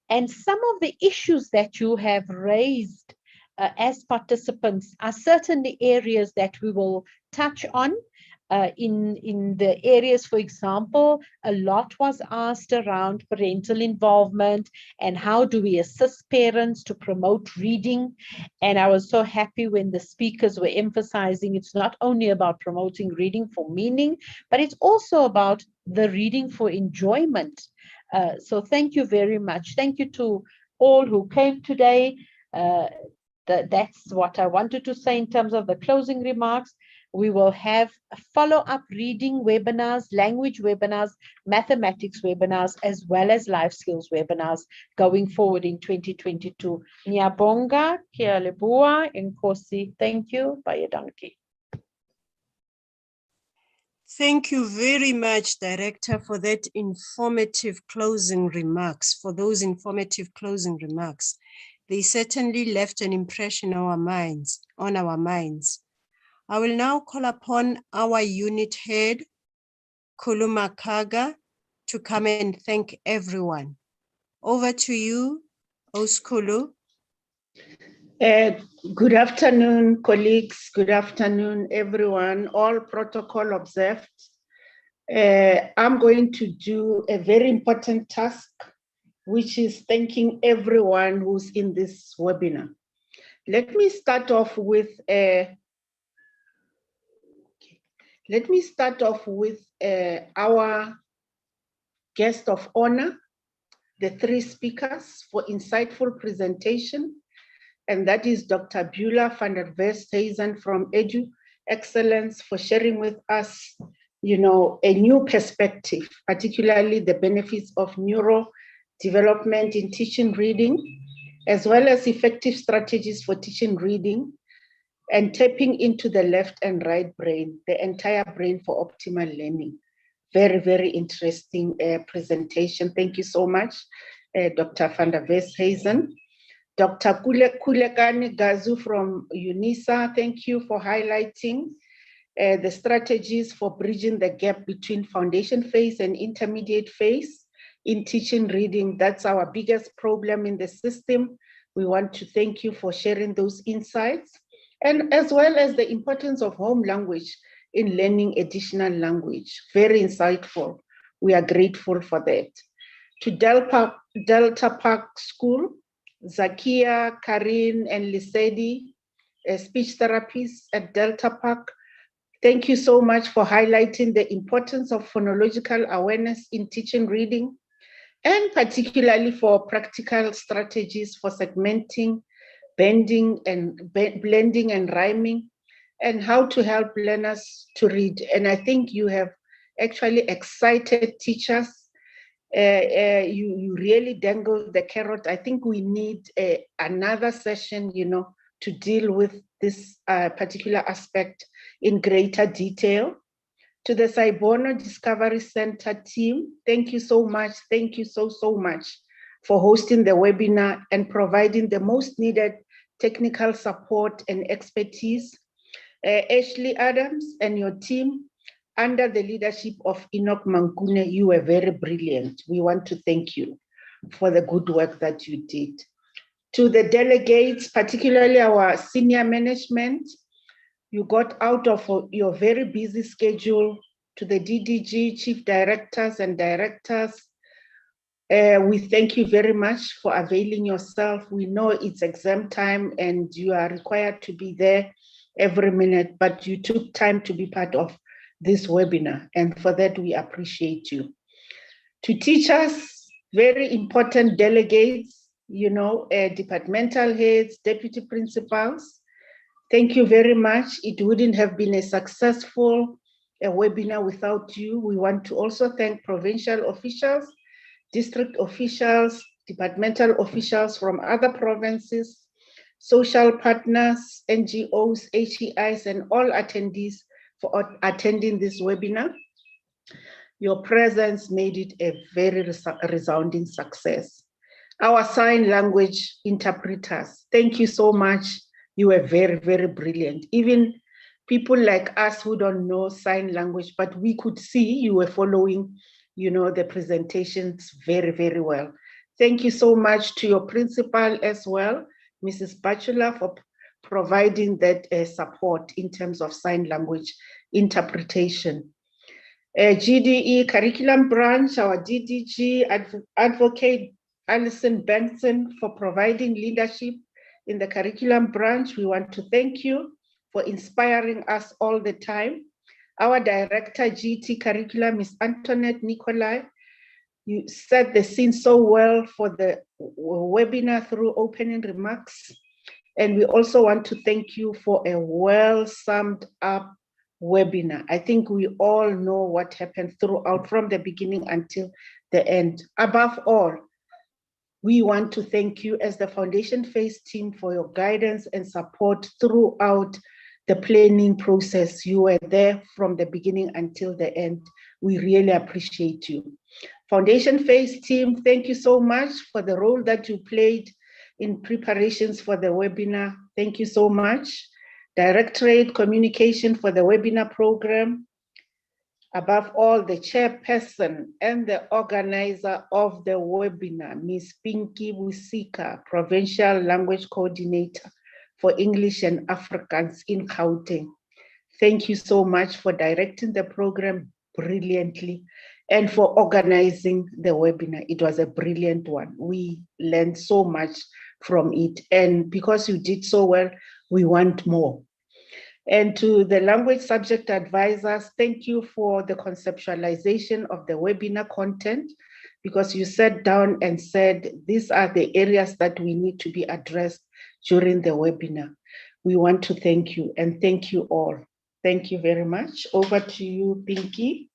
And some of the issues that you have raised as participants are certainly areas that we will touch on. In the areas, for example, a lot was asked around parental involvement and how do we assist parents to promote reading. And I was so happy when the speakers were emphasizing it's not only about promoting reading for meaning, but it's also about the reading for enjoyment. So thank you very much. Thank you to all who came today. That's what I wanted to say in terms of the closing remarks. We will have follow-up reading webinars, language webinars, mathematics webinars, as well as life skills webinars going forward in 2022. Ngiyabonga, Kialebua, Nkosi. Thank you. Baie dankie. Thank you very much, Director, for that informative closing remarks, for those informative closing remarks. They certainly left an impression on our minds. I will now call upon our unit head, Kuluma Kaga, to come and thank everyone. Over to you, Oskulu. Good afternoon, colleagues. Good afternoon, everyone. All protocol observed. I'm going to do a very important task, which is thanking everyone who's in this webinar. Let me start off with our guest of honor, the 3 speakers for insightful presentation, and that is Dr. Beulah van der Westhuizen from Edu Excellence for sharing with us, a new perspective, particularly the benefits of neurodevelopment in teaching reading, as well as effective strategies for teaching reading. and tapping into the left and right brain, the entire brain for optimal learning. Very, very interesting presentation. Thank you so much, Dr. van der Westhuizen. Dr. Kulekani Gazu from UNISA, thank you for highlighting the strategies for bridging the gap between foundation phase and intermediate phase in teaching reading. That's our biggest problem in the system. We want to thank you for sharing those insights, and as well as the importance of home language in learning additional language. Very insightful. We are grateful for that. To Delta Park School, Zakia, Karin, and Lisedi, speech therapists at Delta Park, thank you so much for highlighting the importance of phonological awareness in teaching reading, and particularly for practical strategies for segmenting, bending, and blending and rhyming, and how to help learners to read. And I think you have actually excited teachers. You really dangled the carrot. I think we need another session, to deal with this particular aspect in greater detail. To the Sci-Bono Discovery Center team, thank you so much. Thank you so much for hosting the webinar and providing the most needed technical support and expertise. Ashley Adams and your team, under the leadership of Enoch Mankune, you were very brilliant. We want to thank you for the good work that you did. To the delegates, particularly our senior management, you got out of your very busy schedule. To the DDG, chief directors and directors, we thank you very much for availing yourself. We know it's exam time and you are required to be there every minute, but you took time to be part of this webinar, and for that we appreciate you. To teachers, very important delegates, departmental heads, deputy principals, thank you very much. It wouldn't have been a successful webinar without you. We want to also thank provincial officials, district officials, departmental officials from other provinces, social partners, NGOs, HEIs, and all attendees for attending this webinar. Your presence made it a very resounding success. Our sign language interpreters, thank you so much. You were very, very brilliant. Even people like us who don't know sign language, but we could see you were following, the presentations very, very well. Thank you so much to your principal as well, Mrs. Bachelor, for providing that support in terms of sign language interpretation. GDE Curriculum Branch, our DDG Advocate Alison Benson, for providing leadership in the curriculum branch. We want to thank you for inspiring us all the time. Our Director GT Curriculum, Ms. Antoinette Nicolai, you set the scene so well for the webinar through opening remarks. And we also want to thank you for a well summed up webinar. I think we all know what happened throughout, from the beginning until the end. Above all, we want to thank you as the Foundation Phase team for your guidance and support throughout the planning process. You were there from the beginning until the end. We really appreciate you. Foundation Phase team, thank you so much for the role that you played in preparations for the webinar. Thank you so much. Directorate Communication for the webinar program. Above all, the chairperson and the organizer of the webinar, Ms. Pinky Busika, Provincial Language Coordinator for English and Afrikaans in Gauteng. Thank you so much for directing the program brilliantly and for organizing the webinar. It was a brilliant one. We learned so much from it. And because you did so well, we want more. And to the language subject advisors, thank you for the conceptualization of the webinar content, because you sat down and said, these are the areas that we need to be addressed during the webinar. We want to thank you, and thank you all. Thank you very much. Over to you, Pinky.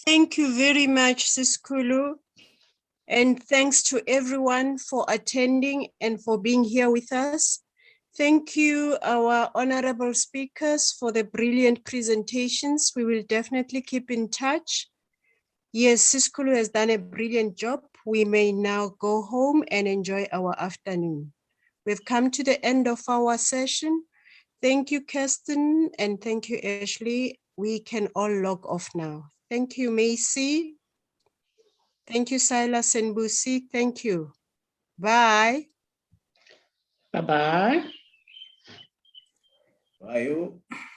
Thank you very much, Siskulu. And thanks to everyone for attending and for being here with us. Thank you, our honorable speakers, for the brilliant presentations. We will definitely keep in touch. Yes, Siskulu has done a brilliant job. We may now go home and enjoy our afternoon. We've come to the end of our session. Thank you, Kirsten, and thank you, Ashley. We can all log off now. Thank you, Macy. Thank you, Silas and Busi. Thank you. Bye. Bye-bye. Bye.